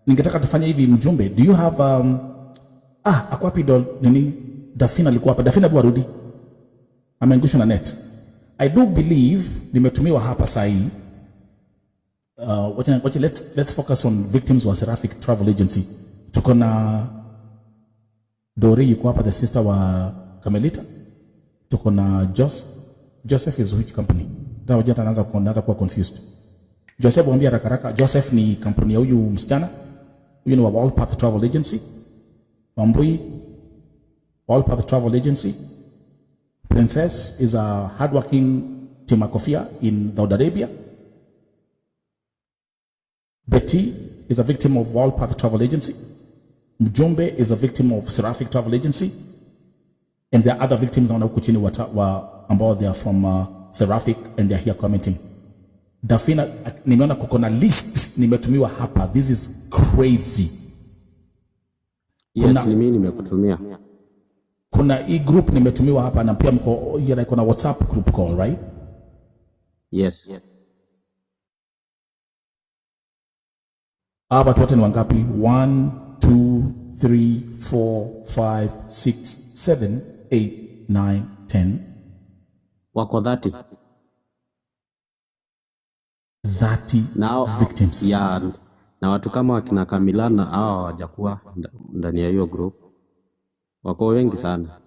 ningetaka tufanye hivi mjumbe. Do you have akwapi nini Dafina alikuwa hapa. Dafina buarudi. Ameangushwa na net. I do believe nimetumiwa hapa sahi. Let's focus on victims wa Seraphic Travel Agency. Tuko na Dori yuko hapa, the sister wa Kamelita. Tuko na Joseph is which company? Ndio jana anaanza kuwa confused. Joseph mwambie haraka haraka. Joseph ni kampuni ya huyu msichana. Huyu ni wa All Path Travel Agency. Wambui All Path Travel Agency. Princess is a hardworking Timakofia in Saudi Arabia. Betty is a victim of All Path Travel Agency. Mjumbe is a victim of Seraphic Travel Agency. And there are other victims na huku chini ambao they are from Seraphic and they are here commenting. Dafina, nimeona kuko na list nimetumiwa hapa. This is crazy. Yes, ni mimi nimekutumia. Kuna group nimetumiwa hapa na pia mko kuna WhatsApp group call, right? Yes. Watu wote ni wangapi? 1 2 3 4 5 6 7 8 9 10. Wako 30. 30 victims. Ya, na watu kama wakina Kamilana hawa hawajakuwa ndani ya hiyo group. Wako wengi sana.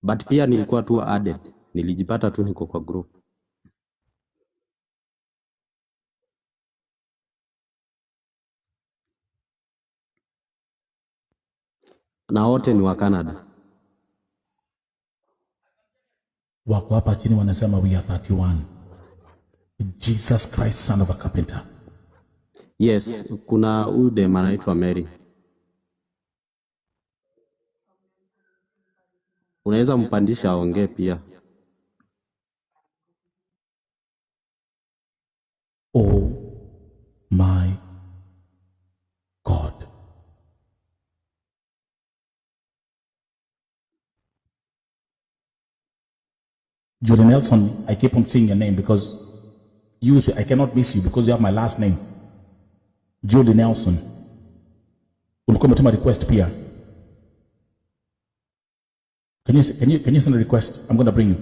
But pia nilikuwa tu added. Nilijipata tu niko kwa group. Na wote ni wa Canada. Wako hapa chini wanasema we are 31. Jesus Christ, son of a carpenter. Yes, kuna huyu dem anaitwa Mary. Unaweza mpandisha aongee pia. Oh my God. Julie Nelson, I keep on saying your name because I cannot miss you because you have my last name. Julie Nelson. Ulikuwa umetuma request pia. Can you send a request? I'm going to bring you.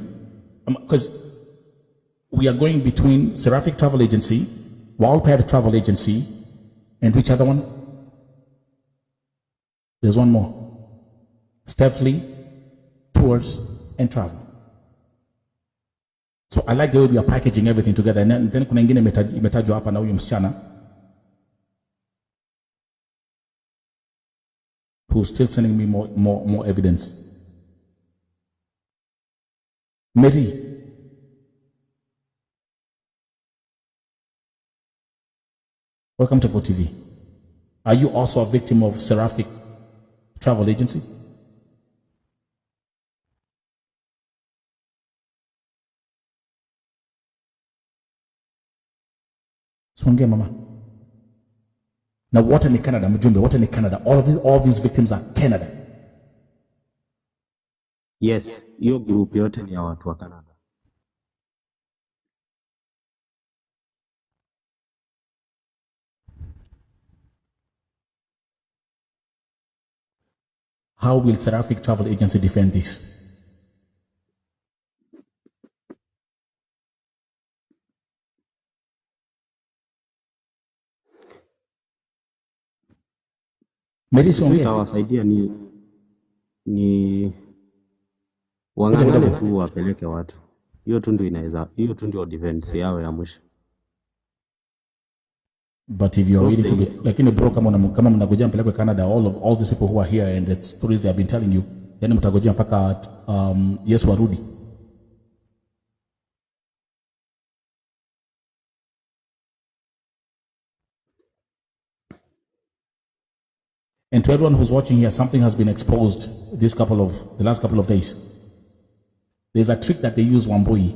Because we are going between Seraphic Travel Agency, Wildpad Travel Agency, and which other one? There's one more. Stephlee Tours and Travel. So I like the way we are packaging everything together. And then kuna ingine imetajwa hapa na huyu msichana who's still sending me more evidence. Mary. Welcome to 4TV. Are you also a victim of Seraphic Travel Agency? Songe mama. Now what in Canada? Mjumbe, what in Canada? All these victims are Canada. Yes, hiyo group yote ni ya watu wa Canada. How will Seraphic Travel Agency defend this? Itawasaidia ni wangangane tu wapeleke watu. Hiyo tu ndio defense yao ya mwisho. But if you're ready to be, lakini bro, kama mnagojea mpelekwe Canada, all these people who are here and the stories they have been telling you, yani mtagojea mpaka Yesu arudi. And to everyone who's watching here, something has been exposed the last couple of days. There's a trick that they use Wambui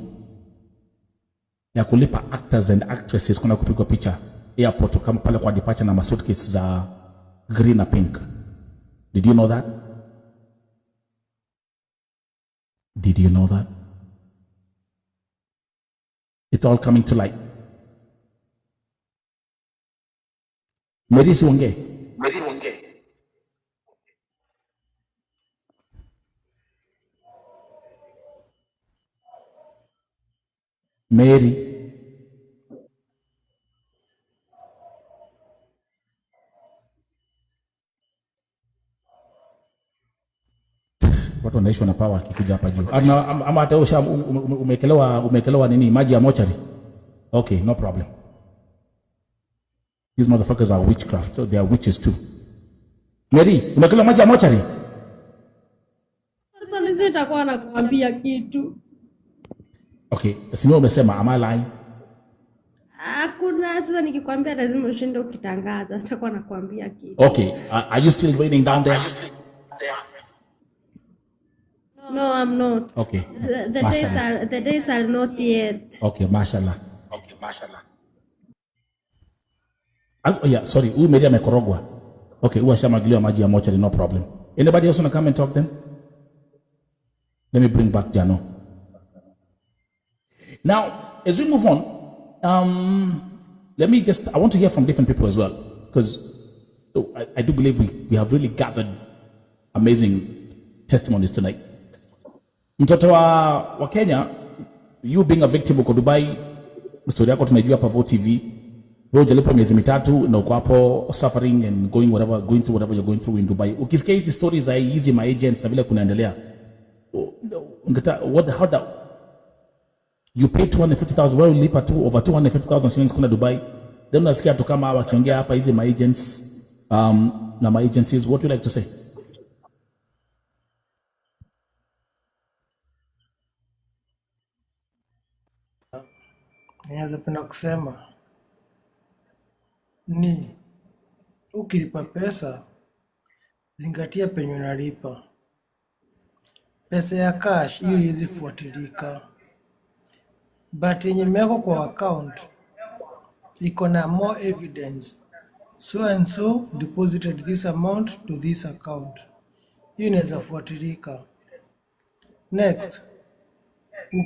ya kulipa actors and actresses kuna kupigwa picha airport kama pale kwa departure na suitcases za green na pink. Did you know that? Did you know that? It's all coming to light. Mary siongee. Mary. Watu wanaishwa na power akikuja hapa juu. Ama hata umekelewa nini maji ya mochari. Okay, no problem. These motherfuckers are witchcraft. So they are witches too. Mary, umekelewa maji ya mochari? Sasa nisitakuwa nakuambia kitu. Okay, sio umesema am I lying? Hakuna, sasa nikikwambia lazima ushinde ukitangaza. Sitakuwa nakuambia kitu. Okay, are you still raining down there? No, I'm not. Okay. The days are not yet. Okay, mashallah. Oh yeah, sorry. Huyu Mary amekorogwa. Okay, huyu ashamagiliwa maji ya mochari, no problem. Anybody else want to come and talk then? Let me bring back Jano. Now, as we move on, I want to hear from different people as well, because I do believe we have really gathered amazing testimonies tonight. Mtoto wa Kenya, you being a victim uko Dubai, story yako tumejua hapa Vote TV. Wewe hujalipa miezi mitatu na uko hapo suffering and going through whatever you're going through in Dubai. Ukisikia hizi stories za hizi my agents na vile kunaendelea, how that you pay 250,000, wewe ulipa tu over 250,000 shillings kuna Dubai. Then unasikia tu kama wakiongea hapa hizi my agents na my agencies. What do you like to say? Naweza penda kusema ni ukilipa pesa, zingatia penye unalipa. Pesa ya cash hiyo hizi fuatilika, but yenye imewekwa kwa account iko na more evidence. So and so deposited this amount to this account, hiyo inaweza fuatilika. Next,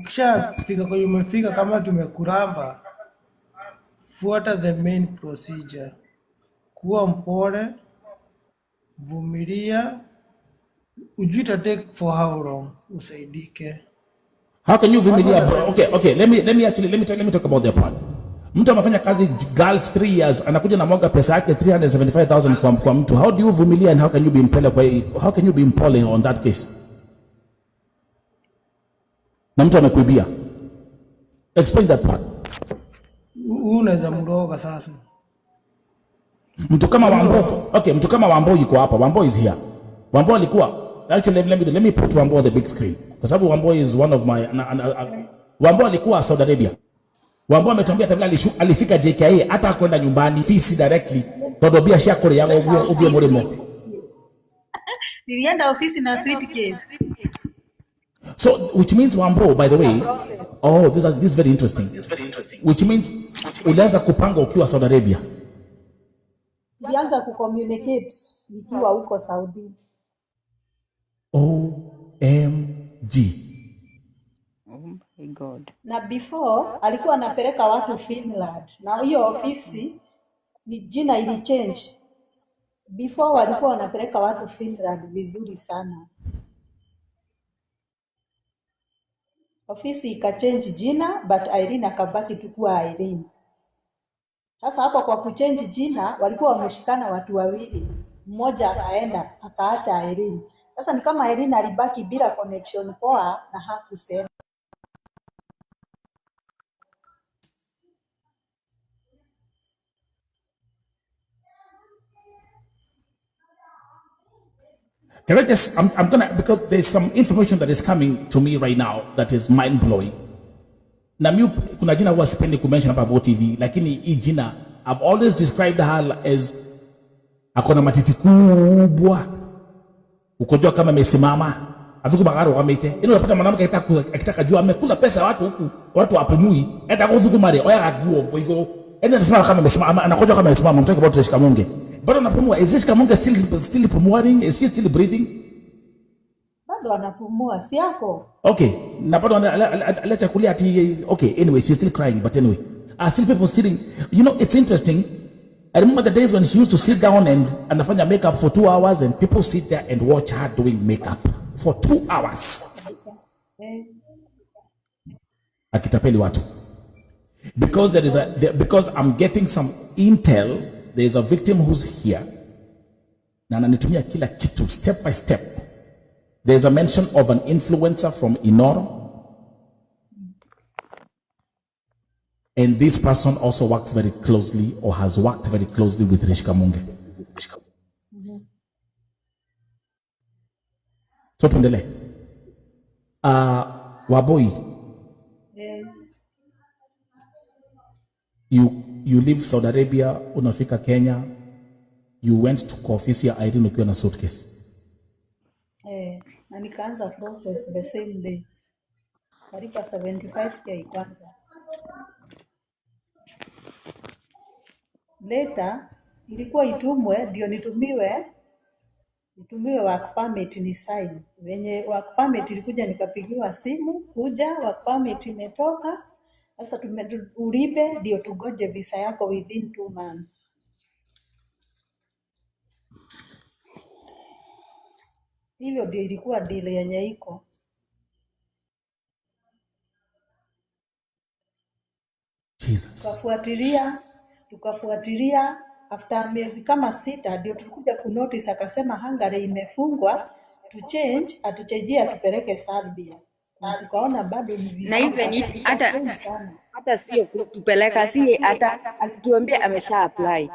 ukishafika kwenye umefika, kama kimekuramba, fuata the main procedure. Kuwa mpole, vumilia, ujui ita take for how long usaidike. How can you vumilia? Okay, let me talk about that part. Mtu amefanya kazi Gulf 3 years, anakuja na mwaga pesa yake 375,000 kwa mtu. How do you vumilia and how can you be impole on that case? Na mtu amekuibia. Explain that part. Unaweza mroga sasa. Mtu kama Wambo, mtu kama Wambo yuko hapa. Wambo is here. Wambo alikuwa, actually let me put Wambo on the big screen. Kwa sababu Wambo is one of my Wambo alikuwa Saudi Arabia. Wambo ametuambia tavila alifika JKA hata kwenda nyumbani fisi directly. Todo biashara kule yao uvie murimo. Nilienda ofisi na suitcase. So, which means Wambo, by the way, this is very interesting. Which means ulianza kupanga ukiwa Saudi Arabia. Nilianza kucommunicate nikiwa huko Saudi. OMG. Oh my God. Na before alikuwa anapeleka watu Finland. Na hiyo ofisi ni jina ili change. Before walikuwa wanapeleka watu Finland vizuri sana. Ofisi ikachange jina, but Irene akabaki tu kuwa Irene. Sasa hapo kwa kuchange jina walikuwa wameshikana watu wawili. Mmoja akaenda akaacha Irene. Sasa ni kama Irene alibaki bila connection poa na hakusema. Can I just, I'm gonna, because there's some information that is coming to me right now that is mind blowing. Na mimi kuna jina huwa sipendi kumention hapa Vote TV, lakini hii jina I've always described her as akona matiti kubwa. Ukojua kama amesimama, afiku bagaro kamete. Ino unapata mwanamke akitaka jua amekula pesa watu huku, watu wapumui, hata kudhuku mare, oya aguo boigo. Enda nasema kama amesimama, anakojua kama amesimama, mtaki about Reshka Munge. Bado anapumua. Is Reshka Munge still pumuaring? Is she still breathing? Bado anapumua, si yako. Okay, na bado alacha kulia ati okay, anyway, she's still crying, but anyway. Are still people sitting? You know, it's interesting. I remember the days when she used to sit down and anafanya makeup for 2 hours and people sit there and watch her doing makeup for 2 hours. Akitapeli watu. Because I'm getting some intel, there is a victim who's here. Na ananitumia kila kitu step by step. There's a mention of an influencer from Inoro. And this person also works very closely or has worked very closely with Reshka Munge. So tuendele. Waboi. You leave Saudi Arabia, unafika Kenya. You went to ofisi ya Irene ukiwa na suitcase. Na nikaanza process the same day. Karibu 75k kwanza. Later ilikuwa itumwe ndio nitumiwe work permit ni sign. Wenye work permit ilikuja nikapigiwa simu, kuja work permit imetoka. Sasa uripe ndio tugoje visa yako within 2 months. Hivyo ndio ilikuwa deal yenye iko. Jesus. Tukafuatilia after miezi kama 6 ndio tulikuja kunotice, akasema Hungary imefungwa, atuchange tupeleke Serbia. Na tukaona bado ni vizuri. Na even hata sio kutupeleka, si hata alituambia amesha apply.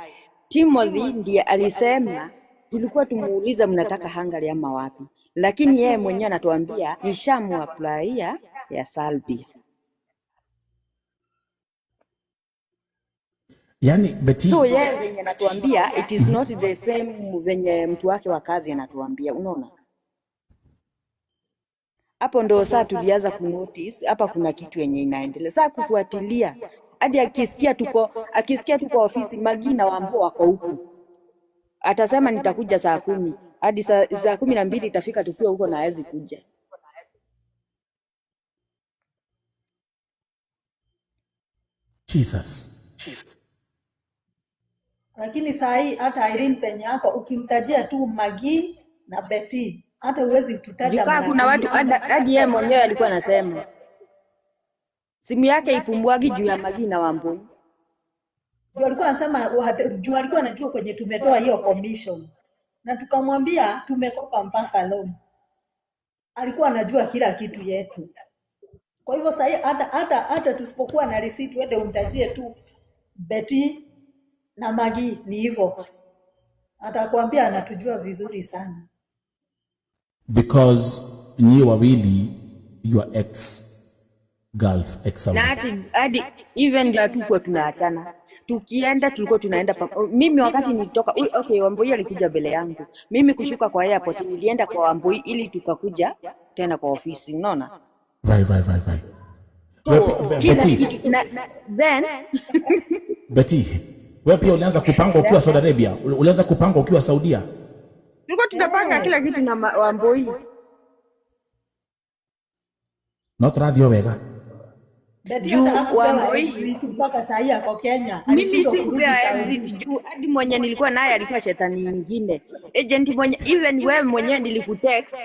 Timothy ndiye alisema, tulikuwa tumuuliza mnataka Hungary ama wapi, lakini yeye mwenyewe anatuambia nishamu apply ya Serbia. Yani Betty, so yeye venye anatuambia it is not the same venye mtu wake wa kazi anatuambia, unaona. Hapo ndo saa tulianza kunotice hapa kuna kitu yenye inaendelea. Saa kufuatilia hadi akisikia tuko ofisi Magina Wambo wako huku, atasema nitakuja saa 10 hadi saa 12 itafika tukiwa huko na hawezi kuja. Jesus. Lakini saa hii hata Irene penye hapo ukimtajia tu Magi na Betty hata uwezi tutaja. Jukaa kuna watu hadi yeye mwenyewe alikuwa anasema simu yake ipumbuagi juu ya Magi na Wamboi. Ndio alikuwa anasema juu alikuwa anajua kwenye tumetoa hiyo commission. Na tukamwambia tumekopa mpaka loan. Alikuwa anajua kila kitu yetu. Kwa hivyo sasa hata tusipokuwa na receipt wende umtajie tu Betty na Magi, ni hivyo. Atakwambia anatujua vizuri sana. Because nyi wawili your ex na hadi even ndio tulikuwa tunaachana, tukienda tulikuwa tunaenda mimi wakati nilitoka okay Wamboi alikuja mbele yangu, mimi kushuka kwa airport nilienda kwa Wamboi ili tukakuja tena kwa ofisi, unaona. Right. So, Betty, then Betty, wewe pia ulianza kupanga ukiwa Saudi Arabia? Ulianza kupanga ukiwa Saudia? Tulikuwa tunapanga kila kitu na Wamboi. Not radio wega. Betty hata exit mpaka saa hii ako Kenya. Mimi sikupea exit juu hadi mwenye nilikuwa naye alikuwa shetani nyingine. Agent mwenye even wewe mwenyewe nilikutext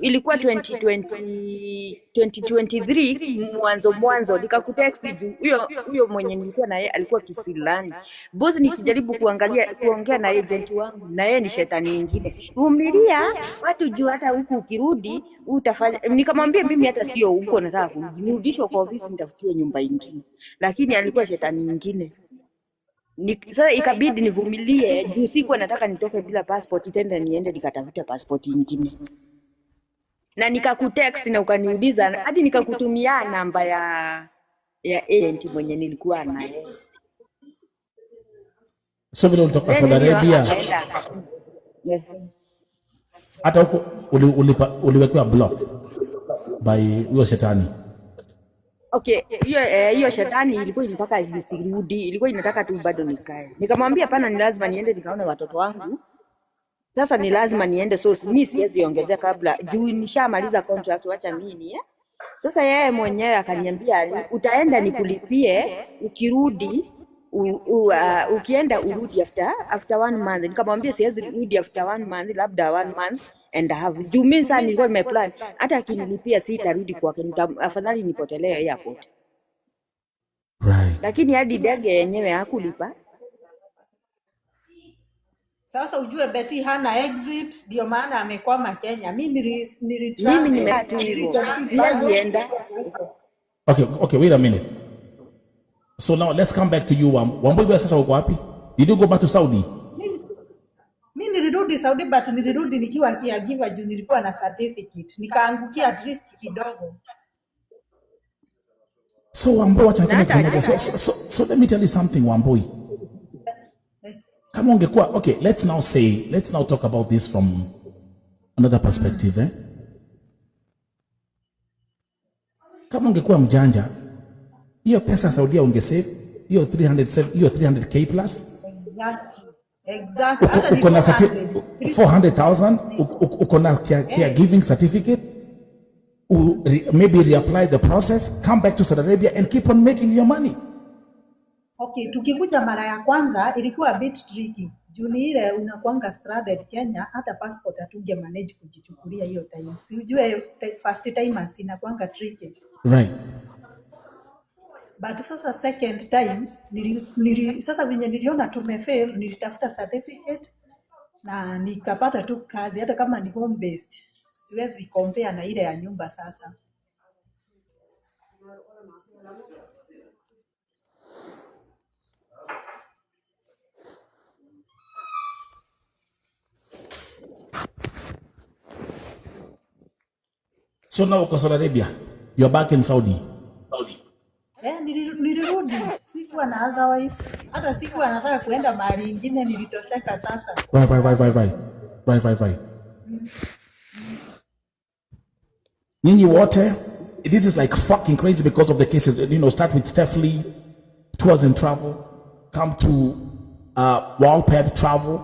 ilikuwa 2023 mwanzo nikakutext juu huyo mwenye nilikuwa naye alikuwa Kisilani. Boss nikijaribu kuongea na agent wangu na yeye ni shetani nyingine. Vumilia watu juu hata huku ukirudi utafanya. Nikamwambia mimi hata sio huko nataka kurudi. Nirudishwe kwa ofisi nitafutiwe nyumba nyingine. Lakini alikuwa shetani nyingine. Sasa ikabidi nivumilie juu sikuwa nataka nitoke bila passport tena niende nikatafuta passport nyingine. Na nikakutext na ukaniuliza hadi nikakutumia namba ya agent mwenye nilikuwa naye. So vile ulitoka Saudi Arabia. Hata huko uliwekwa block by huyo shetani. Okay, hiyo shetani ilikuwa inataka nisirudi, ilikuwa inataka tu bado nikae. Nikamwambia pana ni lazima niende nikaone watoto wangu. Sasa ni lazima niende, so mimi siwezi ongezea kabla juu nishamaliza contract, acha mimi Sasa yeye mwenyewe akaniambia utaenda nikulipie ukirudi ukienda urudi after 1 month. Nikamwambia siwezi rudi after 1 month, labda 1 month and a half. Juu mimi sasa nilikuwa nimeplan hata akinilipia sitarudi kwake, afadhali nipotelee airport. Right. Lakini hadi ndege yenyewe hakulipa. Sasa ujue Betty hana exit, ndio maana amekwama Kenya. Mimi nimeenda. Okay, wait a minute. So now let's come back to you. Wamboi sasa uko wapi? Did you go back to Saudi? Mimi nilirudi Saudi, but nilirudi nikiwa caregiver juu nilikuwa na certificate. Nikaangukia at least kidogo. So Wamboi so let me tell you something, Wamboi. Kama ungekuwa okay, let's now talk about this from another perspective, Kama ungekuwa mjanja, hiyo pesa Saudia ungesave, hiyo 300k plus. Exactly. Uko na 400,000, uko na caregiving certificate, maybe reapply the process, come back to Saudi Arabia and keep on making your money. Okay, tukikuja mara ya kwanza ilikuwa a bit tricky. Juu ni ile unakuanga stranded Kenya, hata passport hatunge manage kujichukulia hiyo time. Si ujue first time inakuanga tricky. Right. But sasa second time sasa venye niliona tumefail, nilitafuta certificate na nikapata tu kazi, hata kama ni home based siwezi compare na ile ya nyumba sasa. So now uko Saudi Arabia, you're back in Saudi. Nilirudi, sikuwa na otherwise, hata sikuwa nataka kuenda mahali ingine, nilitosheka sasa. Right. Nyinyi wote, this is like fucking crazy because of the cases. Start with Stephlee, tours and travel, come to Walpath travel,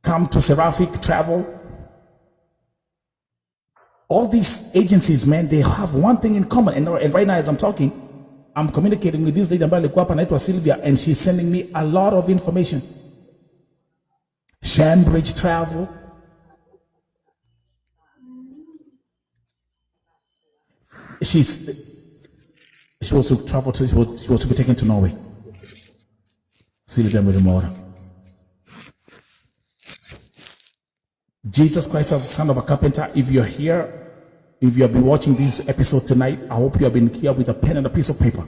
come to Seraphic travel. All these agencies, man, they have one thing in common. And right now, as I'm talking, I'm communicating with this lady ambayo alikuwa hapa anaitwa Sylvia, and she's sending me a lot of information. Shambridge travel. She was to travel to, she was to be taken to Norway. Sylvia Murimora. Jesus Christ as the son of a carpenter. If you're here, if you have been watching this episode tonight, I hope you have been here with a pen and a piece of paper.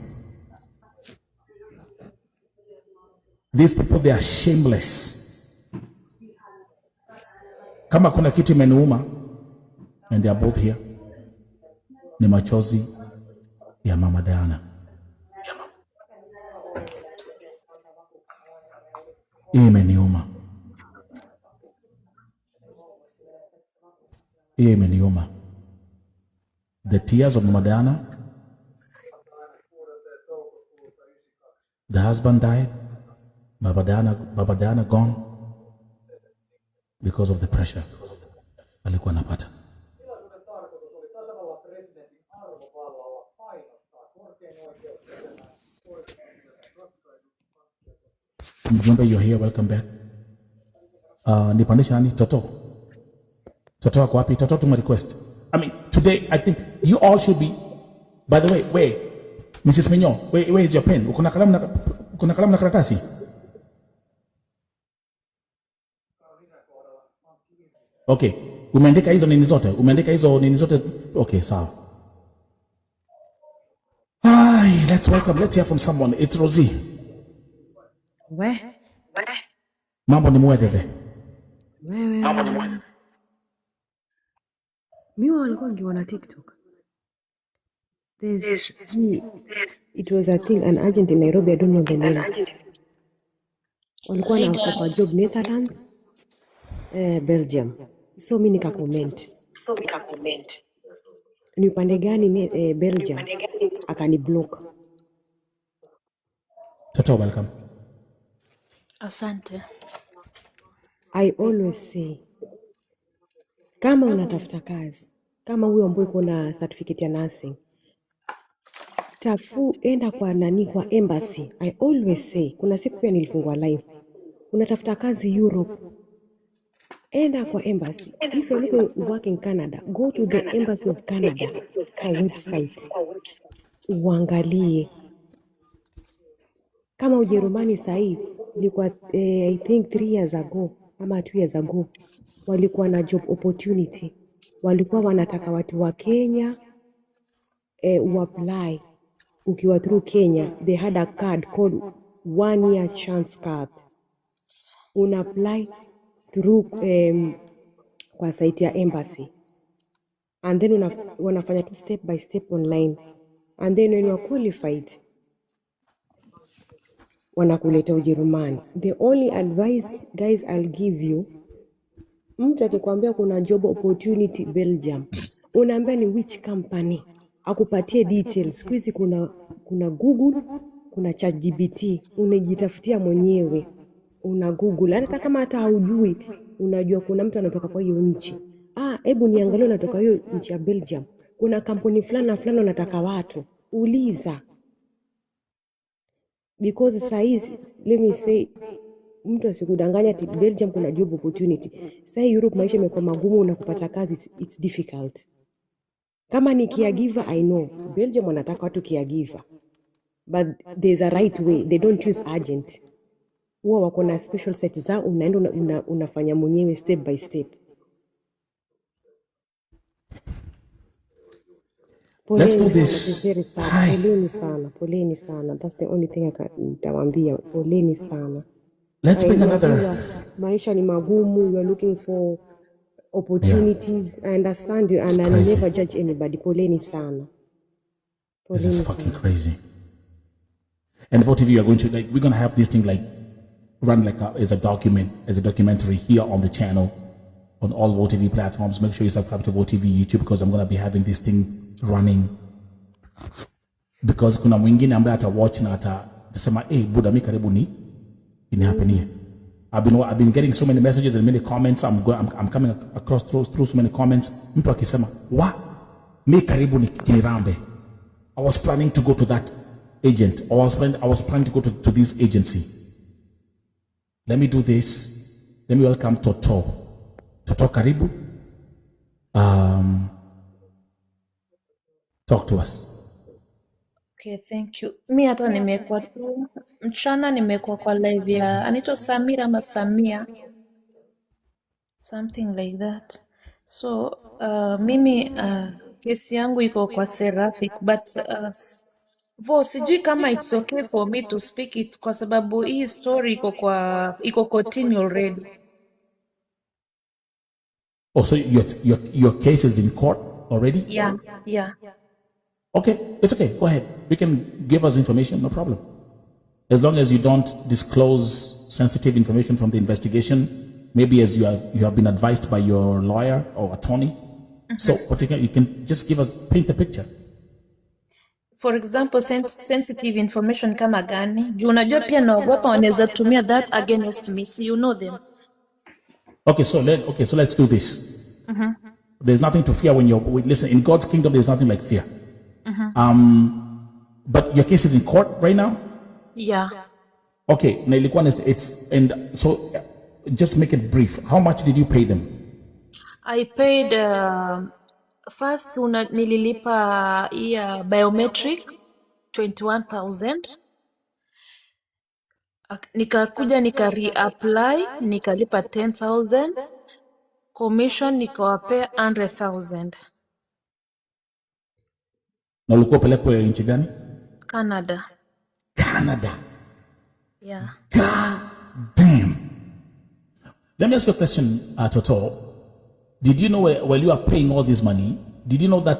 These people, they are shameless. Kama kuna kitu imeniuma, and they are both here, ni machozi ya Mama Diana. Imeniuma. Imeniuma. The tears of Mama Diana. The husband died. Baba Diana gone because of the pressure alikuwa anapata. Mjumbe, you're here, welcome back. Nipandisha nani? Toto wako wapi? Toto tuma request. I mean, today I think you all should be. By the way, where Mrs. Mignon, where is your pen? Uko na kalamu na karatasi? Okay, umeandika hizo nini zote? Okay, sawa. Let's hear from someone. It's Rosie. Mambo ni mwedede. Miwa walikuwa ngiwana TikTok. It was I think an agent in Nairobi, I don't know the name. Walikuwa na kwa job Netherlands, Belgium. So mimi nika comment. Ni upande gani Belgium? Akani block. Toto, welcome. Asante. I always say, kama unatafuta kazi, kama huyo ambaye uko na certificate ya nursing, enda kwa embassy. I always say, kuna siku pia nilifungua live. Unatafuta kazi Europe, enda kwa embassy. If you're looking to work in Canada, go to the Embassy of Canada kwa website. Uangalie. Kama Ujerumani sahi, ilikuwa I think 3 years ago, ama 2 years ago, walikuwa na job opportunity. Walikuwa wanataka watu wa Kenya uapply. Ukiwa through Kenya, they had a card called 1 year chance card. Apply through kwa site ya embassy. And then wanafanya tu step by step online. And then when you are qualified, wanakuleta Ujerumani. The only advice guys I'll give you, mtu akikwambia kuna job opportunity Belgium, unaambia ni which company, akupatie details. Kwizi kuna Google, kuna ChatGPT, unajitafutia mwenyewe, una Google. Hata kama hata hujui, unajua kuna mtu anatoka kwa hiyo nchi. Hebu niangalie unatoka hiyo nchi ya Belgium, kuna kampuni fulani na fulani wanataka watu, uliza. Because size, let me say, mtu asikudanganya ati Belgium kuna job opportunity. Sasa Europe maisha imekuwa magumu na kupata kazi, it's difficult. Kama ni caregiver, I know Belgium wanataka watu caregiver. but there's a right way. They don't use agent. Huwa wako na special set zao, unaenda unafanya mwenyewe step by step. Let's do Poleni sana, this. it's very sad. Poleni sana. That's the only thing nitawaambia. Poleni sana. Let's bring another. Najua maisha ni magumu, you are looking for opportunities. I understand you, and I never judge anybody. Poleni sana. This is fucking crazy. And for TV, you are going to we're gonna have this thing run as a documentary here on the channel, on all VoTV platforms. Make sure you subscribe to VoTV YouTube, because I'm gonna be having this thing running. Because kuna mwingine ambaye atawatch na atasema buda mi karibu ni inihapenia. I've been getting so many messages and many comments. I'm coming across through so many comments. Mtu akisema mi karibu ni kinirambe. I was planning to go to that agent, or I was planning to go to this agency. Let me do this. Let me welcome Toto. Toto, karibu. Talk to us. Okay, thank you. Mi hata nimekuwa tu mchana, nimekuwa kwa live ya anaitwa Samira ama Samia, something like that. So mimi kesi yangu iko kwa Seraphic, but sijui kama it's okay for me to speak it, kwa sababu hii story iko kotini already. Oh, so your case is in court already? Yeah. Okay, it's okay. Go ahead. You can give us information, no problem. As long as you don't disclose sensitive information from the investigation, maybe as you have been advised by your lawyer or attorney. So you can just paint the picture. For example, sensitive information kama gani? Juu unajua pia naogopa wanaweza tumia that against me. So you know them. Okay, so let's do this. There's nothing to fear listen, in God's kingdom there's nothing like fear. But your case is in court right now? Yeah. Okay, na ilikuwa and so just make it brief. How much did you pay them? I paid first nililipa biometric 21,000. Nikakuja reapply nikalipa 10,000. Commission nikawapea 100,000. Na ulikuwa pelekwa nchi gani? Canada. Yeah. God damn. Let me ask you a question, Toto. Did you know while you are paying all this money, did you know that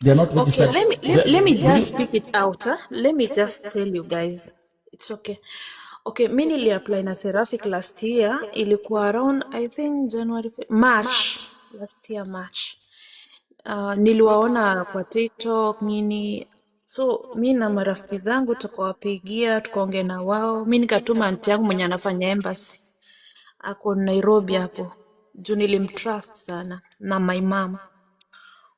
they are not registered? Okay, let me just speak it out. Let me just tell you guys. It's okay. Okay, mi niliapply na Seraphic last year. Ilikuwa around, I think, March. Last year, March. Niliwaona kwa TikTok nini. So mi na marafiki zangu tukawapigia, tukaongea na wao. Mi nikatuma aunti yangu mwenye anafanya embassy. Ako Nairobi hapo. Juu nilimtrust sana na my mom.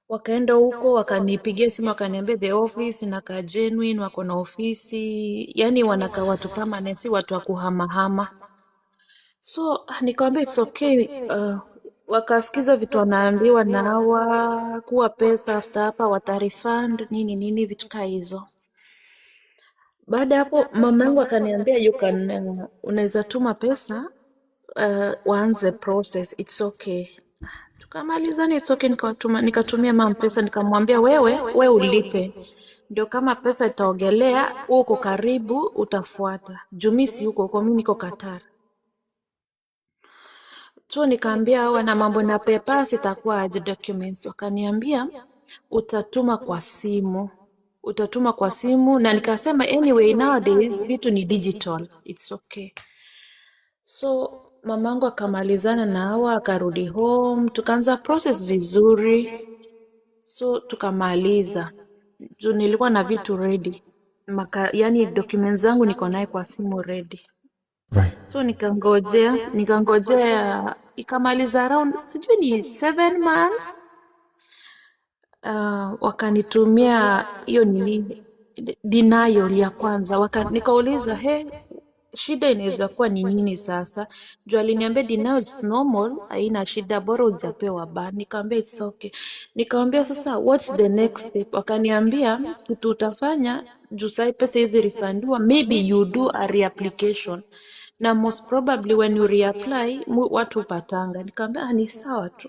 Wakaenda huko wakanipigia simu wakaniambia the office inakaa genuine, wako na ofisi, yani wanakaa watu permanent, si watu wa kuhamahama. So nikamwambia it's okay. Wakasikiza vitu wanaambiwa na hawa kuwa pesa after hapa watarefund nini vitu kaa hizo. Baada hapo mama yangu akaniambia unaweza tuma pesa waanze process, it's okay. Tukamalizana, it's okay. Nikatumia mama pesa, nikamwambia wewe ulipe, ndio kama pesa itaogelea uko karibu utafuata. Jumisi huko mimi niko Qatar. So nikaambia wana mambo na papers itakuwa aje documents. Wakaniambia utatuma kwa simu, na nikasema anyway nowadays vitu ni digital, it's okay. So mamangu akamalizana na hawa, akarudi home, tukaanza process vizuri. So tukamaliza. Juu nilikuwa na vitu ready. Yani documents zangu niko naye kwa simu ready. Right. So nikangojea ikamaliza around sijui ni 7 months. Wakanitumia hiyo nini denial ya kwanza. Nikauliza shida inaweza kuwa ni nini sasa? Juu aliniambia now it's normal, haina shida, bora hujapewa ban. Nikamwambia it's okay. Nikamwambia sasa what's the next step? Wakaniambia kitu utafanya juu sai pesa hizi refundiwa, maybe you do a reapplication. Na most probably when you reapply, watu upatanga. Nikamwambia ni sawa tu.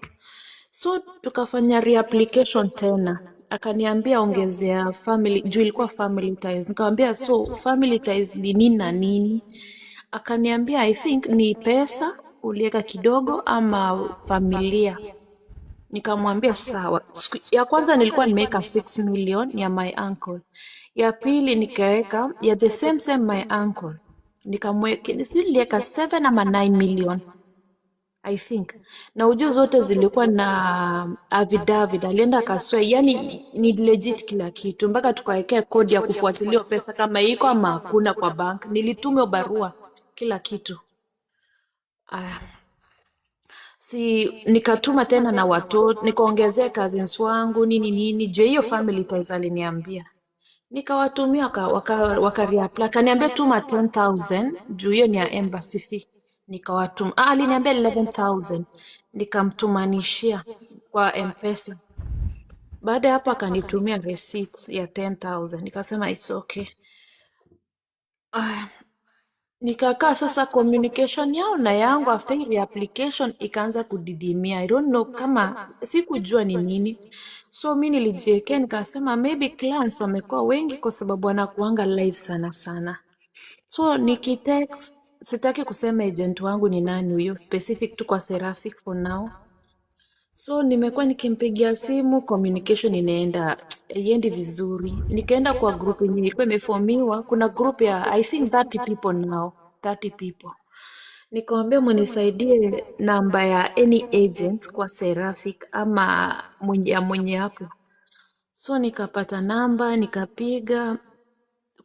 So tukafanya reapplication tena. Akaniambia ongezea family, juu ilikuwa family ties. Nikamwambia so family ties ni nini na nini? Akaniambia I think ni pesa ulieka kidogo ama familia. Nikamwambia sawa. Ya kwanza nilikuwa nimeweka 6 million ya my uncle. Ya pili nikaweka ya the same my uncle. Nikamweka niliweka 7 ama 9 million. I think. Na ujue zote zilikuwa na affidavit. Alienda akaswear, yani ni legit kila kitu. Mpaka tukawekea kodi ya kufuatilia pesa kama iko ama hakuna kwa bank. Nilitumia barua kila kitu. Si nikatuma tena na watoto, nikaongezea cousins wangu nini. Je, hiyo family ties aliniambia. Nikawatumia waka reapply. Kaniambia tuma 10,000 juu hiyo ni ya embassy fee. Nikawatuma. Aliniambia 11,000. Nikamtumanishia kwa M-Pesa. Baada ya hapo akanitumia receipt ya 10,000. Nikasema it's okay. Nikakaa sasa communication yao na yangu after reapplication ikaanza kudidimia. I don't know kama sikujua ni nini. So mimi nilijiwekea nikasema maybe clients wamekuwa wengi kwa sababu wanakuanga live sana. So nikitext, sitaki kusema agent wangu ni nani huyo, specific tu kwa Seraphic for now. So nimekuwa nikimpigia simu, communication inaenda iendi vizuri. Nikaenda kwa group yenye ilikuwa imeformiwa, kuna group ya I think 30 people now, 30 people. Nikamwambia mnisaidie namba ya any agent kwa Seraphic ama mwenye hapo. So nikapata namba, nikapiga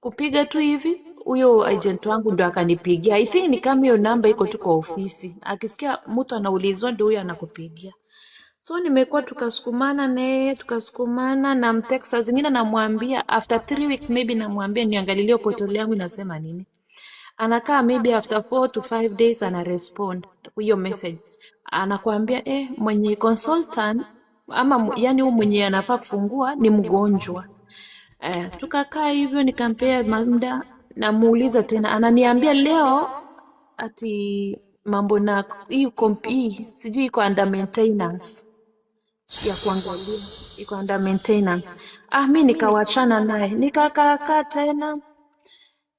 kupiga tu hivi, huyo agent wangu ndo akanipigia. I think ni kama hiyo namba iko tu kwa ofisi. Akisikia mtu anaulizwa ndio huyo anakupigia. So nimekuwa tukasukumana na mtext zingine namwambia after 3 weeks maybe namwambia niangalilie portal yangu inasema nini. Anakaa maybe after 4 to 5 days ana respond hiyo message. Anakuambia mwenye consultant ama yani huyu mwenye anafaa kufungua ni mgonjwa. Tukakaa hivyo nikampea muda namuuliza tena ananiambia leo ati mambo na hii sijui iko under maintenance ya kuangalia iko under maintenance. Mimi nikawachana naye nikakaa tena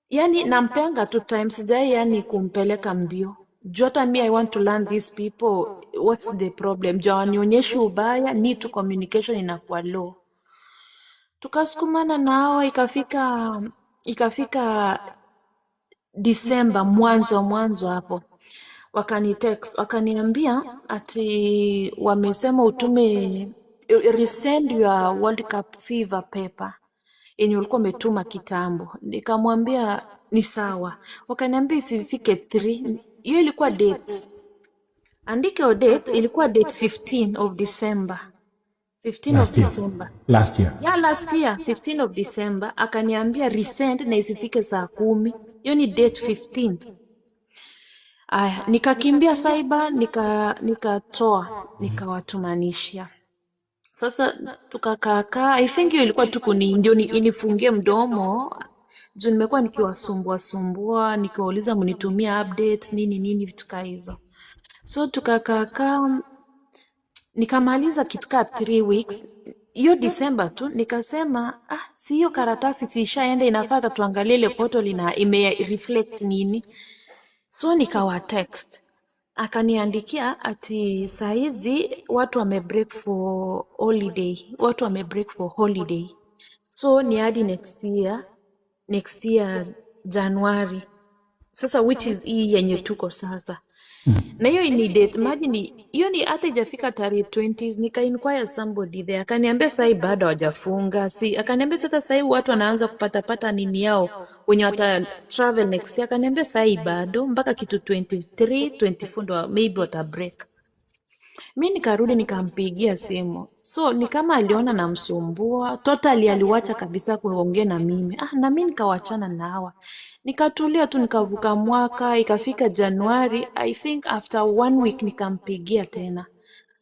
yani nampenga 2 times day yani kumpeleka mbio jota me I want to learn these people what's the problem jawanionyeshe ubaya ni to communication inakuwa low. Tukasukumana nao ikafika December mwanzo hapo. Wakanitext, wakaniambia ati wamesema utume resend your World Cup fever paper. Yenye ulikuwa umetuma kitambo. Nikamwambia ni sawa. Wakaniambia isifike 3. Hiyo ilikuwa date. Andike o date ilikuwa date 15 of December. 15 of December. Last year. Yeah, last year, 15 of December. Akaniambia resend na isifike saa 10. Hiyo ni date 15. Nikakimbia cyber, nikatoa, nikawatumanishia. Sasa tukakaa, I think hiyo ilikuwa tu ndio inifungie mdomo. Juu nimekuwa nikiwasumbua, nikiwauliza mnitumia updates, nini vitu kama hizo. So tukakaa, nikamaliza kitu kama 3 weeks. Hiyo December tu nikasema si hiyo karatasi siishaenda inafaa tuangalie ile portal ime reflect nini. So nikawa text. Akaniandikia ati saizi watu wame break for holiday. So ni hadi next year January. Sasa which is hii yenye tuko sasa. Na hiyo ni date, imagine hiyo ni hata ijafika tarehe 20s. Nika inquire somebody there, akaniambia sasa bado hawajafunga. Akaniambia sasa watu wanaanza kupata nini yao wenye wata travel next year. Akaniambia sasa bado mpaka kitu 23 24 ndo maybe wata break. Mi nikarudi nikampigia simu, so ni kama aliona namsumbua totally, aliwacha kabisa kuongea na mimi. Na mi nikawachana na hawa, nikatulia tu, nikavuka mwaka, ikafika Januari, I think after 1 week nikampigia tena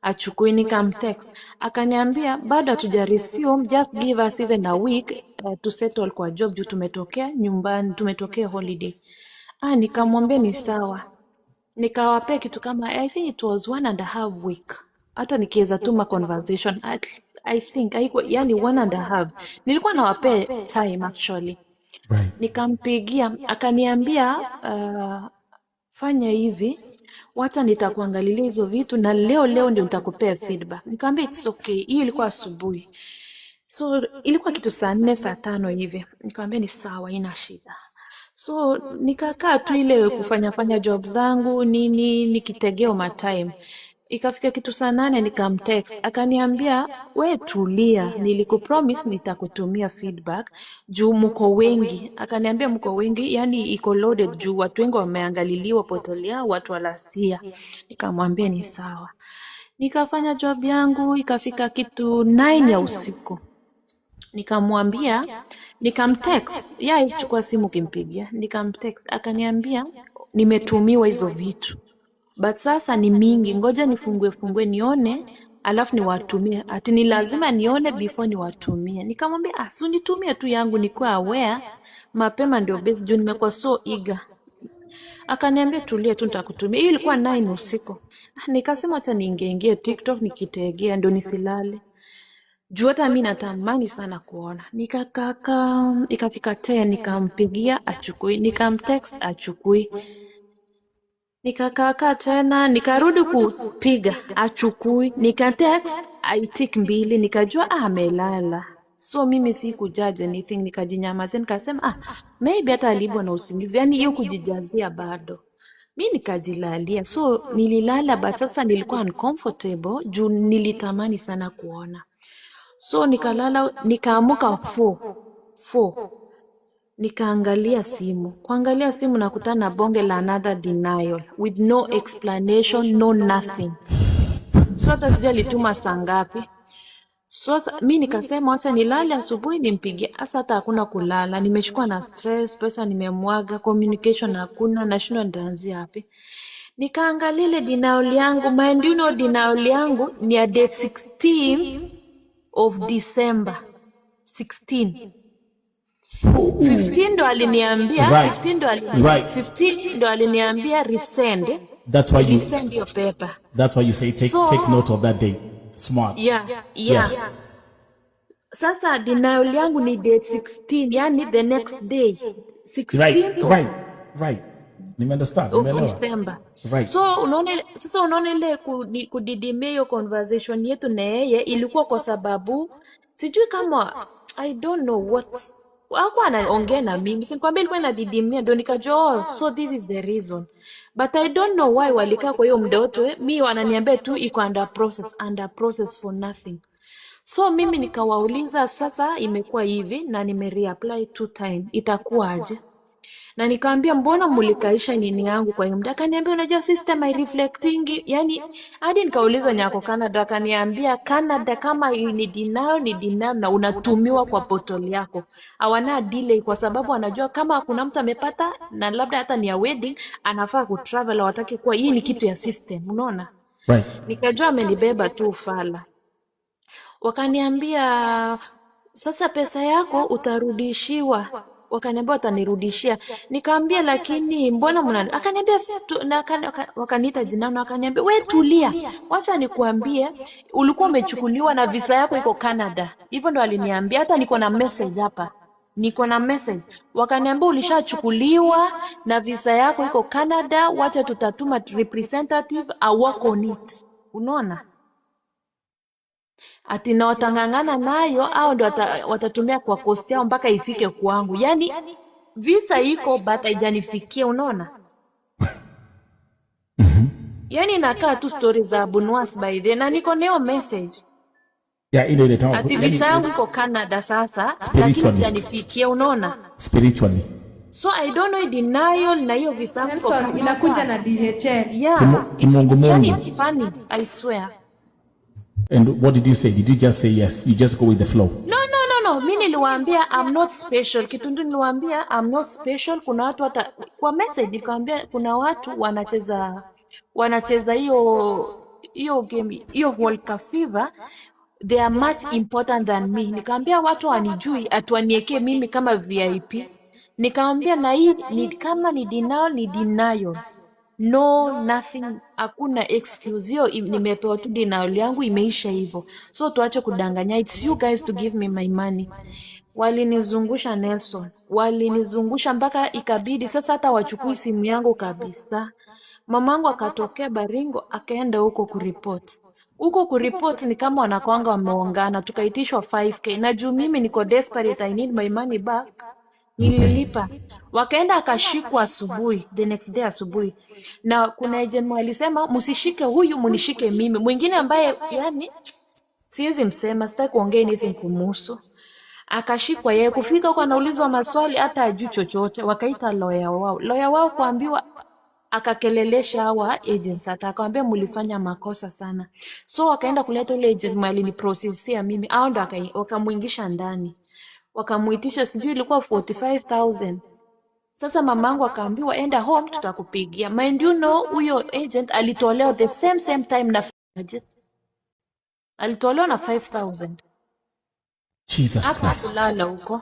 achukui, nikamtext akaniambia bado hatuja resume, just give us even a week to settle kwa job juu tumetokea nyumbani, tumetokea holiday. Nikamwambia ni sawa, nikawapea kitu kama I think it was 1.5 week, hata nikiweza tuma conversation I think haiko, yani 1.5 nilikuwa nawapea time actually. Nikampigia akaniambia fanya hivi, wacha nitakuangalilia hizo vitu na leo ndio nitakupea feedback. Nikamwambia it's okay. Hii ilikuwa asubuhi, so ilikuwa kitu saa 4 saa 5 hivi. Nikamwambia ni sawa, ina shida. So nikakaa tu ile kufanya job zangu nini, nikitegea my time. Ikafika kitu saa 8 nikamtext akaniambia we tulia, nilikupromise nitakutumia feedback juu mko wengi. Akaniambia mko wengi, yani iko loaded juu watu wengi wameangaliliwa potelea watu wa last year. Nikamwambia ni sawa, nikafanya job yangu. Ikafika kitu 9 ya usiku nikamwambia, nikamtext isichukua simu kimpigia, nikamtext akaniambia nimetumiwa hizo vitu but sasa ni mingi, ngoja nifungue nione alafu niwatumie. Ati ni lazima nione before niwatumie. Nikamwambia nitumie tu yangu, nikuwa aware mapema ndio best juu nimekuwa so eager. Akaniambia tulia tu nitakutumia. Hii ilikuwa 9 usiku. Nikasema acha niingie TikTok nikitegea ndio nisilale. Juu hata mimi natamani sana kuona. Nikakaka, ikafika 10 nikampigia achukui, nikamtext achukui. Nikakaa tena, nikarudi kupiga achukui, nikatext aitik 2, nikajua amelala. So mimi sikujudge anything, nikajinyamaza, nikasema maybe hata alibwa na usingizi, yani hiyo kujijazia bado. Mimi nikajilalia, so nililala but sasa nilikuwa uncomfortable juu nilitamani sana kuona. So nikalala, nikaamuka 4 nikaangalia simu. Kuangalia simu nakutana na bonge la another denial with no explanation, no nothing. So hata sijui alituma saa ngapi. So mimi nikasema acha nilale, asubuhi nimpigie. Hata hakuna kulala, nimeshikwa na stress, pesa nimemwaga, communication hakuna, nashindwa nitaanzia wapi. Nikaangalia ile denial yangu, mind you know denial yangu ni ya date 16 of December 16. 15 ndo aliniambia, 15 ndo aliniambia resend. That's why you resend your paper. That's why you say take note of that day. Smart. Yeah. Yes. Sasa denial yangu ni date 16, yani the next day. 16 Right. Nimeunderstand. December. Right. So unaona ile kudidimia hiyo conversation yetu na yeye ilikuwa kwa sababu sijui kama I don't know what wako anaongea na mimi. Sikwambia ilikuwa inadidimia, ndio nikajua so this is the reason. But I don't know why walikaa kwa hiyo muda wote. Mimi wananiambia tu iko under process for nothing. So mimi nikawauliza sasa imekuwa hivi na nimereapply 2 time. Itakuwa aje? Na nikaambia mbona mulikaisha nini yangu kwa hiyo muda? Akaniambia unajua system I reflecting, yani hadi nikauliza nyako Canada, akaniambia Canada kama ni denial na unatumiwa kwa portal yako. Hawana delay kwa sababu anajua kama kuna mtu amepata na labda hata ni ya wedding anafaa kutravel, hawataki kuwa hii ni kitu ya system, unaona? Right. Nikajua amenibeba tu ufala. Wakaniambia sasa pesa yako utarudishiwa. Wakaniambia watanirudishia. Nikaambia lakini mbona mnani? Akaniambia wakaniita jina na akaniambia we tulia. Wacha nikuambie ulikuwa umechukuliwa na visa yako iko Canada. Hivyo ndo aliniambia, hata niko na message hapa. Wakaniambia ulishachukuliwa na visa yako iko Canada, wacha tutatuma representative work on it. Unaona? Ati na watangangana nayo au ndo watatumia kwa cost yao mpaka ifike kwangu. Yani visa iko but haijanifikia, unaona? Yani nakaa tu stories za Bunwas by the na niko neo message. Ile ati visa yangu iko Canada sasa lakini haijanifikia, unaona? Spiritually. So I don't know denial na hiyo visa Nelson, inakuja na DHL. Yeah, Kimungu. it's funny, I swear. And what did you say? Did you just say yes? You just go with the flow? No. Mimi niliwaambia I'm not special. Kitundu niliwaambia I'm not special. Kuna watu hata kwa message nikawaambia kuna watu wanacheza hiyo game, hiyo World Cup fever. They are much important than me. Nikamwambia watu wanijui atuanieke mimi kama VIP. Nikamwambia na hii ni kama ni denial. No, nothing, hakuna excuse. Hiyo nimepewa tu denial yangu imeisha hivyo. So tuache kudanganya. It's you guys to give me my money. Walinizungusha Nelson. Walinizungusha mpaka ikabidi sasa hata wachukui simu yangu kabisa. Mamangu akatokea Baringo akaenda huko kuripoti. Huko kuripoti ni kama wanakwanga wameongana, tukaitishwa 5k. Na juu mimi niko desperate, I need my money back. Nililipa. Wakaenda akashikwa asubuhi, the next day asubuhi. Na kuna agent walisema msishike huyu, munishike mimi. Mwingine ambaye yani siwezi msema, sitaki kuongea anything kumuhusu. Akashikwa yeye, kufika huko anaulizwa maswali hata hajui chochote. Wakaita lawyer wao. Lawyer wao kuambiwa akakelelesha hawa agents, atakwambia mlifanya makosa sana. So wakaenda kuleta ule agent mali ni processia mimi, au ndo wakamuingisha ndani. Wakamuitisha sijui ilikuwa 45,000. Sasa mamangu akaambiwa enda home tutakupigia. Mind you know huyo agent alitolewa the same time na budget. Alitolewa na 5,000. Jesus Christ. Hata kulala huko.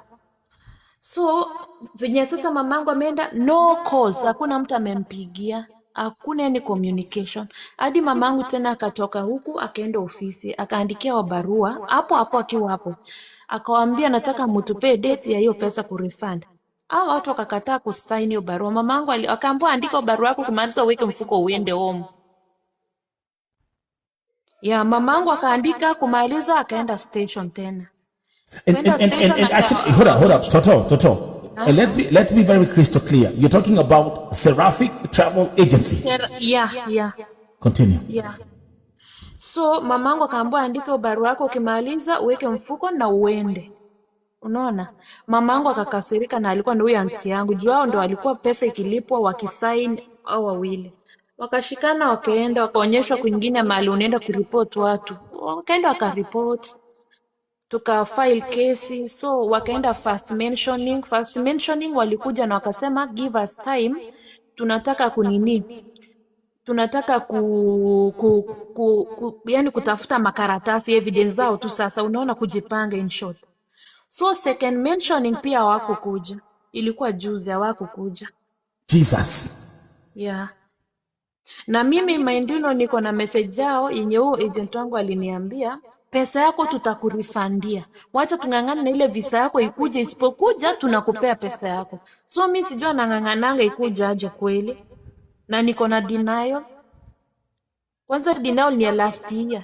So venye sasa mamangu ameenda, no calls, hakuna mtu amempigia, hakuna any communication. Hadi mamangu tena akatoka huku akaenda ofisi, akaandikia wa barua hapo akiwa hapo. Akawaambia nataka mtupe date ya hiyo pesa ku refund. Hao watu wakakataa kusign hiyo barua. Mamangu akaambiwa andika barua yako kumaliza uweke mfuko uende home. Ya mamangu akaandika kumaliza akaenda station tena. And actually, hold up, Toto. And let's be very crystal clear. You're talking about Seraphic Travel Agency. Yeah. Continue. Yeah. So mamangu akaambiwa andika barua yako ukimaliza uweke mfuko na uende. Unaona? Mamangu akakasirika na alikuwa ndio huyo aunti yangu. Juu hao ndio walikuwa pesa ikilipwa wakisign au wawili. Wakashikana wakaenda wakaonyeshwa kwingine mahali unaenda kuripoti watu. Wakaenda wakaripoti. Tuka file kesi, so wakaenda first mentioning walikuja na wakasema give us time, tunataka tunataka yani kutafuta makaratasi evidence zao tu. Sasa unaona kujipanga in short. So second mentioning pia hawakukuja, ilikuwa juzi hawakukuja. Jesus. Yeah. Na mimi mindino niko na message yao yenye huo agent wangu aliniambia pesa yako tutakurifandia. Wacha tungangana na ile visa yako ikuje, isipokuja tunakupea pesa yako. So mimi sijua nang'ang'ananga ikuja aje kweli. Na niko na denial. Kwanza denial ni ya last year.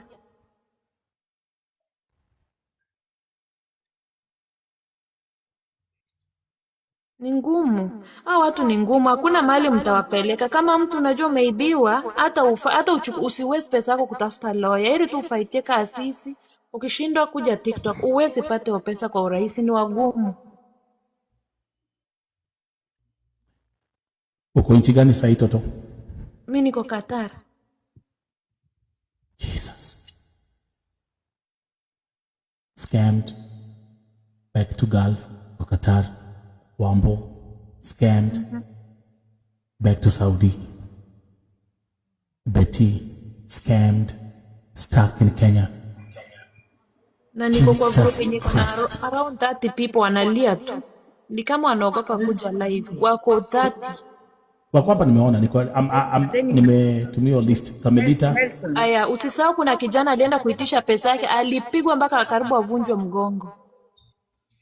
Ni ngumu. Hao watu ni ngumu. Hakuna mahali mtawapeleka. Kama mtu unajua umeibiwa, hata usiwezi pesa yako kutafuta lawyer. Ili tu ufaitie kasisi. Ukishindwa kuja TikTok, uwezi pata pesa kwa urahisi, ni wagumu. Uko nchi gani sasa Toto? Mimi niko Qatar. Jesus. Scammed. Back to Gulf or Qatar. Wambo. Scammed. Back to Saudi. Betty. Scammed. Stuck in Kenya. Na niko kwa group yenye kuna around 30 people wanalia tu. Ni kama wanaogopa kuja live. Wako 30. Wako hapa nimeona nimetumia list Kamelita. Aya, usisahau kuna kijana alienda kuitisha pesa yake, alipigwa mpaka karibu avunjwe mgongo.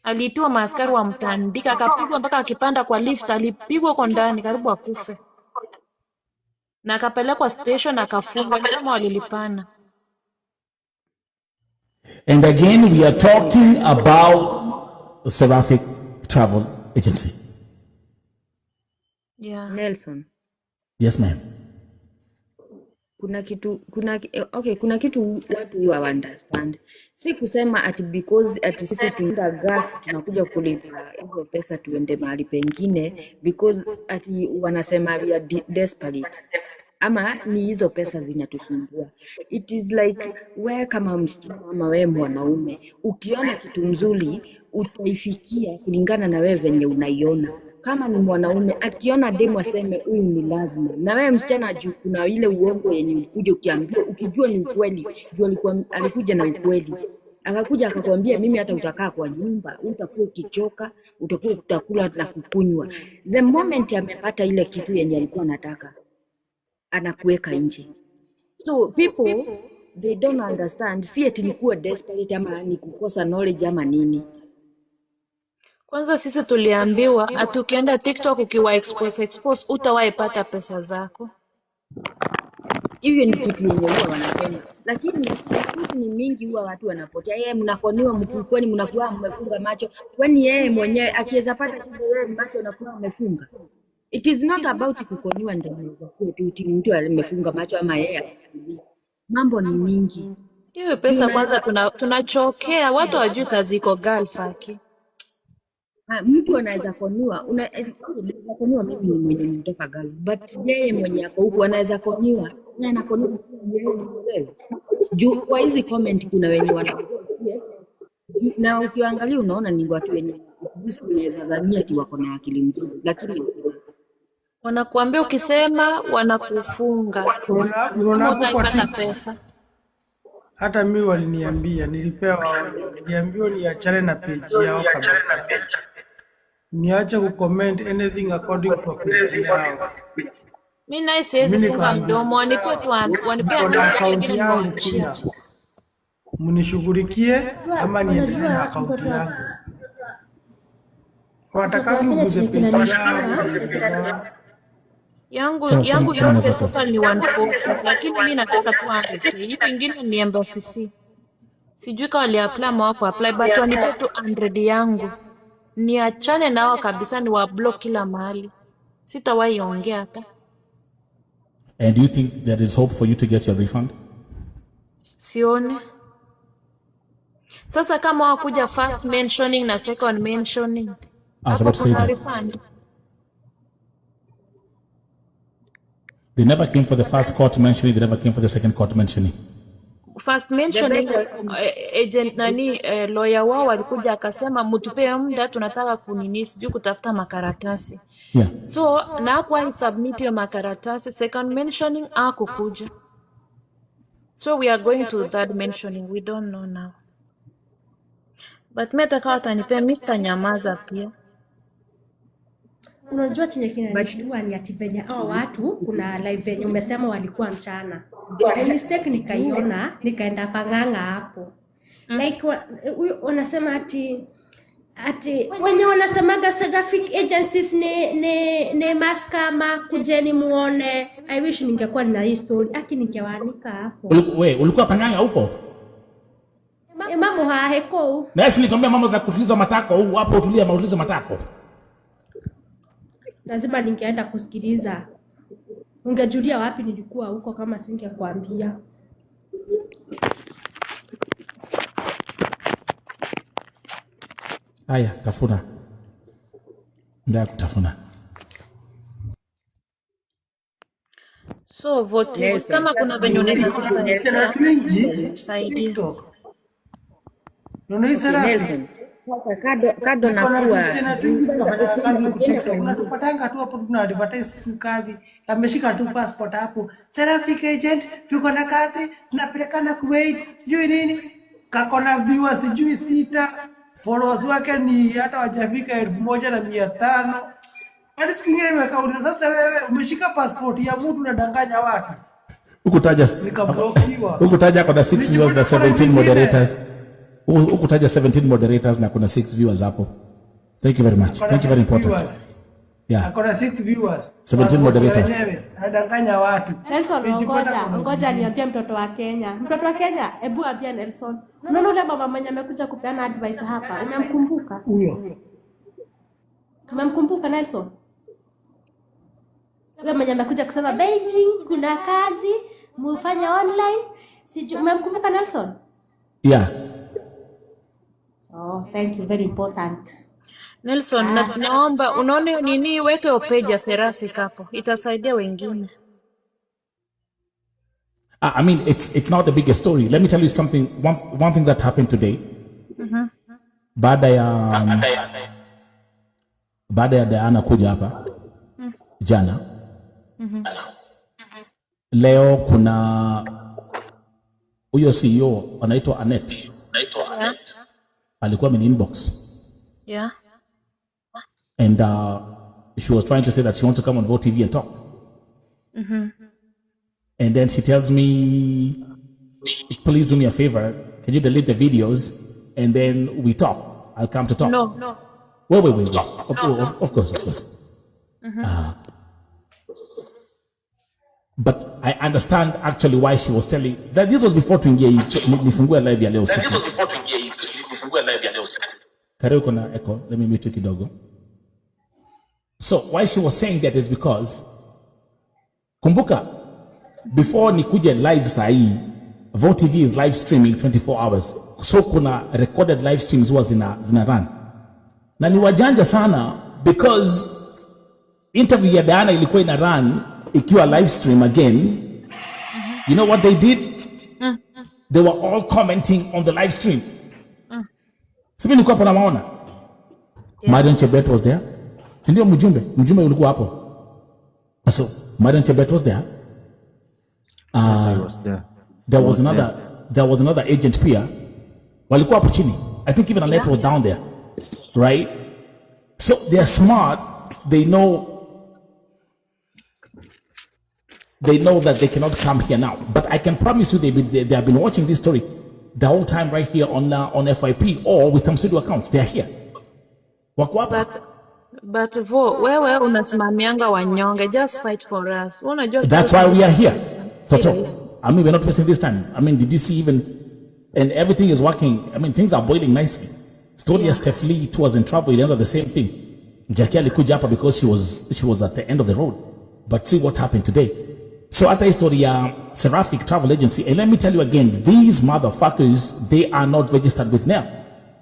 Aliitiwa maaskari wa mtandika, akapigwa mpaka akipanda kwa lift, alipigwa kwa ndani karibu akufe. Na akapelekwa station akafungwa kama walilipana. And again, we are talking about Seraphic Travel Agency. Yeah. Nelson. Yes, ma'am. kuna kitu watu wa understand. Si kusema ati because ati sisi tunaenda Gulf tunakuja kulipa hizo pesa tuende mahali pengine because ati wanasema we are desperate. Ama ni hizo pesa zinatusumbua. It is like wewe kama msichana ama wewe mwanaume ukiona kitu mzuri utaifikia kulingana na wewe venye unaiona. Kama ni mwanaume akiona demu aseme huyu ni lazima, na wewe msichana juu kuna ile uongo yenye ulikuja ukiambia ukijua ni ukweli, juu alikuja na ukweli, akakuja akakwambia mimi hata utakaa kwa nyumba, utakuwa ukichoka, utakuwa utakula na kukunywa. The moment amepata ile kitu yenye alikuwa anataka anakuweka nje. So people they don't understand, si eti ni kuwa desperate ama ni kukosa knowledge ama nini. Kwanza sisi tuliambiwa ati ukienda TikTok ukiwa expose utawaipata pesa zako. Hivyo ni kitu yenye huwa wanasema. Lakini ni mingi huwa watu wanapotea. Yeye mnakoniwa mkukweni mnakuwa mmefunga macho. Kwani yeye mwenyewe akiweza pata kitu yeye macho anakuwa amefunga. It is not about kukoniwa ndio mtu amefunga macho ama yeye. Mambo ni mingi. Hiyo pesa kwanza tunachokea watu wajui kazi iko Gulf aki. Mtu anaweza koniwa, unaweza koniwa mimi ni mwenye mtoka Gulf, but yeye mwenye ako huko anaweza koniwa, na anakoniwa yeye. Juu kwa hizi comment kuna wenye na ukiangalia unaona ni watu wenye unaweza dhania ati wako na akili nzuri, lakini wanakuambia ukisema wanakufunga. Unapata pesa. Hata mimi waliniambia, nilipewa onyo, niliambiwa niachane na page yao kabisa. Niache kucomment anything according to page yao. Mimi naye siwezi funga mdomo, wanipe tu account yangu pia. Mnishughulikie ama niendelee na account yangu. Watakaki uguze page yangu yote total ni 140, lakini mimi nataka 200. Hii nyingine ni embassy fee. Sijui kama wali apply ama wako apply, but wanipe 200 yangu. Niachane nao kabisa, ni wa block kila mahali. Sitawahi ongea hata. And do you think there is hope for you to get your refund? Sione. Sasa kama wakuja first mentioning na second mentioning, I was about to say that. Refund. They never came for the first court mentioning, they never came for the second court mentioning. First mentioning, agent lawyer wao walikuja akasema mtupe muda tunataka kunini sijui kutafuta makaratasi. Yeah. So na hakuwa submit hiyo makaratasi, second mentioning hakukuja. So we are going to that mentioning, we don't know now. But mimi nataka watanipe Mr. Nyamaza pia. Unajua chenye kinanishtua ni ati venye hao watu kuna live venye umesema walikuwa mchana. By mistake nikaiona, nikaenda panganga hapo. Like wanasema ati wenye wanasemaga Seraphic agencies ne maskama kujeni muone. I wish ningekuwa na hii story ningewanika hapo. Ulikuwa panganga huko? Mamo haheko. Na sisi nikwambia mama za kutuliza matako hapo, utulia mauliza matako. Lazima ningeenda kusikiliza. Ungejulia wapi nilikuwa huko kama singekwambia. Haya, tafuna. Ndio kutafuna. So vote kama kuna venye unaweza kusaidia. Kado na kuwa tunapatanga tu hapo tuna advertise tu kazi, ameshika tu passport hapo, Seraphic agent tuko na kazi, tunapelekana Kuwait sijui nini, kakona viewers sijui 6, followers wake ni hata wajafika 1500. Hadi siku nyingine nimekauliza, sasa wewe umeshika passport ya mtu unadanganya watu? Ukutaja kwa 6 viewers na 17 moderators. Ukutaja 17 moderators na kuna 6 viewers hapo. Thank you very much. Thank you very important. Yeah. Akona 6 viewers. 17 moderators. Anadanganya watu. Nelson, ngoja niambie mtoto wa Kenya. Mtoto wa Kenya, hebu ambia Nelson. Unaona yule mama mwenye amekuja kupeana advice hapa, umemkumbuka? Huyo. Umemkumbuka Nelson? Yule mwenye amekuja kusema Beijing kuna kazi, mufanye online. Sijui umemkumbuka Nelson? Yeah. Oh, thank you, very important. Nelson, naomba unaone nini, weke page ya Seraphic hapo, itasaidia wengine. I mean, it's not the biggest story. Let me tell you something. One thing that happened today. Baada ya Diana kuja hapa jana. Leo kuna huyo CEO anaitwa Annette. Alikuwa in inbox. Yeah. And she was trying to say that she wants to come on Vote TV and talk. And then she tells me, please do me a favor. Can you delete the videos and then we talk? I'll come to talk. No. Wait. Of course. But I understand actually why she was telling that this was before tuingie nifungue live ya leo usiku. Karibu kuna echo. Let me mute kidogo. So why she was saying that is because kumbuka before nikuje live sahi, Vote TV is live streaming 24 hours. So kuna recorded live streams huwa zina run. Na ni wajanja sana because interview ya Diana ilikuwa ina run ikiwa live stream again. You know what they did? They were all commenting on the live stream. Simi nilikuwa hapo naona. Marion Chebet was there. Si ndio mjumbe ulikuwa hapo. So Marion Chebet was there. There was another agent pia. Walikuwa hapo chini. I think even Annette was down there. Right? So they are smart. They know that they cannot come here now. But I can promise you they have been watching this story the whole time right here on FYP or with some pseudo accounts. They are here. But wewe unasimamianga wanyonge. Just fight for us. That's why we are here. So, I mean, we're not wasting this time. I mean, did you see even, and everything is working. I mean, things are boiling nicely. Story of Stephlee too was in trouble. It ended the same thing. Jackie alikuja hapa because she was at the end of the road. But see what happened today. So at the story, Seraphic travel agency, and let me tell you again, these motherfuckers, they are not registered with NEL.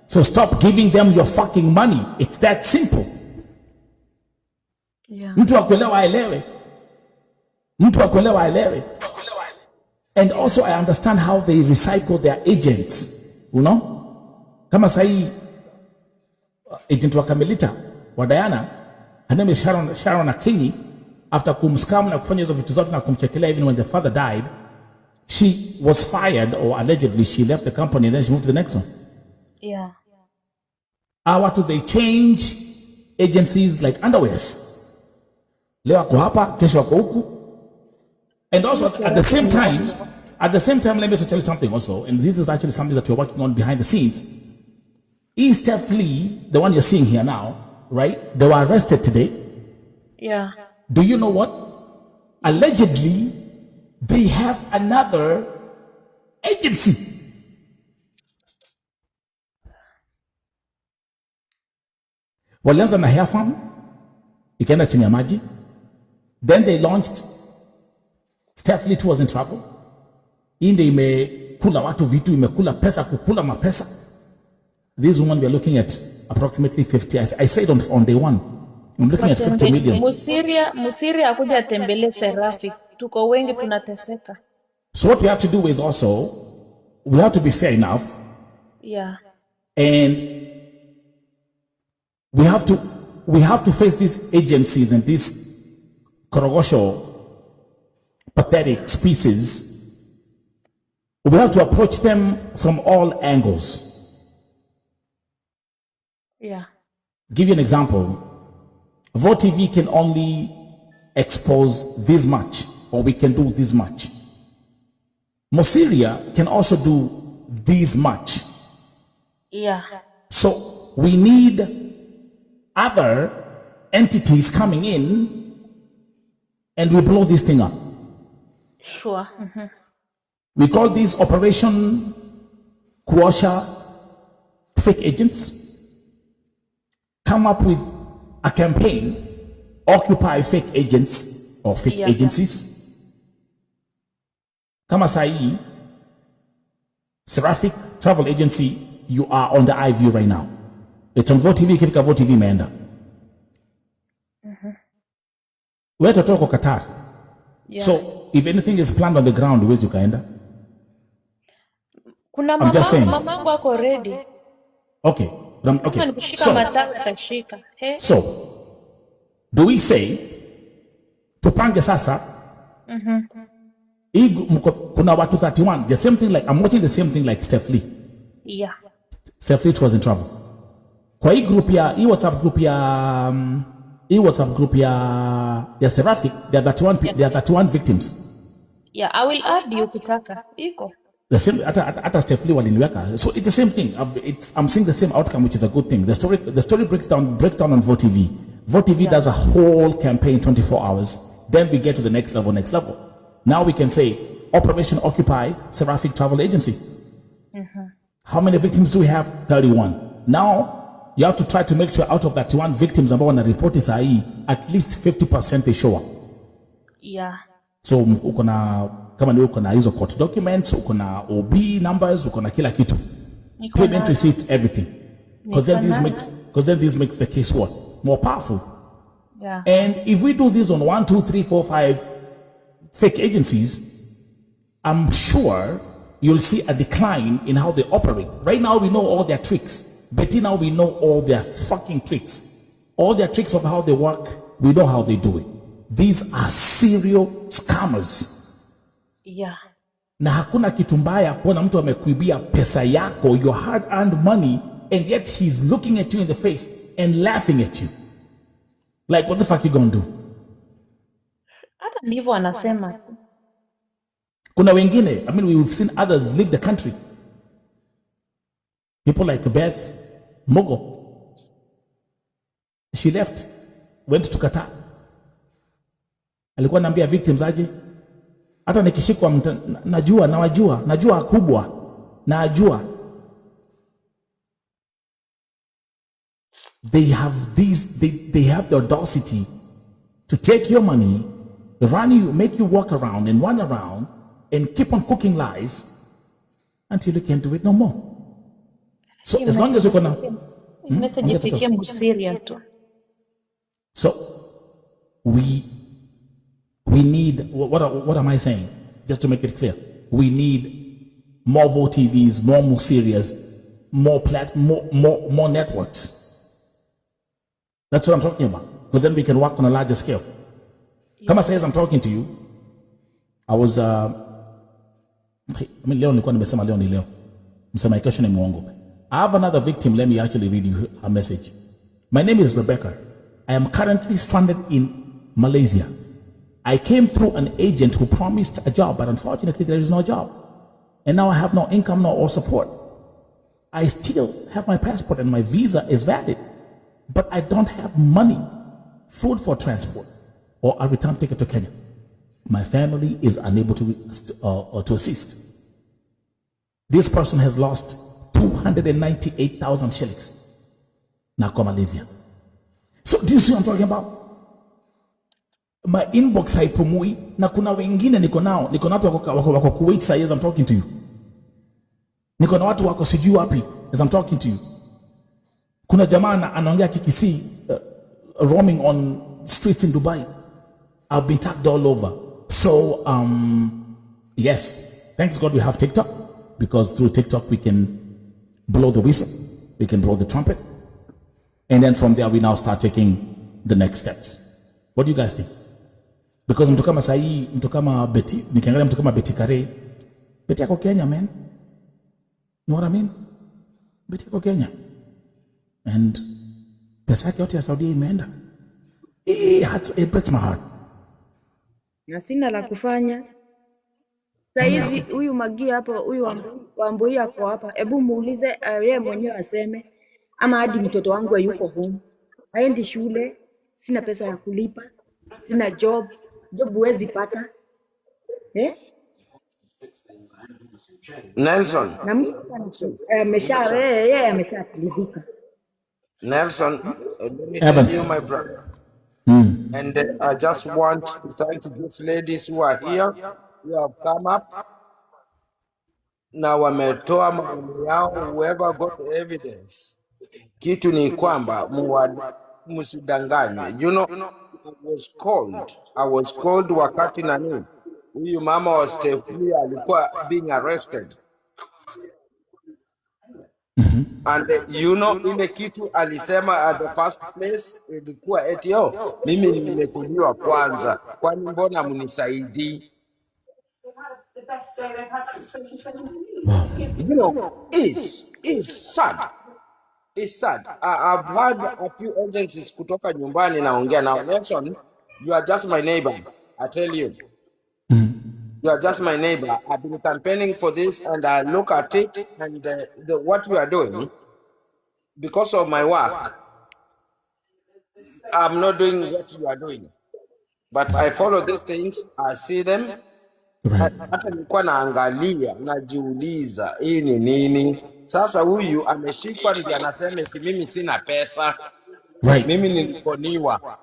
So stop giving them your fucking money. It's that simple. Yeah. Mtu akuelewa aelewe. And also I understand how they recycle their agents. You know? Kama sahi agent wa Kamilita wa Diana, her name is Sharon Akinyi. After kumscam na kufanya hizo vitu zote na kumchekelea, even when the father died, she was fired, or allegedly she left the company and then she moved to the next one. Yeah. They change agencies like underwears. Leo ako hapa, kesho ako huku. And also at the same time, let me also tell you something also, and this is actually something that we're working on behind the scenes. Stephlee, the one you're seeing here now, right? They were arrested today. Yeah. Do you know what? Allegedly, they have another agency. Walianza na hair farm, ikaenda chini ya maji. Then they launched Stephlee too was in trouble. Inde imekula watu vitu, imekula pesa, kukula mapesa. This woman we are looking at approximately 50. I said on day one. I'm looking at 50 million. Musiria akuja tembele Seraphic. Tuko wengi tunateseka. So what we have to do is also, we have to be fair enough. Yeah. And we have to face these agencies and these korogosho, pathetic species. We have to approach them from all angles. Yeah. Give you an example. Vote TV can only expose this much, or we can do this much. Mosiria can also do this much. Yeah. So we need other entities coming in, and we blow this thing up. Sure. We call this Operation Kuosha Fake Agents. Come up with a campaign, occupy fake agents or fake agencies. Kama sahi, Seraphic Travel Agency, you are on the iView right now. It's on VOTV, ikifika VOTV imeenda. Wewe totoka kwa Qatar. Yeah. So, if anything is planned on the ground, huwezi ukaenda. Kuna I'm just saying. mamangu ako ready. Okay. Kama Okay. ni kushika matawi atashika. He? So, do we say tupange sasa? Kuna watu 31. The same thing like I'm watching the same thing like Stephlee. Yeah. Stephlee was in trouble. Kwa hii group ya WhatsApp group ya Seraphic, there are 31 victims. Yeah, I will add you ukitaka. Iko. The same hata Stephlee waliniweka. So it's the same thing. I'm seeing the same outcome, which is a good thing. The story breaks down on VOTV. VOTV does a whole campaign 24 hours. Then we get to the next level. Now we can say Operation Occupy Seraphic Travel Agency. How many victims do we have? 31. Now you have to try to make sure out of that 31 victims ambao wana report sahi, at least 50% they show up. Yeah. So uko na kama ni uko na hizo court documents, uko na OB numbers, uko na kila kitu. Payment receipts, everything. Because then this makes the case what? More powerful. Yeah. And if we do this on 1, 2, 3, 4, 5 fake agencies, I'm sure you'll see a decline in how they operate. Right now we know all their tricks. Betty, now we know all their fucking tricks. All their tricks of how they work, we know how they do it. These are serial scammers. Yeah. Na hakuna kitu mbaya kuona mtu amekuibia pesa yako, your hard-earned money, and yet he's looking at you in the face and laughing at you. Like, what the fuck you gonna do? Hata ndivyo anasema. Kuna wengine, I mean, we've seen others leave the country. People like Beth Mogo. She left, went to Qatar. Alikuwa anaambia victims aje, hata nikishikwa najua kubwa, najua. They have the audacity to take your money, run you, make you walk around and run around and keep on cooking lies until you can't do it no more. So as long as you're gonna message ifikie Mbusiria tu. So we need, what am I saying? Just to make it clear, we need more VOTVs, more Musirias, more networks. That's what I'm talking about. Because then we can work on a larger scale. Kama says I'm talking to you, I was leo nilikuwa nimesema leo ni leo. Msema kesho ni muongo. I have another victim. Let me actually read you her message. My name is Rebecca. I am currently stranded in Malaysia. I came through an agent who promised a job, but unfortunately there is no job. And now I have no income or support. I still have my passport and my visa is valid, but I don't have money, food for transport, or a return ticket to Kenya. My family is unable to assist. This person has lost 298,000 shillings. Nako Malaysia. So do you see what I'm talking about? My inbox haipumui, na kuna wengine niko na watu wako Kuwait saa as I'm talking to you. Niko na watu wako sijui wapi as I'm talking to you. Kuna jamaa anaongea Kikisi roaming on streets in Dubai. I've been tagged all over. So yes, thanks God we have TikTok, because through TikTok we can blow the whistle, we can blow the trumpet, and then from there we now start taking the next steps. What do you guys think? Because mtu kama sahi, mtu kama Betty, nikiangalia mtu kama Betty Kare, Betty yako Kenya, man. You know what I mean? Betty yako Kenya. And pesa yake yote ya Saudi imeenda. It breaks my heart. Na sina la kufanya. Saizi huyu Magi hapo, huyu Wambui ako hapa. Hebu muulize yeye mwenyewe aseme, ama hadi mtoto wangu yuko home. Haendi shule, sina pesa ya kulipa, sina job huwezi pata. Nelson. Na mimi amesharidhika. Nelson, let me tell you, my brother. And I just want to thank these ladies who are here, who have come up. na wametoa maoni yao, whoever got the evidence. Kitu ni kwamba msidanganywe. You know, I was called wakati nani huyu mama wa Stephlee alikuwa being arrested. And you know, ile kitu alisema at the first place ilikuwa eti mimi nimekuliwa kwanza, kwani mbona mnisaidii? You know, it's sad. It's sad. I've had a few agencies kutoka nyumbani naongea now. Nelson, you are just my neighbor. I tell you. You are just my neighbor. I've been campaigning for this and I look at it and what you are doing, because of my work, I'm not doing what you are doing. But I follow these things, I see them. Hata nilikuwa naangalia, najiuliza, hii ni nini? Sasa huyu ameshikwa ndio anasema eti mimi sina pesa. Mimi nilikoniwa.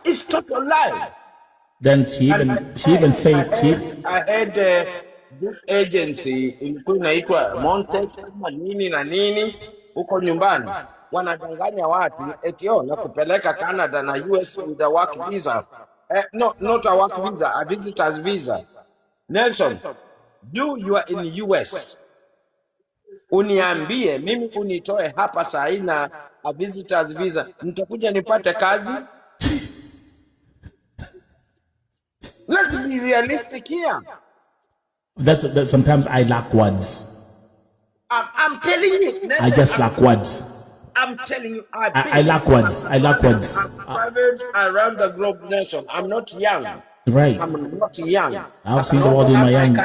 It's total lie. Then she even said I had this agency ilikuwa inaitwa Montet kama nini na nini huko nyumbani, wanadanganya watu eti na kupeleka Canada na US with a work visa. No, not a work visa, a visitor's visa. Nelson, you are in US. Uniambie mimi unitoe hapa saa na a visitor's visa, nitakuja nipate kazi? Let's be realistic here. That's sometimes I lack words. I'm telling you. Nelson, I just lack words. I'm telling you. I lack words. I lack words. I'm traveled around the globe, Nelson. I'm not young. Right. I'm not young. I've seen the world in my young.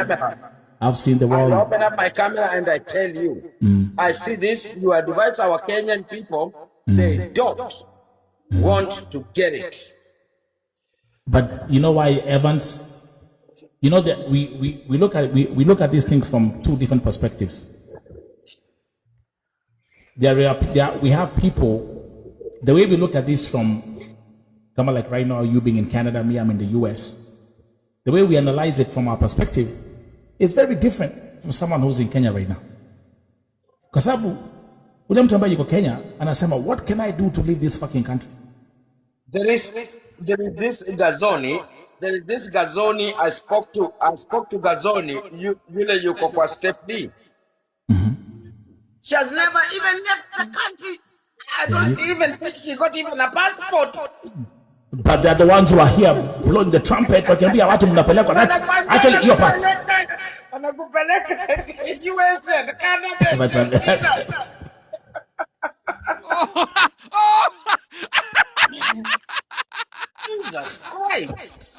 I've seen the world. I open up my camera and I tell you. I see this. You advise our Kenyan people. They don't want to get it. But you know why, Evans? You know that we look at these things from two different perspectives. We have people. The way we look at this from, kind of like right now, you being in Canada, me, I'm in the US. The way we analyze it from our perspective is very different from someone who's in Kenya right now. Kwa sababu ule mtu ambaye yuko Kenya anasema, what can I do to leave this fucking country? There is this Gazoni. There is this Gazoni. I spoke to Gazoni. Yule yuko kwa Stephlee. She has never even left the country. I don't even think she got even a passport. But they're the ones who are here blowing the trumpet. Wakiambia watu mnapelekwa. That's actually your part. Wanakupeleka USA, Canada. Jesus Christ.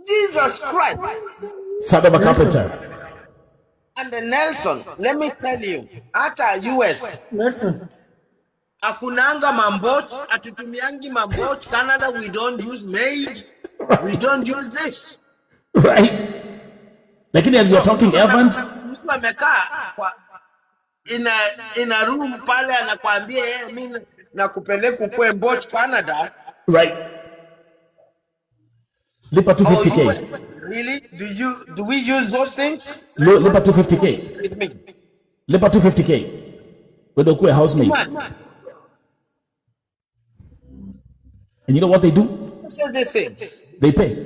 Jesus Christ. Son of a carpenter. And the Nelson, let me tell you, hata US, Nelson, akunanga mamboch, atutumiangi mamboch. Canada, we don't use maid. We don't use this. Right. Like as you're talking, Evans. Mtu amekaa in a room pale anakuambia mimi nakupeleka ukwe mboch Canada. Right. Lipa 250K. Really? Do we use those things? Lipa 250K. Lipa 250K. We don't quit housemaid. And you know what they do? Who says these things? They pay.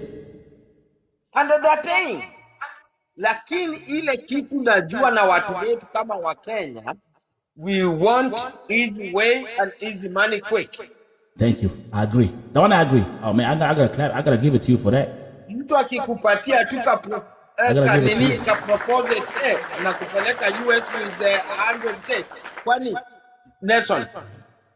And they're paying. Lakini ile kitu najua na watu wetu kama wa Kenya, we want easy way and easy money quick. Thank you. I agree. The one I agree. Oh man, I gotta give it to you for that. Mtu akikupatia tu kanini ka propose it na kupeleka US with the 100K. Kwani Nelson,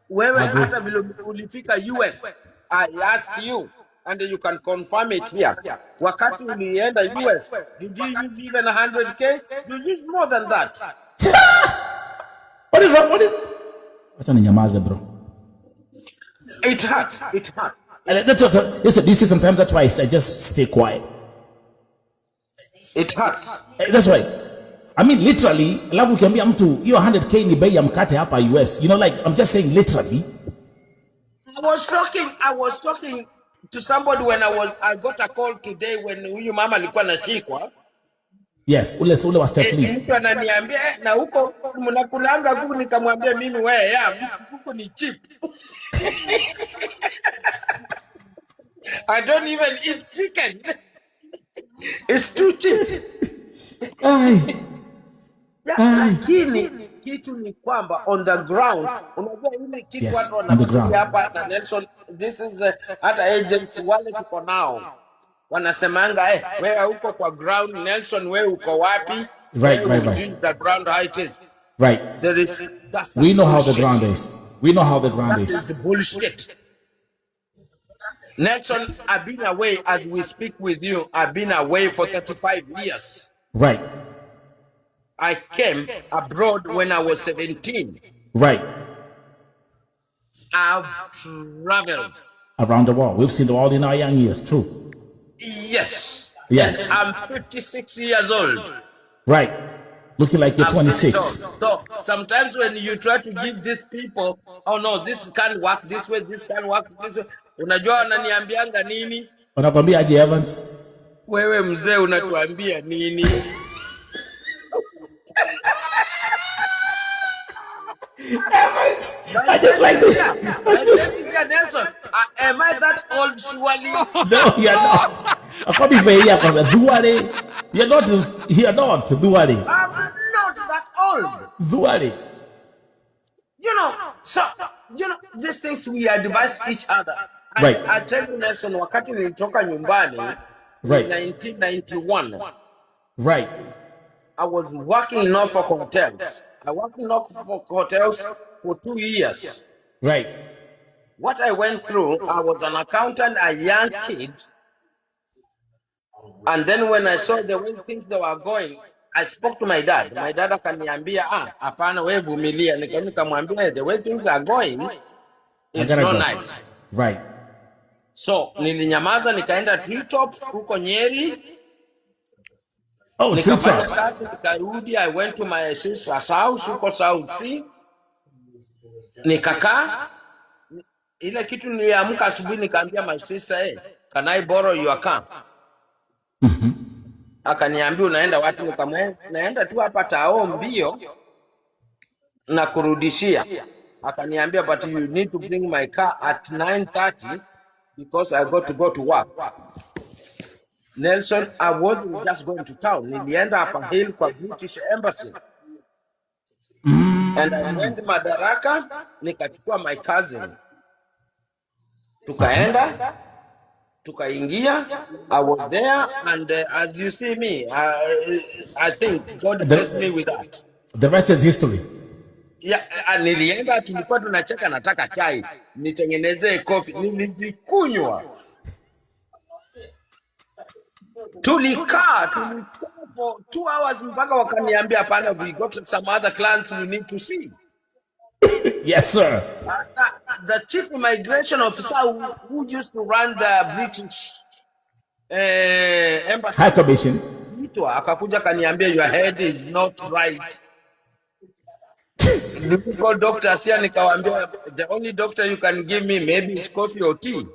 wewe hata vile ulifika US, I asked you and you can confirm it here. Wakati ulienda US, did you use even 100K? You use more than that. What is that? What is? Acha ninyamaze, bro. It hurts. It hurts. And that's what. Listen, you see, sometimes that's why I just stay quiet. It hurts. That's why. I mean, literally, alafu ukiambia mtu hiyo 100K ni bei ya mkate hapa US. You know, like I'm just saying literally. I was talking to somebody when I got a call today when huyu mama alikuwa anashikwa. Yes, ule wa Stephlee. Mtu ananiambia na huko mnakulanga kuku, nikamwambia mimi wewe kuku ni cheap. I don't even eat chicken. It's too cheap. Lakini kitu ni kwamba on the ground, unajua ile kitu watu wanafikiria hapa na Nelson, this is hata agents wale tuko nao wanasemanga wewe uko kwa ground, Nelson wewe uko wapi? Right. The ground how it is. Right. We know how the ground is. We know how the ground is. That's the bullshit. Nelson, I've been away as we speak with you. I've been away for 35 years. Right. I came abroad when I was 17. Right. I've traveled around the world. We've seen the world in our young years, true. Yes. Yes. And I'm 56 years old. Right. Looking like you're 26. So sometimes when you try to give these people, oh no, this can't work this way, this can't work this way. Unajua wananiambianga nini? Wanakwambia aje Evans? Wewe mzee unatuambia nini? Evans, I just like this. Nelson, am I that old surely? No, you're not. I'll be fair here because Duare. You're not. Duare. I'm not that old. Duare. So these things we advise each other. Right. I tell you, Nelson, wakati nilitoka nyumbani, right, in 1991. Right. I was working in Norfolk hotels. I worked in Norfolk hotels for 2 years. Right. What I went through, I was an accountant, a young kid. And then when I saw the way things they were going, I spoke to my dad. My dad akaniambia, hapana wewe vumilia. Nikamwambia the way things are going is not nice. Right. So nilinyamaza nikaenda Treetops huko Nyeri. Oh, Treetops. Nikarudi, I went to my sister's house huko South Sea. Nikakaa. Ile kitu niliamka asubuhi nikaambia my sister, can I borrow your car? Akaniambia unaenda wapi? Nikamwambia naenda tu hapa Tao mbio na kurudishia. Akaniambia but you need to bring my car at 9:30 because I got to go to work. Nelson, I wasn't just going to town. Nilienda hapa hill kwa British Embassy. And I went Madaraka, nikachukua my cousin. Tukaenda, tukaingia. I was there, and as you see me, I think God blessed me with that. The rest is history. Yeah, nilienda, tulikuwa tunacheka, nataka chai, nitengenezee coffee, nilikunywa. Tulikaa for 2 hours mpaka wakaniambia hapana, we got some other clients we need to see. Yes, sir. The chief immigration officer who used to run the British embassy, High Commission, akakuja kaniambia your head is not right. Nilikuwa doctor sia, nikawaambia the only doctor you can give me maybe is coffee or tea.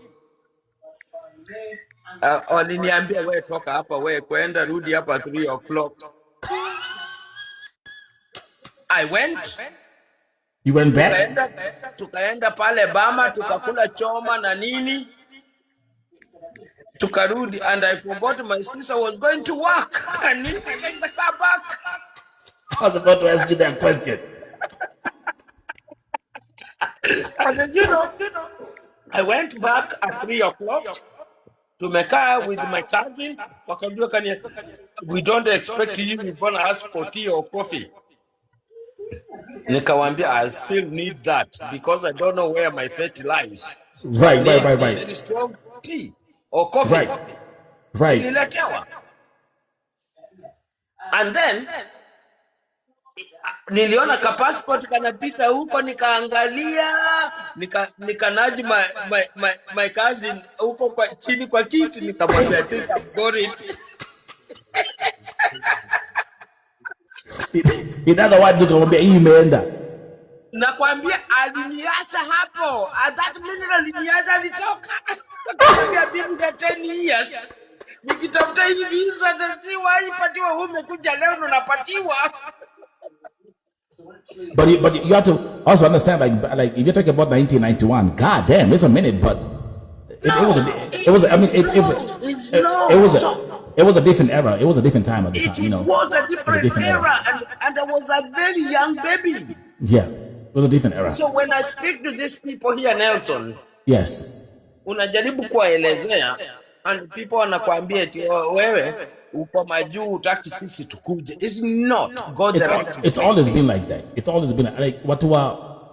Waliniambia wewe toka hapa, wewe kwenda rudi hapa 3 o'clock. I went. You went back? Tukaenda pale Bama, tukakula choma na nini. Tukarudi, and I forgot my sister was going to work. I need to take the car back. I was about to ask you that question. And then, I went back at 3 o'clock. Tumekaa with my cousin. Wakajua we don't expect you to gonna ask for tea or coffee. Nikawambia I still need that because I don't know where my fate lies. So right. Very strong tea or coffee. Right. Nililetewa. And then niliona ka passport kanapita huko, nikaangalia, nikanaji my cousin huko kwa chini kwa kiti, nikamwambia I think I've got it. In other words, ukamwambia hii imeenda. Nakwambia aliniacha hapo. At that minute aliniacha, alitoka. Akamwambia been 10 years. Nikitafuta hii visa nasiwa ipatiwa umekuja leo unapatiwa. But you have to also understand, like if you're talking about 1991, god damn, it's a minute, but it was a different era. It was a different time at the time, you know. It was a different era, and I was a very young baby. Yeah, it was a different era. So when I speak to these people here, Nelson, yes, unajaribu kuwaelezea, and people wanakuambia eti wewe uko majuu utaki sisi tukuje. It's not God directed. It's always been like that. It's always been like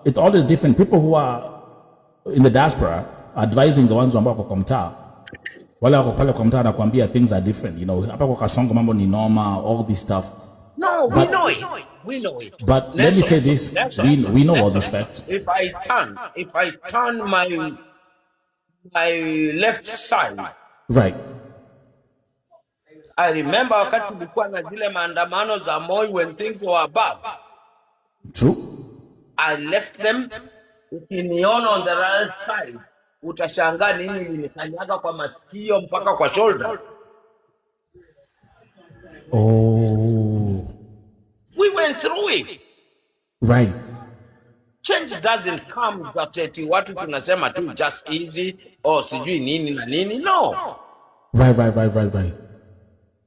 it's always different. People who are in the diaspora advising the ones ambao wako kwa mtaa, wale wako pale kwa mtaa nakwambia things are different, you know. Hapa kwa Kasongo mambo ni norma, all this stuff. No, we know it. We know it. But let me say this, we know all this fact. If I turn my left side, right, I remember wakati tulikuwa na zile maandamano za Moi when things were bad. True. I left them. Ukiniona on the right side, utashangaa nini nilikanyaga kwa masikio mpaka kwa shoulder. Oh. We went through it. Right. Change doesn't come that eti watu tunasema tu just easy or sijui nini na nini. No. Right.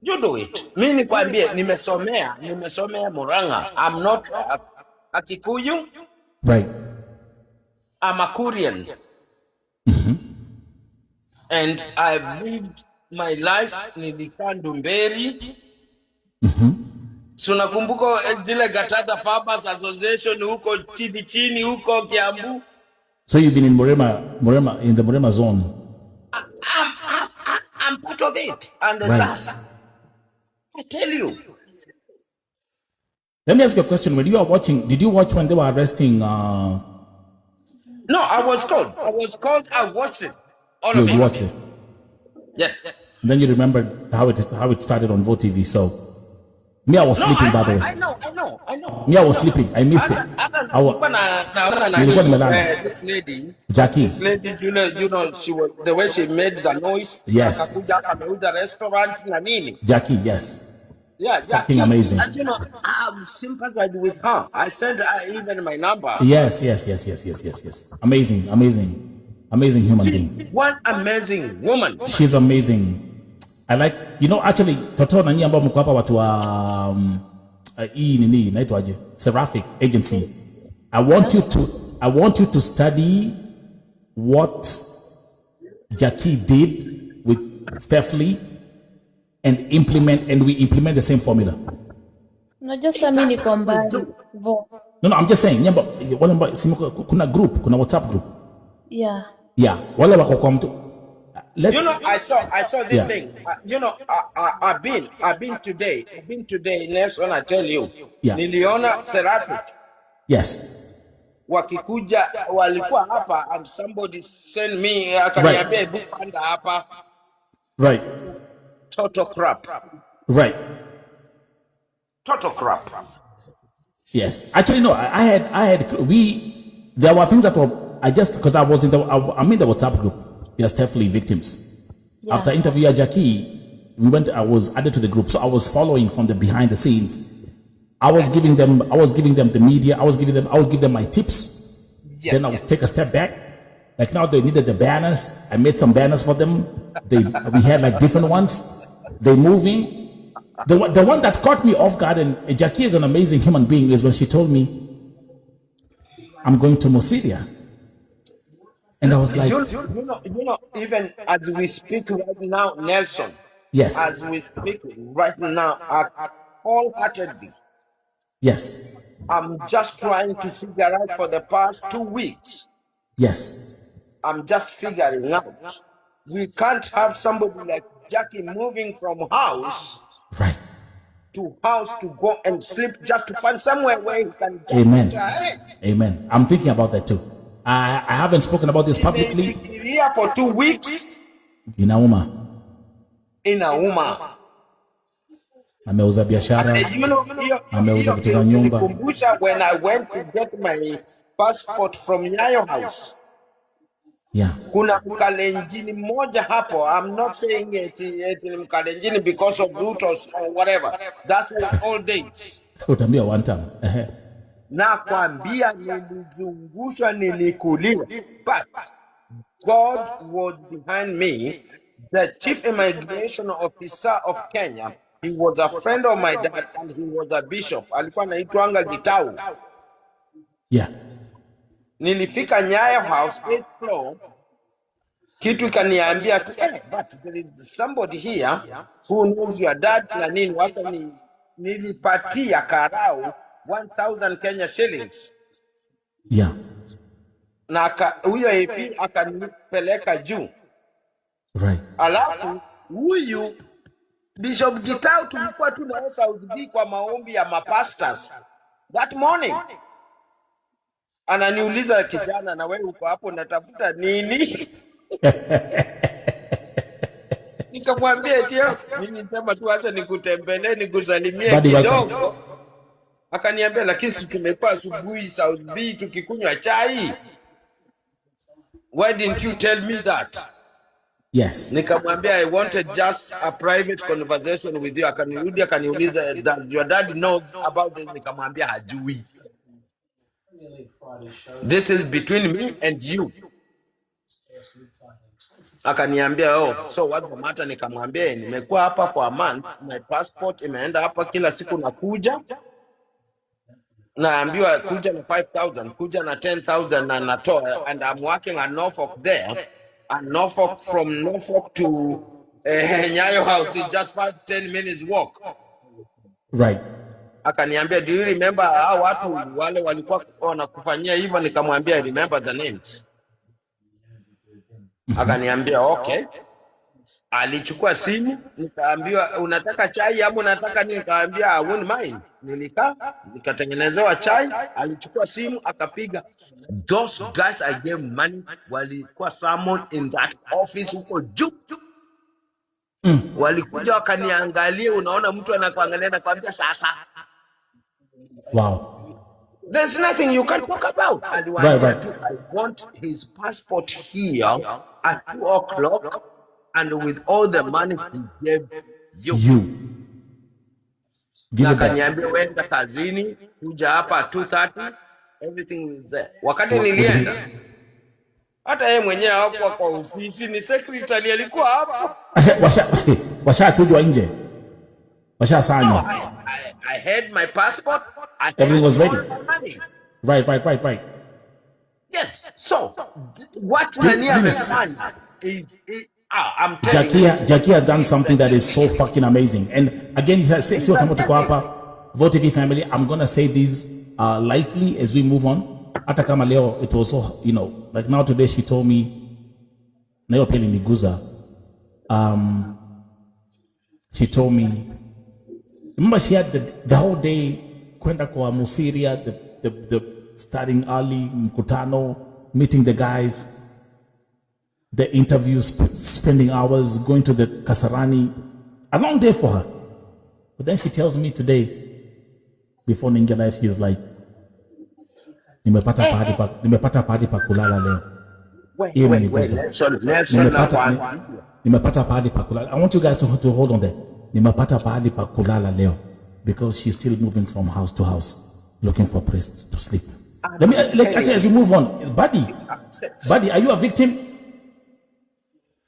You do it. Mimi nikwambie nimesomea Murang'a. I'm not a Kikuyu. Right. I'm a Korean. And I've lived my life nilikaa Ndumberi. So nakumbuka zile Gatata Farmers Association huko chini huko Kiambu. So you've been in Murema in the Murema zone. I'm part of it, and right. That's, I tell you. Let me ask you a question. When you are watching, did you watch when they were arresting? No, I was called. I watched it. All of it. You watched it. Yes. And then you remembered how it started on Vote TV. So me, I was sleeping, by the way. I know. Me, I was sleeping. I missed it. This lady, Jackie. This lady, you know, she was the way she made the noise. Yes. The restaurant, Jackie, yes. Yeah, fucking Jackie, amazing. And you know, I sympathized with her. I sent her even my number. Yes. Amazing human being. One amazing woman. She's amazing. I like, you know, actually, Toto na nyinyi ambao mko hapa watu wa hii nini inaitwaje? Seraphic agency. I want you to study what Jackie did with Stephlee and we implement the same formula. Unajua sasa mimi niko mbali. No, I'm just saying, kuna group, kuna WhatsApp group. Yeah. Wale wako kwa mtu. You know, I saw this thing. You know, I've been today, Nelson, I tell you. Yeah. Niliona Seraphic. Yes. Wakikuja walikuwa hapa and somebody sent me akaniambia book panda hapa. Right. Total crap. Right. Total crap. Yes. Actually, no, there were things that were, because I'm in the WhatsApp group. Yes, Stephlee victims. Yeah. After interviewing Jackie, I was added to the group. So I was following from the behind the scenes. I was giving them the media. I would give them my tips. Yes. Then I would take a step back. Like now they needed the banners. I made some banners for them. We had like different ones. They moving. The one that caught me off guard, and Jackie is an amazing human being, is when she told me, I'm going to Musiria. And I was like, you know, even as we speak right now, Nelson. Yes. As we speak right now, wholeheartedly. Yes. I'm just trying to figure out for the past 2 weeks. Yes. I'm just figuring out. We can't have somebody like Jackie moving from house to house to go and sleep just to find somewhere where he can just Amen. I'm thinking about that too. I haven't spoken about this publicly. Here for 2 weeks. Inauma. Ameuza biashara. Ameuza vitu za nyumba. When I went to get my passport from Nyayo House. Yeah. Kuna mkalenjini mmoja hapo. I'm not saying eti ni mkalenjini because of Rutos or whatever. That's the old days. Utambia one time. Na kwambia nilizungushwa, nilikuliwa. But God was behind me. The chief immigration officer of Kenya, he was a friend of my dad and he was a bishop. Alikuwa anaitwanga Gitau. Yeah. Nilifika Nyayo House 8th floor. Kitu ikaniambia tu, but there is somebody here who knows your dad na nini. Waka nilipatia karau 1,000 Kenya shillings. Yeah. Na huyo AP akanipeleka juu. Right. Alafu huyu Bishop Gitau tulikuwa tunaenda South B kwa maombi ya mapastors that morning. Ananiuliza, kijana, na wewe uko hapo natafuta nini? Nikamwambia eti mimi nisema tu acha nikutembelee nikusalimie kidogo. Akaniambia, lakini si tumekuwa asubuhi South B tukikunywa chai. Why didn't you tell me that? Yes. Nikamwambia, I wanted just a private conversation with you. Akanirudi akaniuliza, does your dad know about this? Nikamwambia hajui. This is between me and you. Akaniambia, so what the matter? Nikamwambia, nimekuwa hapa for a month, my passport imeenda hapa, kila siku nakuja naambiwa kuja na 5,000, kuja na 10,000 na natoa, and I'm working at Norfolk there, and Norfolk, from Norfolk to Nyayo House is just 5-10 minutes walk. Right. Akaniambia, do you remember hao watu wale walikuwa wanakufanyia hivyo? Nikamwambia, I remember the names. Akaniambia, okay. Alichukua simu, nikaambiwa, unataka chai ama unataka nini? Nikamwambia, I won't mind. Nilikaa, nikatengenezewa chai. Alichukua simu, akapiga. Those guys I gave money walikuwa someone in that office huko juu. Walikuja wakaniangalia, unaona mtu anakuangalia na kuambia sasa. Wow. There's nothing you can talk about. Right. I want his passport here at 2:00 and with all the money he gave you. Give it back. Akaniambia, wenda kazini, kuja hapa at 2:30, everything is there. Wakati nilienda, hata yeye mwenyewe hapo kwa ofisi, ni secretary alikuwa hapa. Washachujwa nje. Washasanywa. I had my passport. Everything was ready. Right. Yes. So what Tania amefanya is I'm telling Jackie has done something that is so fucking amazing. And again, see what I'm going to hapa. VoTV family, I'm going to say these lightly as we move on. Hata kama leo, it was so, like now today she told me, na hiyo pia iliniguza. She told me, remember she had the whole day kwenda kwa Musiria, the starting early, mkutano, meeting the guys, the interviews, spending hours, going to the Kasarani, a long day for her. But then she tells me today, before Ninja Life, she is like, nimepata pahali pa kulala leo. Nimepata pahali pa kulala. I want you guys to hold on there. Nimepata pahali pa kulala leo, because she's still moving from house to house, looking for a place to sleep. Actually, as we move on, Buddy, are you a victim?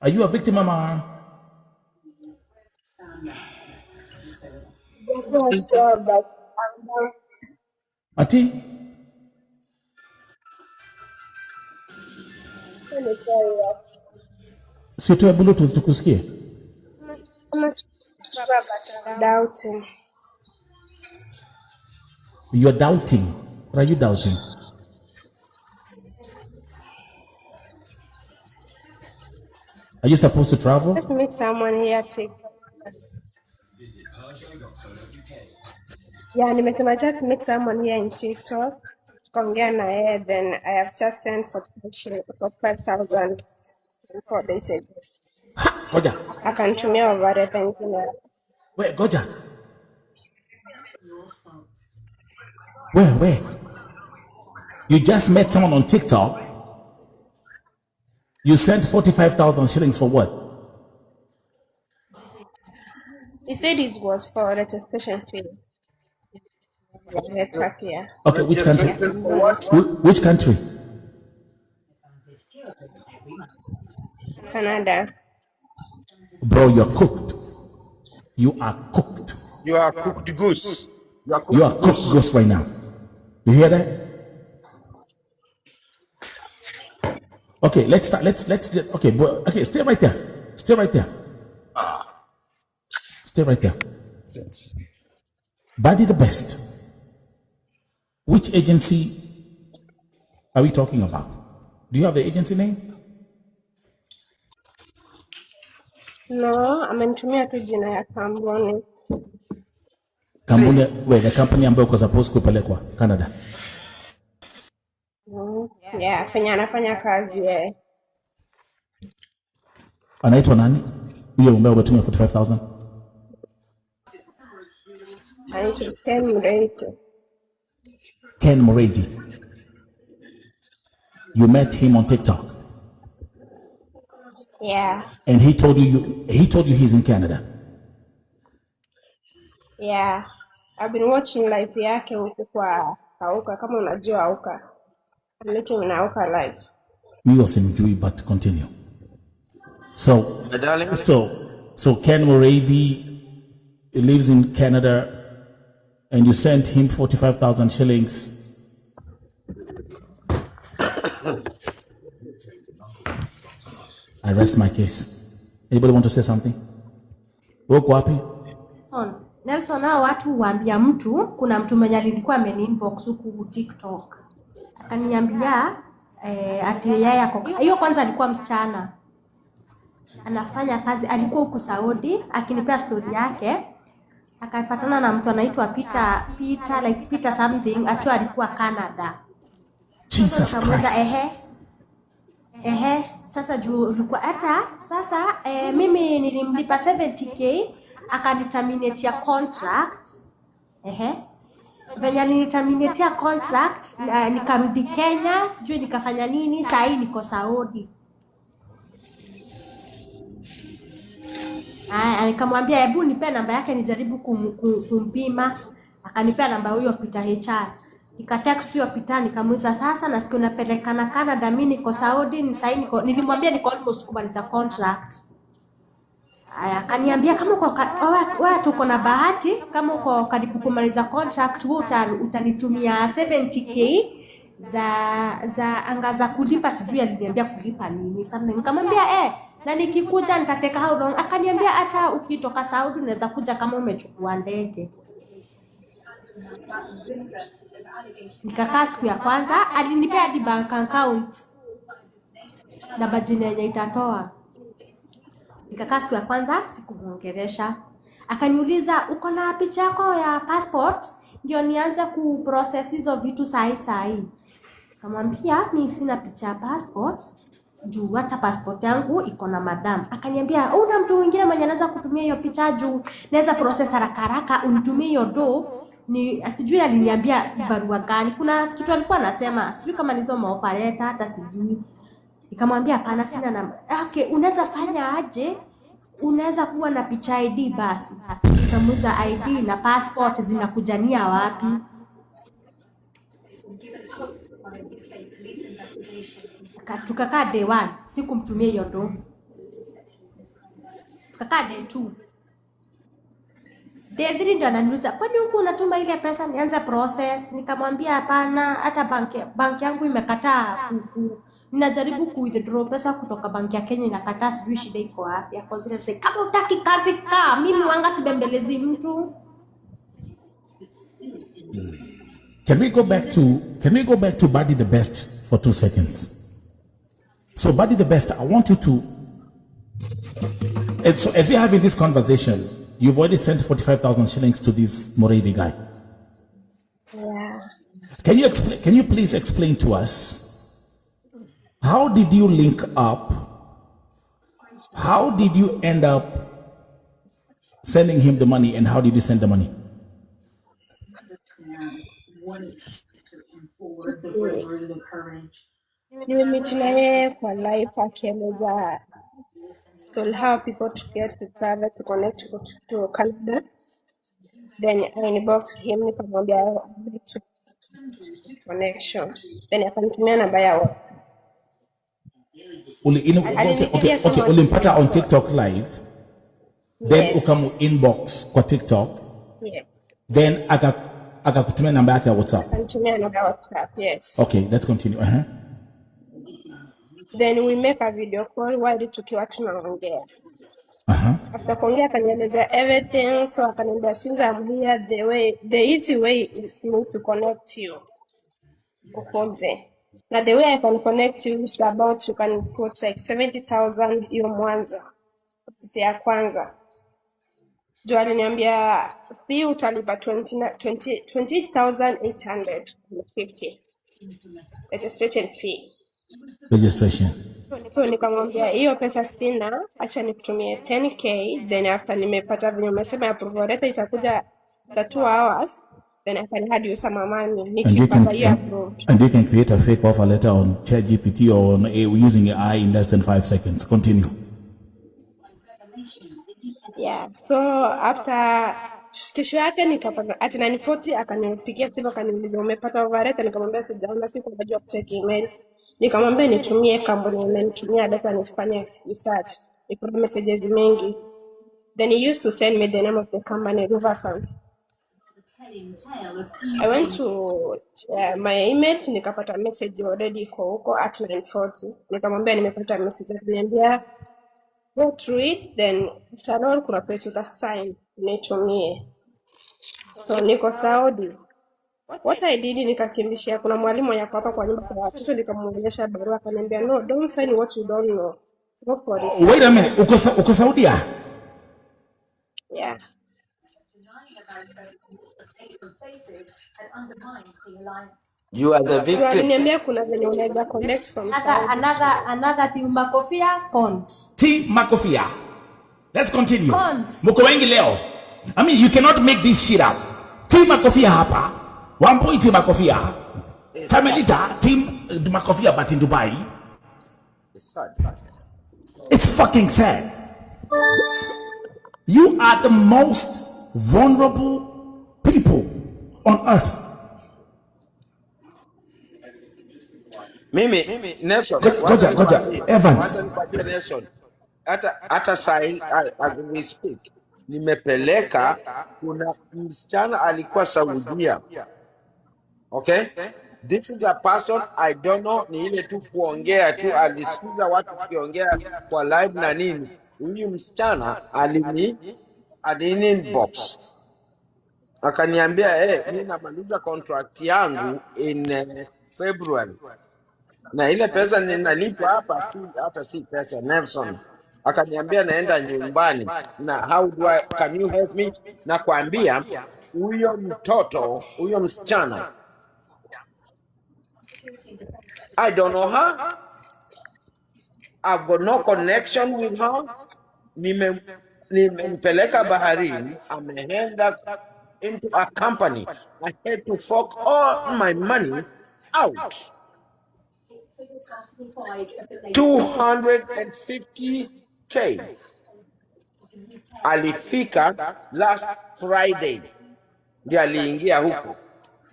Are you a victim, Mama? Ati? Sitoe Bluetooth tukusikie. Doubting. You're doubting. What are you doubting? Are you supposed to travel? Just meet someone here. Yeah, nimesema just meet someone here in TikTok. Tukaongea na yeye, then I have just sent for 5,000 4 days ago. Goja. Akanitumia over everything. Wait, Goja. Where? You just met someone on TikTok? You sent 45,000 shillings for what? He said it was for registration fee. Yeah. Okay, which country? Yeah, Cambodia. Which country? Canada. Bro, you're cooked. You are cooked. You are cooked goose. You are cooked goose right now. You hear that? Okay, let's start. Let's just, okay, boy. Okay, stay right there. Stay right there. Stay right there. Buddy the best. Which agency are we talking about? Do you have the agency name? No, amenitumia tu jina ya kampuni. Kampuni, wait, the company ambayo uko supposed kupelekwa Canada. Yeah, penye anafanya kazi yeye. Anaitwa nani? Huyo ambaye umetumia 45,000. Anaitwa Ken Mreito. Ken Muredi. You met him on TikTok. Yeah, And he told you he's in Canada. yeah. I've been watching live yake huku kwa Auka, kama unajua Auka. I'm meeting in Auka live. We simjui, but continue. So Ken Muredi lives in Canada and you sent him 45,000 shillings. I rest my case. Anybody want to say something? Uko wapi? Nelson, hao watu huambia mtu, kuna mtu mwenye alikuwa ameni-inbox huku TikTok. Akaniambia ati yeye ako. Hiyo kwanza alikuwa msichana. Anafanya kazi, alikuwa huku Saudi, akinipea story yake. Akapatana na mtu anaitwa Peter something, atu alikuwa Canada. Jesus Christ. Sasa juu ulikuwa hata sasa mimi nilimlipa 70k akaniterminate ya contract. Venye aliniterminate ya contract nikarudi Kenya, sijui nikafanya nini, saa hii niko Saudi. Nikamwambia hebu nipe namba yake nijaribu kumpima. Akanipea namba huyo Peter HR. Nikatext huyo Peter nikamuuliza sasa nasikia unapelekana Canada, mimi niko Saudi, nilimwambia niko almost kumaliza contract. Akaniambia kama wewe tuko na bahati, kama uko karibu kumaliza contract utanitumia 70k za anga za kulipa, sijui aliniambia kulipa nini something. Nikamwambia na nikikuja nitateka how long? Akaniambia hata ukitoka Saudi unaweza kuja kama umechukua ndege. Nikakaa siku ya kwanza, alinipea hadi bank account na bajini yenye itatoa. Nikakaa siku ya kwanza, sikumuongelesha. Akaniuliza uko na picha yako ya passport ndio nianze kuprocess hizo vitu sahi. Nikamwambia mimi sina picha ya passport, juu hata passport yangu iko na madam. Akaniambia una mtu mwingine mwenye anaweza kutumia hiyo picha juu naweza process haraka unitumie hiyo do. Ni sijui aliniambia barua gani, kuna kitu alikuwa anasema, sijui kama nizo maofa letter hata sijui. Nikamwambia hapana, sina namba. Okay, unaweza fanya aje? Unaweza kuwa na picha ID basi. Nikamuuliza ID na passport zinakujania wapi? Tukakaa day 1, sikumtumia hiyo ndo. Tukakaa day 2. Day 3 ndo ananiuliza, kwani huko unatuma ile pesa nianze process? Nikamwambia hapana, hata banki yangu imekataa ninajaribu ku-withdraw pesa kutoka banki ya Kenya inakataa, sijui shida iko wapi. Akozile sasa kama utaki kazi kaa, mimi wanga sibembelezi mtu. Can we go back to Buddy the Best for 2 seconds? So Buddy the Best, I want you to, and so as we're having this conversation, you've already sent 45,000 shillings to this Moredi guy. Yeah. Can you please explain to us, how did you link up? How did you end up sending him the money, and how did you send the money? Nimemeet na yeye kwa live akieleza still how people to get to travel to connect to Canada. Then I inboxed him nikamwambia I would like to connection. Then akanitumia namba yao. Okay, ulimpata on TikTok live. Then Yes. ukamu inbox kwa TikTok. Yes. Then akakutumia namba yake ya WhatsApp. Akanitumia namba ya WhatsApp, yes. Okay, let's continue. Then we make a video call while tukiwa tunaongea. After kuongea akanieleza everything, so akaniambia since I'm here, the easy way is me to connect you. Ukoje. Now the way I can connect you is about you can put like 70,000 hiyo mwanzo. Sisi ya kwanza. Jo aliniambia fee utalipa 20,850. Registration fee. Registration. So nikamwambia hiyo pesa sina, acha nikutumie 10k, then after nimepata venye umesema approval letter itakuja after 2 hours, then I can add you some money nikipata hiyo approved. And you can create a fake offer letter on ChatGPT or on using AI in less than 5 seconds. Continue. Yeah, so after kesho yake nikapata at 9:40 akanipigia simu akaniuliza umepata offer letter, nikamwambia sijaona, sikujua kucheck email. Nikamwambia nitumie kampuni imenitumia data nifanye research. Niko na messages mengi. Then he used to send me the name of the company, Riverfront. I went to my email, nikapata message already iko huko at 9:40. Nikamwambia nimepata message, akaniambia go through it, then after all kuna place utasign nitumie. So niko Saudi. What I did nikakimbishia, kuna mwalimu yako hapa kwa nyumba kwa watoto, nikamuonyesha barua, akaniambia no, don't sign what you don't know. Go for it. Wait a minute, uko Saudia? Yeah. You are the victim. Aliniambia kuna venye unaweza connect from Saudi. Another team Makofia Cont. Team Makofia. Let's continue. Cont. Mko wengi leo. I mean, you cannot make this shit up. Team Makofia hapa. 1 point Team Makofia. Carmelita, Team Makofia but in Dubai. It's sad. It's fucking sad. You are the most vulnerable people on earth. Mimi Nelson, Goja, Evans. Nelson. Hata sai as we speak nimepeleka, kuna msichana alikuwa Saudia. Okay? This is a person I don't know, ni ile tu kuongea tu, alisikiza watu tukiongea kwa live na nini. Huyu msichana alini inbox. Akaniambia mimi namaliza contract yangu in February. Na ile pesa ninalipa hapa hata si pesa Nelson. Akaniambia naenda nyumbani na can you help me? Na kuambia huyo msichana I don't know her. I've got no connection with her. Nimempeleka baharini, ameenda into a company. I had to fork all my money out. 250k. Alifika last Friday. Ndio aliingia huko.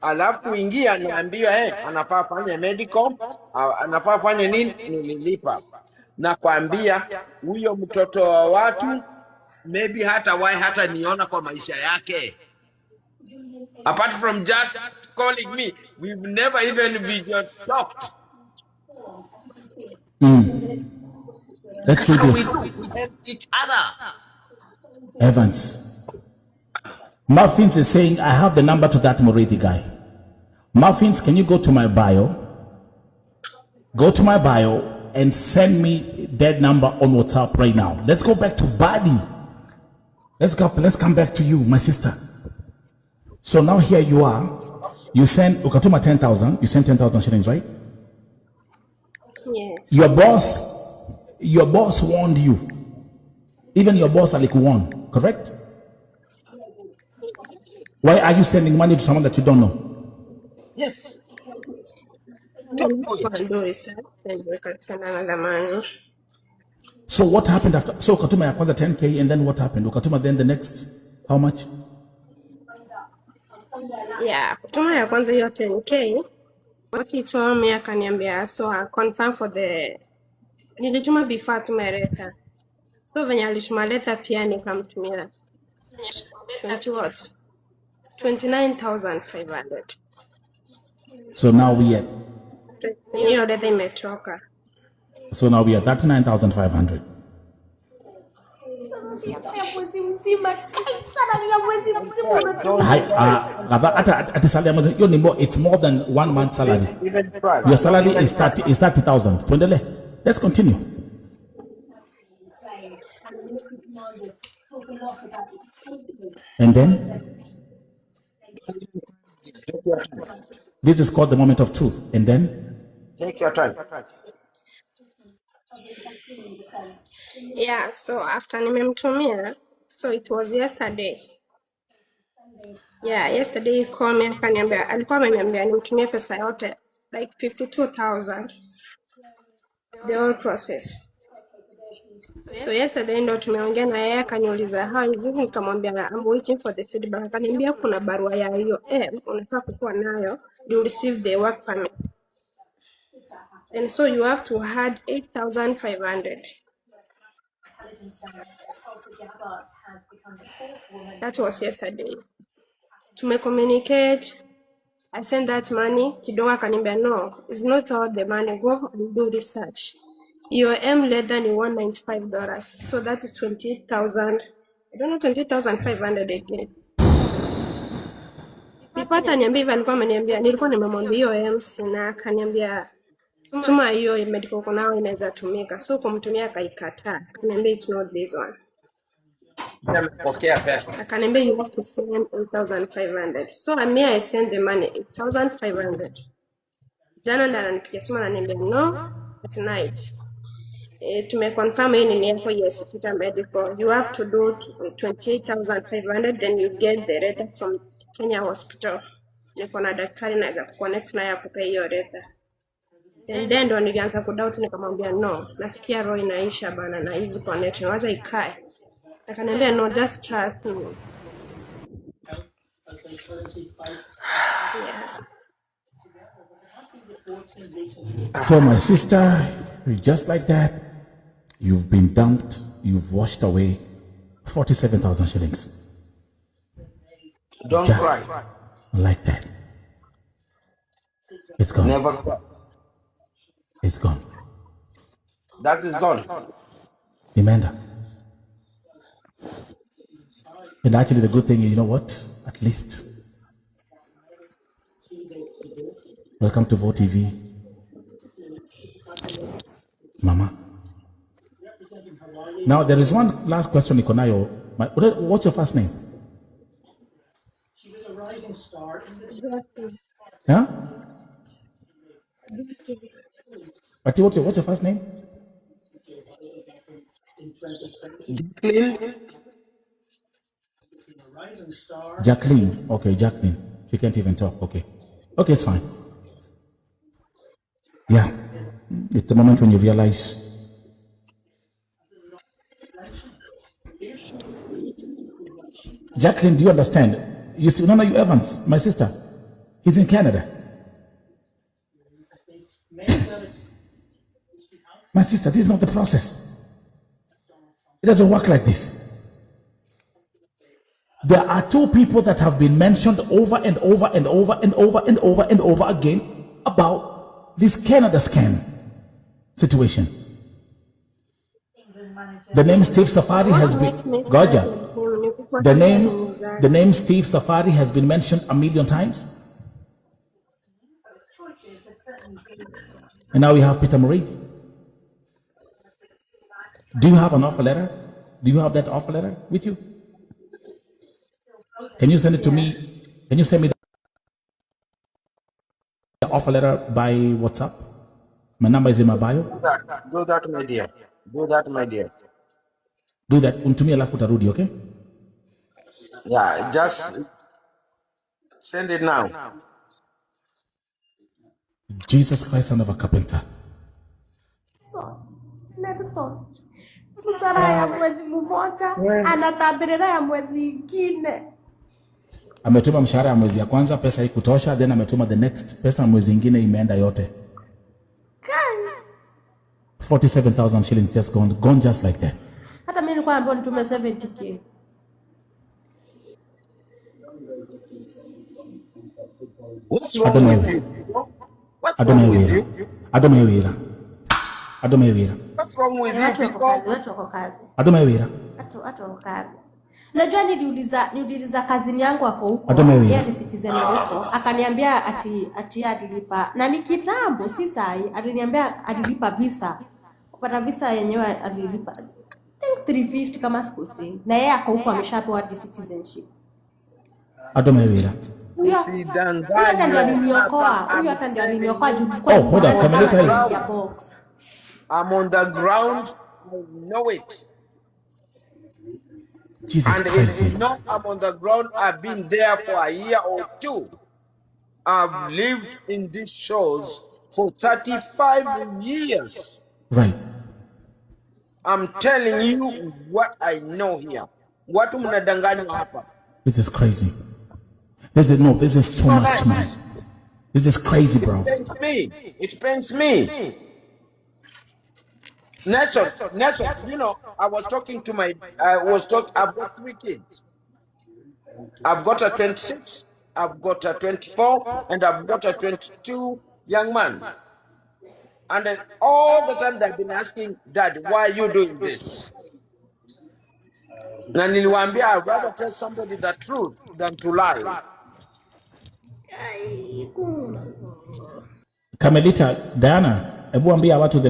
Alafu kuingia niambiwa anafaa fanye medical, anafaa fanye nini, nililipa. Na kuambia huyo mtoto wa watu maybe hata niona kwa maisha yake. Apart from just calling me, we've never even video talked. Let's do this. We help each other. Evans. Muffins is saying, I have the number to that Morethi guy. Muffins, can you go to my bio? Go to my bio and send me that number on WhatsApp right now. Let's go back to Badi. Let's come back to you, my sister. So now here you are. You send Ukatuma 10,000. You sent 10,000 shillings, right? Yes. Your boss warned you. Even your boss alikuwarn, correct? Why are you sending money to someone that you don't know? Yes. Then go and do research, then we can send another money. So what happened after? So ukatuma ya kwanza 10k and then what happened? Ukatuma then the next how much? Yeah, kutuma ya kwanza hiyo 10k. What he told me akaniambia, so I confirm for the nilituma before atume letter. So venye alituma letter pia nikamtumia 20 what? 29,500. So now we at Hiyo letter imetoka. so now we are 39,500. It's more than 1 month salary. Your salary is 30,000. Tuendelee. Let's continue. And then this is called the moment of truth. And then Take your time. Yeah, so after nimemtumia, so it was yesterday. Yeah, yesterday he called me akaniambia, alikuwa ameniambia nimtumie pesa yote like 52,000 the whole process. So yesterday ndo tumeongea na yeye akaniuliza how is it, nikamwambia I'm waiting for the feedback. Akaniambia kuna barua ya hiyo unafaa kukuwa nayo, you receive the work permit. And so you have to add 8,500. That was yesterday. Communicate. I sent that money. Kidogo akaniambia no, it's not all the money. Go and do research. Your less than $195. So that is 28,000. I don't know, 28,500 again. Nipata niambia hivi, alikuwa ameniambia, nilikuwa nimemwambia hiyo sina, akaniambia tuma hiyo medical kunao inaweza tumika. So kumtumia akaikataa. Akaniambia it's not this one. Akaniambia you have to send 8,500. So I send the money 8,500. Jana ndo ananipigia simu ananiambia no, at night. Tumeconfirm hii ni yako, yes, fita medical. You have to do 28,500, then you get the letter from Kenya hospital. Niko na daktari naweza kuconnect naye akupe hiyo letter. And then ndo nilianza kudoubt, nikamwambia no, nasikia roho inaisha bana na hizi connection, wacha ikae. Akaniambia no, just trust me. Yeah. So my sister, just like that, you've been dumped, you've washed away 47,000 shillings. Don't just cry. Like that. It's gone. Never cry. It's gone. That is gone. Amanda. And actually the good thing is, you know what? At least. Welcome to Vote TV. Mama. Now there is one last question, Nikonayo. What's your first name? She was a rising star. Huh? What's your first name? Jacqueline. Okay, Jacqueline. She can't even talk. Okay. Okay, it's fine. Yeah. It's a moment when you realize. Jacqueline, do you understand? You see, you Evans, my sister. He's in Canada. My sister, this is not the process. It doesn't work like this. There are two people that have been mentioned over and over and over and over and over and over again about this Canada scam situation. The name Steve Safari has been Goja. The name Steve Safari has been mentioned a million times. And now we have Peter Marie. Do you have an offer letter? Do you have that offer letter with you? Can you send it to me? Can you send me the offer letter by WhatsApp? My number is in my bio. Do that, my dear. Do that, my dear. Do that. Untumia alafu utarudi, okay? Yeah, just send it now. Jesus Christ, son of a carpenter. Nelson. Msara ya mwezi mmoja anatabirira ya mwezi ingine. Ametuma mshahara ya mwezi ya kwanza, pesa haikutosha, then ametuma the next pesa mwezi ingine imeenda yote. 47,000 shillings just gone just like that. Hata mimi nilikuwa naambiwa nitume 70k. What's wrong with you? What's wrong with you? Adomewira. What's wrong with you people? Watu wako kazi. Adomewira. Watu wako kazi. Unajua niliuliza kazini yangu ako huko. Adomewira. Yeye ni citizen wa huko. Akaniambia ati alilipa. Na ni kitambo si sahi. Aliniambia alilipa visa. Kupata visa yenyewe alilipa. I think 350 kama sikusi. Na yeye ako huko ameshapewa citizenship. Adomewira. Huyo hata ndio aliniokoa juu kwa hold on, Camelita is I'm on the ground, I know it. Jesus and Christ. if you know I'm on the ground, I've been there for a year or two. I've lived in these shows for 35 years. Right. I'm telling you what I know here. Watu mnadanganywa hapa. This is crazy. This is too much, man. This is crazy, bro. It pains me. Nelson, you know, I've got 3 kids. I've got a 26, I've got a 24, and I've got a 22 young man. And all the time they've been asking, Dad, why are you doing this? Na niliwaambia, I'd rather tell somebody the truth than to lie. Camelita, Diana, ebu ambia watu the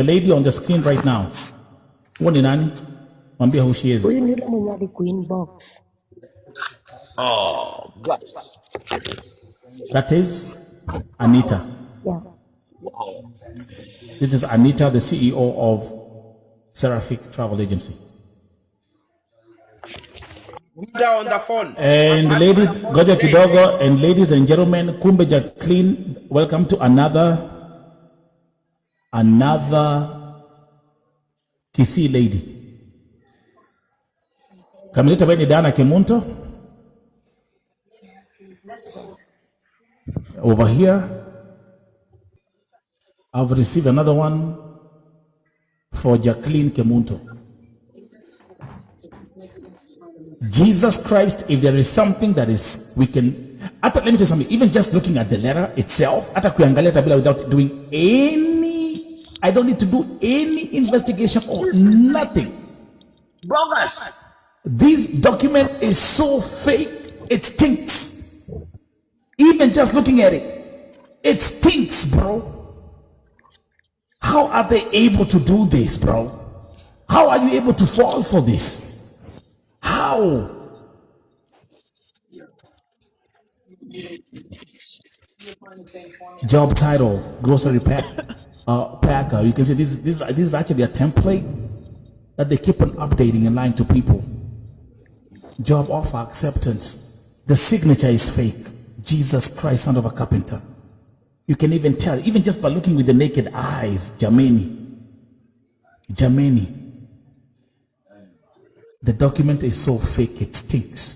lady on the screen right now. Wani nani? Mwambia who she is. Huyu ni yule mwenye alikuinbox. Oh, God. That is Anita. Yeah. This is Anita, the CEO of Seraphic Travel Agency. On the phone. And ladies, goja kidogo, and ladies and gentlemen, kumbe Jacqueline, welcome to another Kisii lady. Kamilita Beni Dana Kemunto. Over here, I've received another one for Jacqueline Kemunto. Jesus Christ, if there is something that is, we can, let me tell you something, even just looking at the letter itself, without doing any, I don't need to do any investigation or nothing. Bogus. This document is so fake, it stinks. Even just looking at it, it stinks, bro. How are they able to do this, bro? How are you able to fall for this? How? Job title, grocery packer. You can see this is actually a template that they keep on updating and lying to people. Job offer acceptance. The signature is fake. Jesus Christ, son of a carpenter. You can even tell, even just by looking with the naked eyes, Jameni. The document is so fake, it stinks.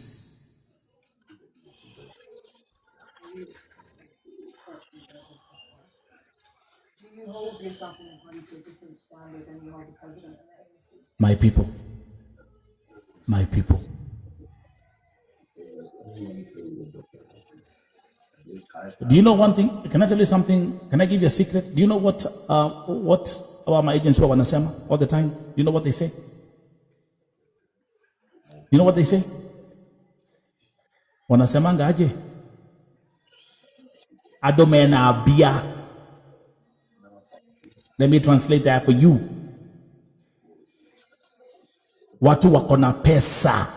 Do you hold yourself in according to a different standard than you hold the president of the agency? My people. Do you know one thing? Can I tell you something? Can I give you a secret? Do you know what our agency wanasema all the time? Do you know what they say? You know what they say? Wanasemanga aje? Adomena abia. Let me translate that for you. Watu wako na pesa.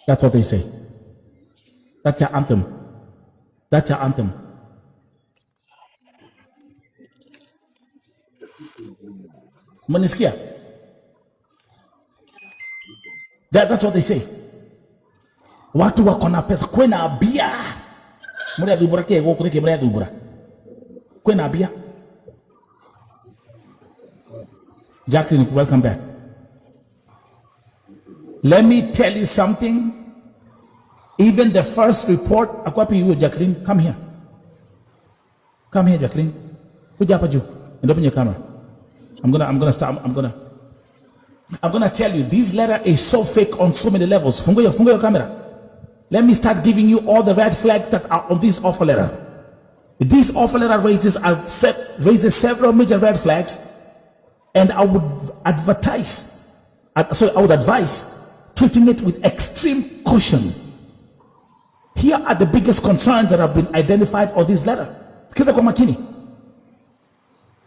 That's what they say. That's your anthem. Manisikia? That's what they say. Watu wako na pesa, kwena bia. Mure dhubura kego kureke mure dhubura. Kwena bia. Jacqueline, welcome back. Let me tell you something. Even the first report, akwapi you, Jacqueline, come here. Come here, Jacqueline. Kuja hapa juu. And open your camera. I'm gonna tell you, this letter is so fake on so many levels. Fungo your camera. Let me start giving you all the red flags that are on this offer letter. This offer letter raises several major red flags, and I would advise treating it with extreme caution. Here are the biggest concerns that have been identified on this letter. Sikiza kwa makini.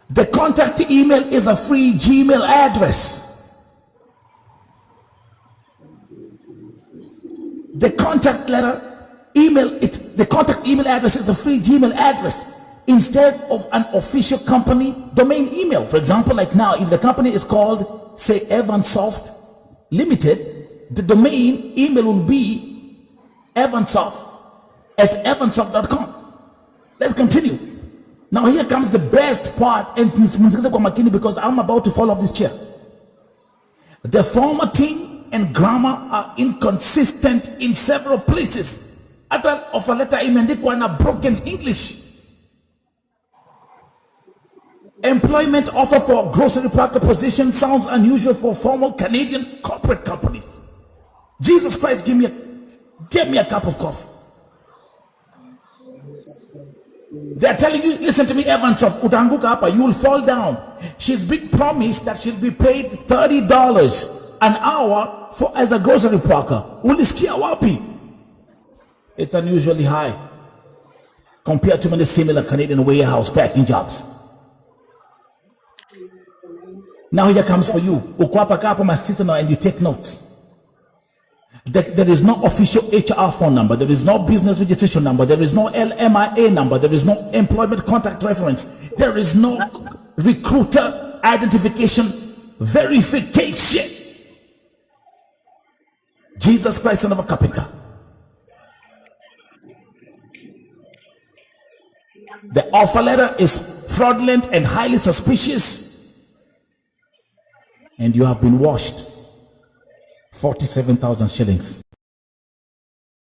The contact email is a free Gmail address. The contact email address is a free Gmail address instead of an official company domain email. For example, like now, if the company is called, say, Evansoft Limited, the domain email will be evansoft@evansoft.com. Let's continue. Now here comes the best part, and because I'm about to fall off this chair. The formatting and grammar are inconsistent in several places. Hata offer letter imeandikwa na broken English. Employment offer for grocery packer position sounds unusual for formal Canadian corporate companies. Jesus Christ, give me a cup of coffee. They're telling you, listen to me, Evansoft, utanguka hapa, you will fall down. She's been promised that she'll be paid $30 an hour as a grocery packer. Ulisikia wapi? It's unusually high compared to many similar Canadian warehouse packing jobs. Now here comes for you. Uko hapa kapo mastisano, and you take notes. There is no official HR phone number. There is no business registration number. There is no LMIA number. There is no employment contact reference. There is no recruiter identification verification. Jesus Christ, son of a carpenter. The offer letter is fraudulent and highly suspicious, and you have been washed 47,000 shillings.